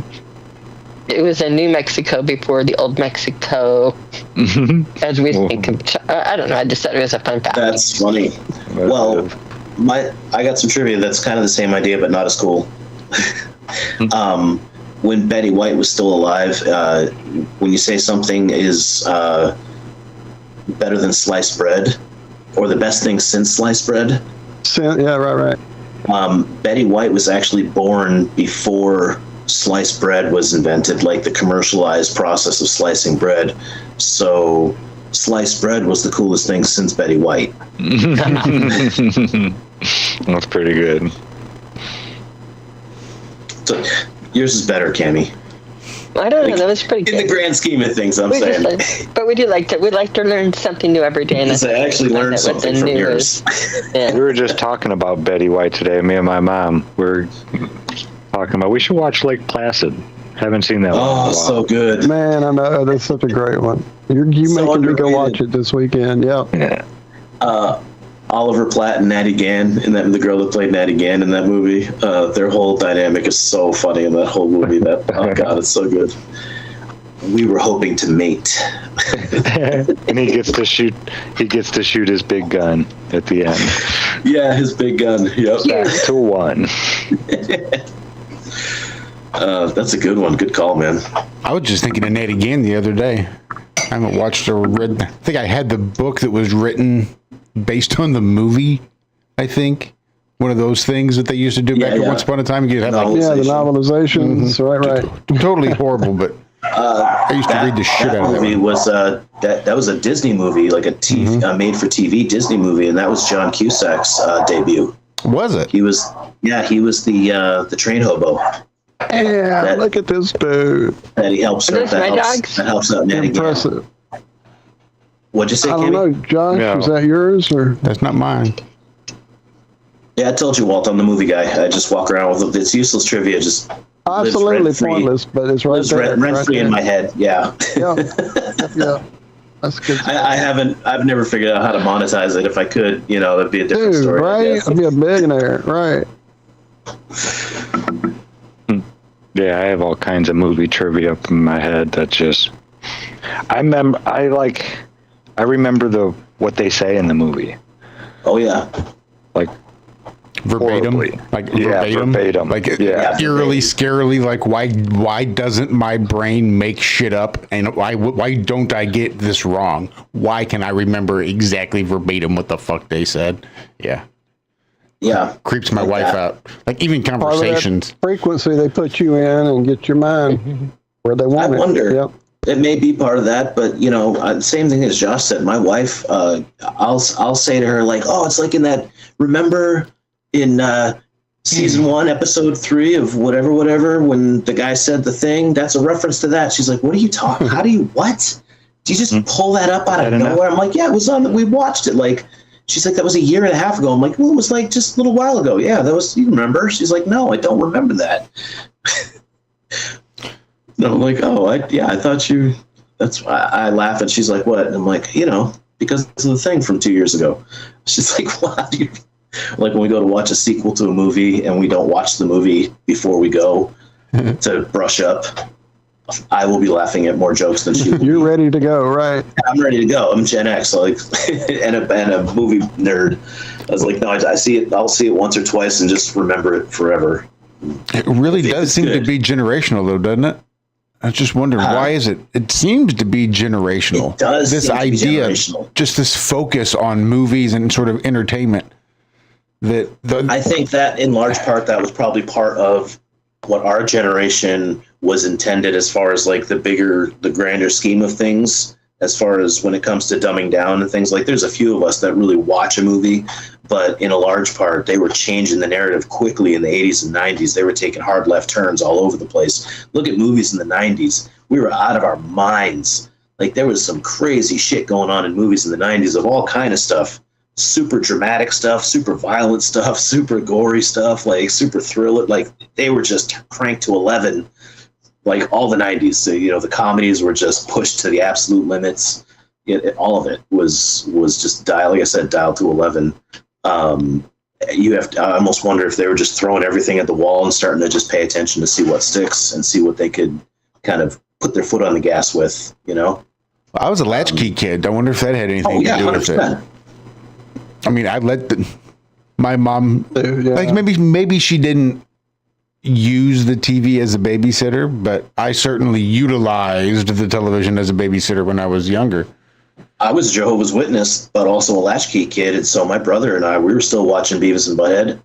it was a New Mexico before the old Mexico, as we think of. I don't know. I just thought it was a fun fact.
That's funny. Well, I got some trivia that's kind of the same idea, but not as cool. When Betty White was still alive, when you say something is better than sliced bread, or the best thing since sliced bread.
Yeah, right.
Betty White was actually born before sliced bread was invented, like the commercialized process of slicing bread. So sliced bread was the coolest thing since Betty White.
That's pretty good.
So yours is better, Cammy.
I don't know. That was pretty good.
In the grand scheme of things, I'm
We
saying.
but we do like to. We like to learn something new every day. And
I actually learned something from yours.
Yeah.
We were just talking about Betty White today. Me and my mom were talking about we should watch Lake Placid. Haven't seen that one. in a
Oh,
while.
so good.
Man, I know that's such a great one. You
So
making me go
underrated.
watch it this weekend? Yeah.
Yeah.
Oliver Platt and Natty Gann, and the girl that played Natty Gann in that movie, their whole dynamic is so funny in that whole movie. Oh god, it's so good. We were hoping to mate.
And he gets to shoot his big gun at the end.
Yeah, his big gun. Yep.
Back to one.
That's a good one. Good call, man.
I was just thinking of Nate again the other day. I haven't watched or read. I think I had the book that was written based on the movie. I think one of those things that they used to do back Once Upon a Time. You could have like
Yeah, the novelizations. Right.
totally horrible, but I used to read the shit out of
movie.
it.
Was that was a Disney movie, like a TV, made for TV Disney movie, and that was John Cusack's debut.
Was it?
He was the train hobo.
Yeah, look at this dude.
That he helps.
Are those my dogs?
That helps out Natty Gann.
Impressive.
What'd you say,
I don't
Kimmy?
know, Josh.
Yeah.
Is that yours or?
That's not mine.
Yeah, I told you, Walt. I'm the movie guy. I just walk around with it's useless trivia. Just
Absolutely
lives rent-free.
pointless, but it's right
lives
there.
rent free
right
in
there.
my head. Yeah.
Yeah. Yeah. That's good.
I've never figured out how to monetize it. If I could, that'd be a different
Dude,
story. I
right?
guess.
I'd be a millionaire, right?
Yeah, I have all kinds of movie trivia up in my head that just I remember what they say in the movie.
Oh yeah.
Like
Verbatim,
horribly.
like
Yeah,
verbatim, like
yeah.
eerily, scarily. Like why doesn't my brain make shit up, and why don't I get this wrong? Why can I remember exactly verbatim what the fuck they said? Yeah, creeps my wife out. Like even
Part of that
conversations.
frequency they put you in and get your mind where they want
I
it.
wonder.
Yep.
It may be part of that, but same thing as Josh said. My wife, I'll say to her like, "Oh, it's like in that. Remember in season 1, episode 3 of whatever, when the guy said the thing? That's a reference to that." She's like, "What are you talking? How do you what? Do you just pull that up out of nowhere?" I'm like, "Yeah, it was on. We watched it like." She's like, "That was a year and a half ago." I'm like, "Well, it was like just a little while ago." Yeah, that was. You remember? She's like, "No, I don't remember that." No, I'm like, "Oh, I thought you." That's why I laugh, and she's like, "What?" And I'm like, because of the thing from 2 years ago. She's like, "What?" Like when we go to watch a sequel to a movie and we don't watch the movie before we go to brush up, I will be laughing at more jokes than she will.
You're ready to go, right?
I'm ready to go. I'm Gen X, like, and a movie nerd. I was like, no, I see it. I'll see it once or twice and just remember it forever.
It really does
it's
seem to
good.
be generational, though, doesn't it? I was just wondering, why is it? It seems to be generational.
It does
This
seem to be
idea,
generational.
just this focus on movies and sort of entertainment.
I think that in large part that was probably part of what our generation was intended as far as like the grander scheme of things, as far as when it comes to dumbing down and things. Like there's a few of us that really watch a movie, but in a large part they were changing the narrative quickly in the 80s and 90s. They were taking hard left turns all over the place. Look at movies in the 90s. We were out of our minds. Like there was some crazy shit going on in movies in the 90s of all kind of stuff. Super dramatic stuff, super violent stuff, super gory stuff, like super thriller. Like they were just cranked to 11. Like all the 90s, so, the comedies were just pushed to the absolute limits. All of it was just dialed to 11. I almost wonder if they were just throwing everything at the wall and starting to just pay attention to see what sticks and see what they could kind of put their foot on the gas with.
I was a latchkey kid. I wonder if that had anything to do with it.
100%.
I mean, I let my mom,
Yeah.
like maybe she didn't use the TV as a babysitter, but I certainly utilized the television as a babysitter when I was younger.
I was a Jehovah's Witness, but also a latchkey kid, and so my brother and I, we were still watching Beavis and Butthead.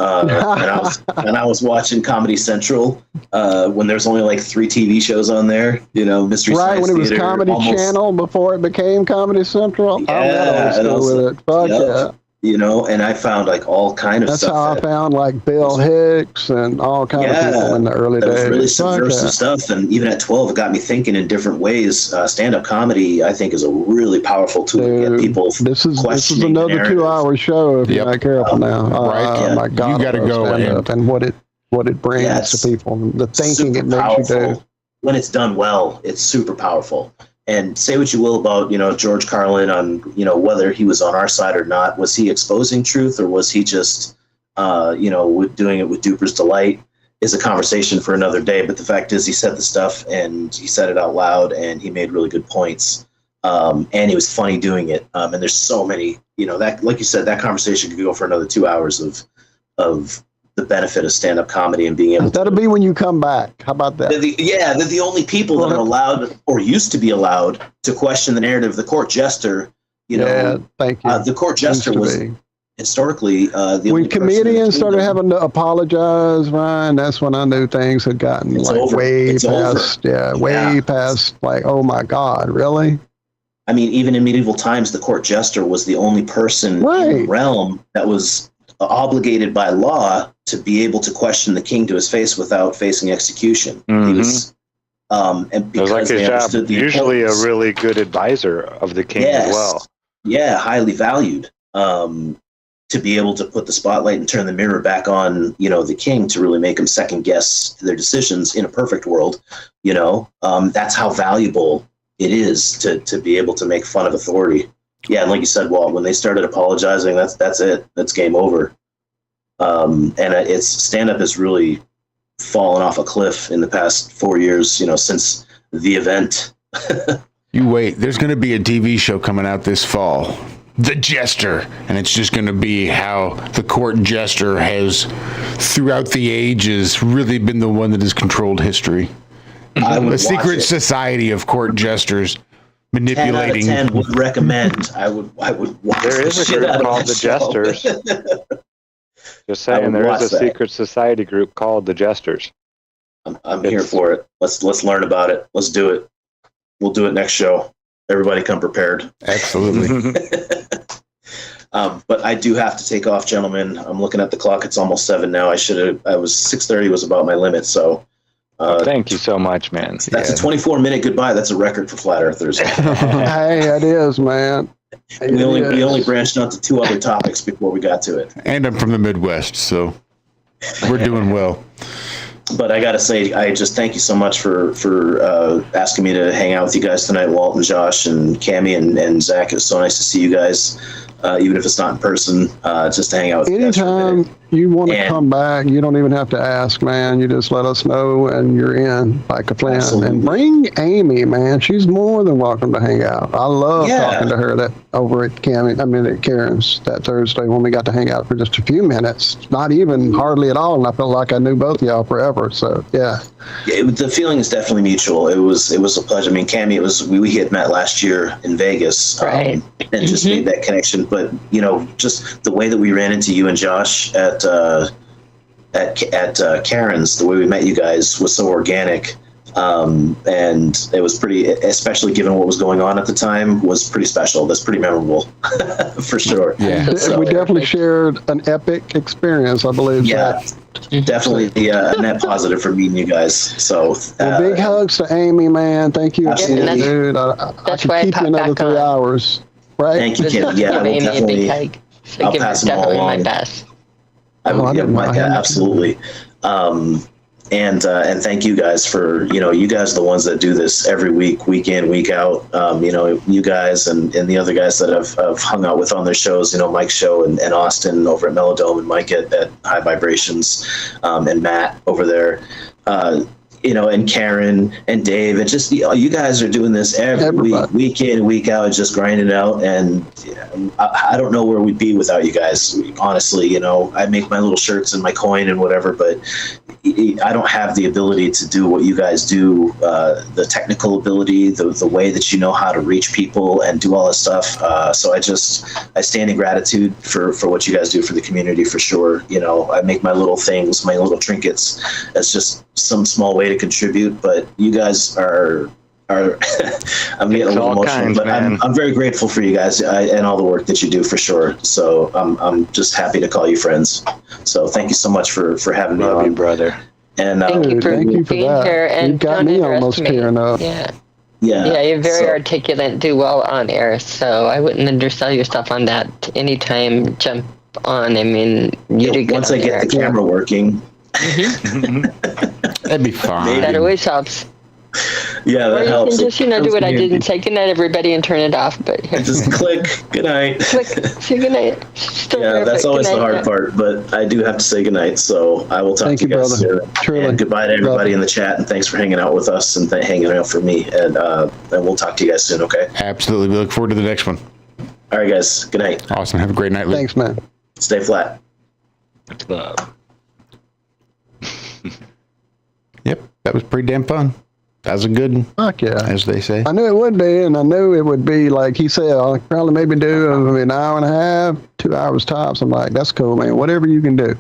and I was watching Comedy Central when there's only like 3 TV shows on there. You know, Mystery
Right,
Science
when it was
Theater,
Comedy Channel before it became Comedy Central. I'm that
and I
old
was
school with it. Fuck
yep.
yeah.
You know, and I found like all kind of
That's
stuff.
how I found like Bill Hicks and all kind of people in the early
that was
days.
really
Fuck
subversive
yeah.
stuff. And even at 12, it got me thinking in different ways. Stand-up comedy, I think, is a really powerful tool to get people
This is
questioning
another
the narrative.
2-hour show if you're not careful now.
Right,
yeah.
My God,
You gotta go
and what it brings to people, the thinking it makes you do.
When it's done well, it's super powerful. And say what you will about, you know, George Carlin on, you know, whether he was on our side or not. Was he exposing truth, or was he just, you know, doing it with Duper's delight? Is a conversation for another day. But the fact is, he said the stuff and he said it out loud, and he made really good points. And he was funny doing it. And there's so many, you know, that, like you said, that conversation could go for another 2 hours of the benefit of stand-up comedy and being able
That'll be when you come back. How about that?
they're the only people that are allowed, or used to be allowed, to question the narrative. The court jester, you know,
thank you.
The court jester was historically the
when
only
comedians started having to apologize, Ryan, that's when I knew things had gotten way past like, oh my God, really?
I mean, even in medieval times, the court jester was the only person in the realm that was obligated by law to be able to question the king to his face without facing execution. He was, and because
it was like his job, usually a really good advisor of the king as well.
Yeah, highly valued. To be able to put the spotlight and turn the mirror back on, you know, the king, to really make him second guess their decisions in a perfect world. You know, that's how valuable it is to be able to make fun of authority. Yeah, and like you said, Walt, when they started apologizing, that's it. That's game over. And it's stand-up has really fallen off a cliff in the past 4 years, you know, since the event.
You wait. There's going to be a TV show coming out this fall, The Jester, and it's just going to be how the court jester has, throughout the ages, really been the one that has controlled history. The secret society of court jesters. Manipulating.
10 out of 10 would recommend. I would watch.
There is a group called the Jesters. Just saying, there is a secret society group called the Jesters.
I'm here for it. Let's learn about it. Let's do it. We'll do it next show. Everybody come prepared.
Absolutely.
But I do have to take off, gentlemen. I'm looking at the clock. It's almost 7 now. I was 6:30 was about my limit. So.
Thank you so much, man.
That's a 24-minute goodbye. That's a record for Flat Earthers.
Hey, it is, man.
We only branched out to 2 other topics before we got to it.
And I'm from the Midwest, so we're doing well.
But I got to say, I just thank you so much for asking me to hang out with you guys tonight, Walt and Josh and Cammie and Zach. It was so nice to see you guys, even if it's not in person, just to hang out with you guys.
Anytime you want to come back, you don't even have to ask, man. You just let us know and you're in, like a plan.
Absolutely.
And bring Amy, man. She's more than welcome to hang out. I love talking to her over at Karen's that Thursday when we got to hang out for just a few minutes. Not even hardly at all. And I felt like I knew both of y'all forever. So, yeah.
The feeling is definitely mutual. It was a pleasure. I mean, Cammie, we had met last year in Vegas, and just made that connection. But you know, just the way that we ran into you and Josh at Karen's, the way we met you guys was so organic, and it was pretty, especially given what was going on at the time, was pretty special. That's pretty memorable, for sure.
Yeah,
so,
we definitely shared an epic experience, I believe.
Yeah. Definitely a net positive for meeting you guys. So
big hugs to Amy, man. Thank you,
absolutely.
dude. I could keep you another 3 hours. Right?
Thank you, Kim. Yeah, I will definitely. I'll pass them all along. I will give my absolutely. And thank you guys for, you guys are the ones that do this every week, week in, week out. You guys and the other guys that I've hung out with on their shows, Mike's show and Austin over at Melodome, and Mike at High Vibrations, and Matt over there, and Karen and Dave, and just you guys are doing this every week in, week out, just grinding it out. And I don't know where we'd be without you guys. Honestly, I make my little shirts and my coin and whatever, but I don't have the ability to do what you guys do, the technical ability, the way that you know how to reach people and do all this stuff. So I stand in gratitude for what you guys do for the community, for sure. You know, I make my little things, my little trinkets as just some small way to contribute, but you guys are I'm getting a little emotional, but I'm very grateful for you guys and all the work that you do, for sure. So I'm just happy to call you friends. So thank you so much for having me on,
brother.
And
thank you for being here, and
you got me almost tearing up.
Yeah, you're very articulate, do well on air, so I wouldn't undersell yourself on that. Anytime, jump on. I mean, you do good.
Once I get the camera working,
that'd be fine.
That always helps.
Yeah, that helps.
You can just, do what I did and say good night, everybody, and turn it off. But
just click, good night.
Click, say good night.
Yeah, that's always the hard part, but I do have to say good night. So I will talk to you guys soon. And goodbye to everybody in the chat, and thanks for hanging out with us and hanging out for me. And we'll talk to you guys soon, okay?
Absolutely. We look forward to the next one.
All right, guys. Good night.
Awesome. Have a great night, Luke.
Thanks, man.
Stay flat.
Much love.
Yep, that was pretty damn fun. That was a good one.
Fuck yeah.
As they say.
I knew it would be, and I knew it would be, like he said, I'll probably maybe do an hour and a half, 2 hours tops. I'm like, that's cool, man. Whatever you can do.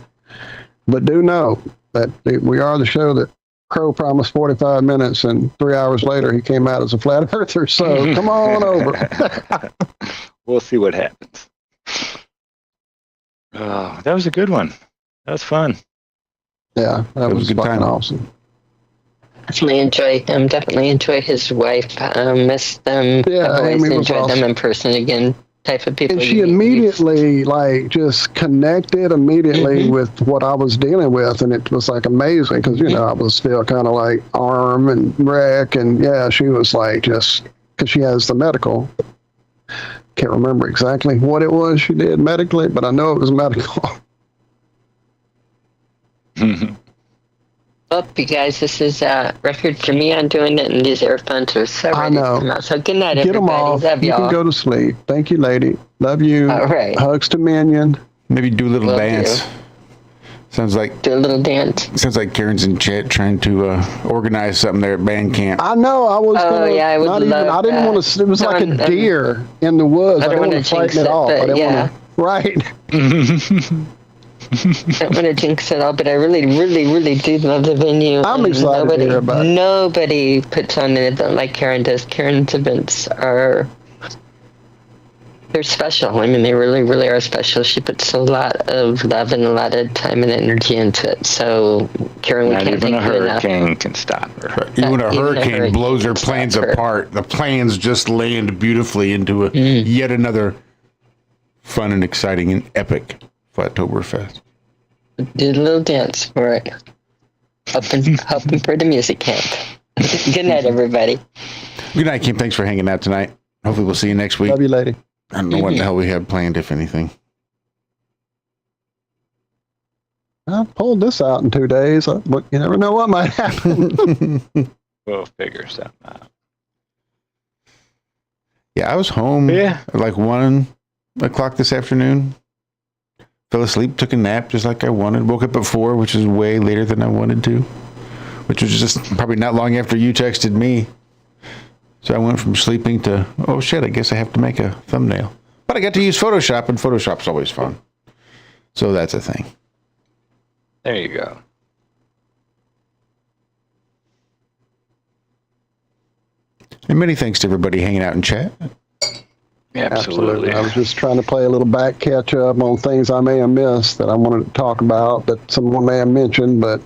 But do know that we are the show that Crow promised 45 minutes, and 3 hours later he came out as a flat earther. So come on over.
We'll see what happens. Oh, that was a good one. That was fun.
Yeah, that was
a good
fucking
time.
awesome.
Definitely enjoy him. Definitely enjoy his wife. Miss them.
Yeah,
I've always
Amy was
enjoyed them
awesome.
in person again. Type of people.
And she immediately, like, just connected immediately with what I was dealing with. And it was, like, amazing because, I was still kind of, like, arm and wreck. And, yeah, she was, like, just because she has the medical. Can't remember exactly what it was she did medically, but I know it was medical.
Well, you guys, this is a record for me on doing it, and these are fun to so
I
ready to
know.
come out. So good night,
Get
everybody.
them off.
Love
You
y'all.
can go to sleep. Thank you, lady. Love you.
All right.
Hugs to Minion.
Maybe do a little
Will
dance.
do.
Sounds like
Do a little dance.
sounds like Karen's in chat trying to organize something there at band camp.
I know. I was
Oh,
gonna.
yeah, I would
not even.
love
I didn't
that.
want to. It was
No,
like a
I'm-
deer in the woods.
I
I
don't
didn't
wanna
want to frighten
jinx
it
it,
off. I
but
didn't
yeah.
want to. Right.
I don't want to jinx it all, but I really, really, really do love the venue.
I'm
and
excited to hear about it.
Nobody puts on an event like Karen does. Karen's events they're special. I mean, they really, really are special. She puts a lot of love and a lot of time and energy into it. So, Karen, we
Not
can't
even
thank
a
you enough.
hurricane can stop her.
Even a
even a
hurricane
hurricane
blows her
can
plans
stop her.
apart. The plans just land beautifully into yet another fun and exciting and epic Flattoberfest.
Do a little dance for it. Hoping for the music camp. Good night, everybody.
Good night, Kim. Thanks for hanging out tonight. Hopefully we'll see you next week.
Love you, lady.
I don't know what the hell we have planned, if anything.
I pulled this out in 2 days. But you never know what might happen.
We'll figure something out.
Yeah, I was home
Yeah.
at like 1 o'clock this afternoon. Fell asleep, took a nap just like I wanted. Woke up at 4, which is way later than I wanted to. Which was just probably not long after you texted me. So I went from sleeping to, oh shit, I guess I have to make a thumbnail. But I got to use Photoshop, and Photoshop's always fun. So that's a thing.
There you go.
And many thanks to everybody hanging out in chat.
Absolutely.
I was just trying to play a little back catch up on things I may have missed that I wanted to talk about that someone may have mentioned, but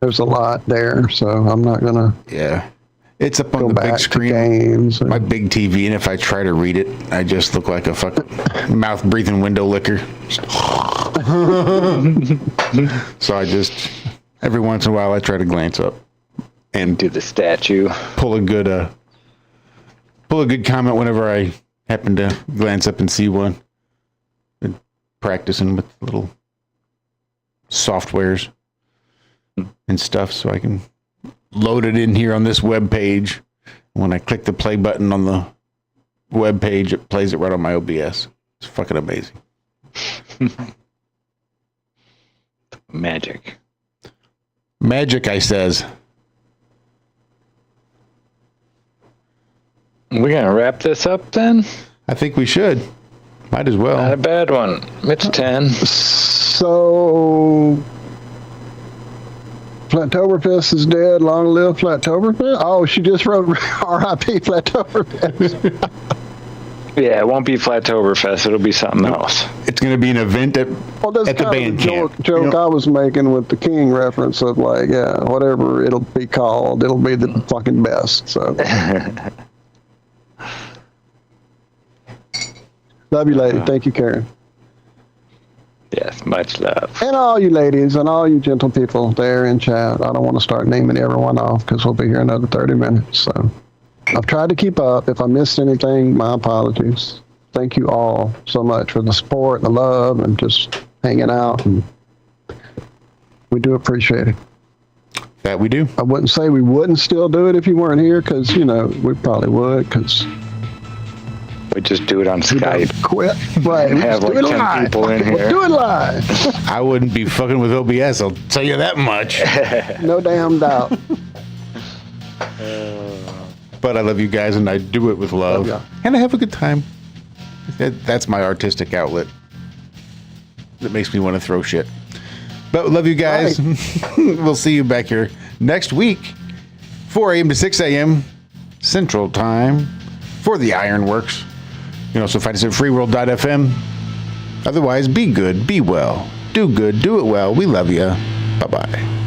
there's a lot there, so I'm not gonna
Yeah. It's up on
go
the
back
big
to
screen.
games.
My big TV, and if I try to read it, I just look like a fucking mouth-breathing window licker. So I just, every once in a while, I try to glance up and
Do the statue.
pull a good comment whenever I happen to glance up and see one. Been practicing with little softwares and stuff so I can load it in here on this web page. When I click the play button on the web page, it plays it right on my OBS. It's fucking amazing.
Magic.
Magic, I says.
We're gonna wrap this up then.
I think we should. Might as well.
Not a bad one. It's 10.
So, Flattoberfest is dead. Long live Flattoberfest. Oh, she just wrote R.I.P. Flattoberfest.
Yeah, it won't be Flattoberfest. It'll be something else.
It's going to be an event at
That's
the
kind
band
of the
camp.
joke I was making with the King reference of like, yeah, whatever it'll be called, it'll be the fucking best. So, love you, lady. Thank you, Karen.
Yes, much love.
And all you ladies and all you gentle people there in chat. I don't want to start naming everyone off because we'll be here another 30 minutes. So I've tried to keep up. If I missed anything, my apologies. Thank you all so much for the support, the love, and just hanging out. And we do appreciate it.
That we do.
I wouldn't say we wouldn't still do it if you weren't here because, you know, we probably would because
we just do it on Skype.
Quit. Right. We
Have
just
like
do it
10
live.
people in
We'll
here.
do it live.
I wouldn't be fucking with OBS, I'll tell you that much.
No damn doubt.
But I love you guys, and I do it with love.
Love ya.
And I have a good time. That's my artistic outlet. That makes me want to throw shit. But love you guys. Right. We'll see you back here next week, 4 a.m. to 6 a.m. Central Time for the Ironworks. You can also find us at freeworld.fm. Otherwise, be good, be well, do good, do it well. We love you. Bye-bye.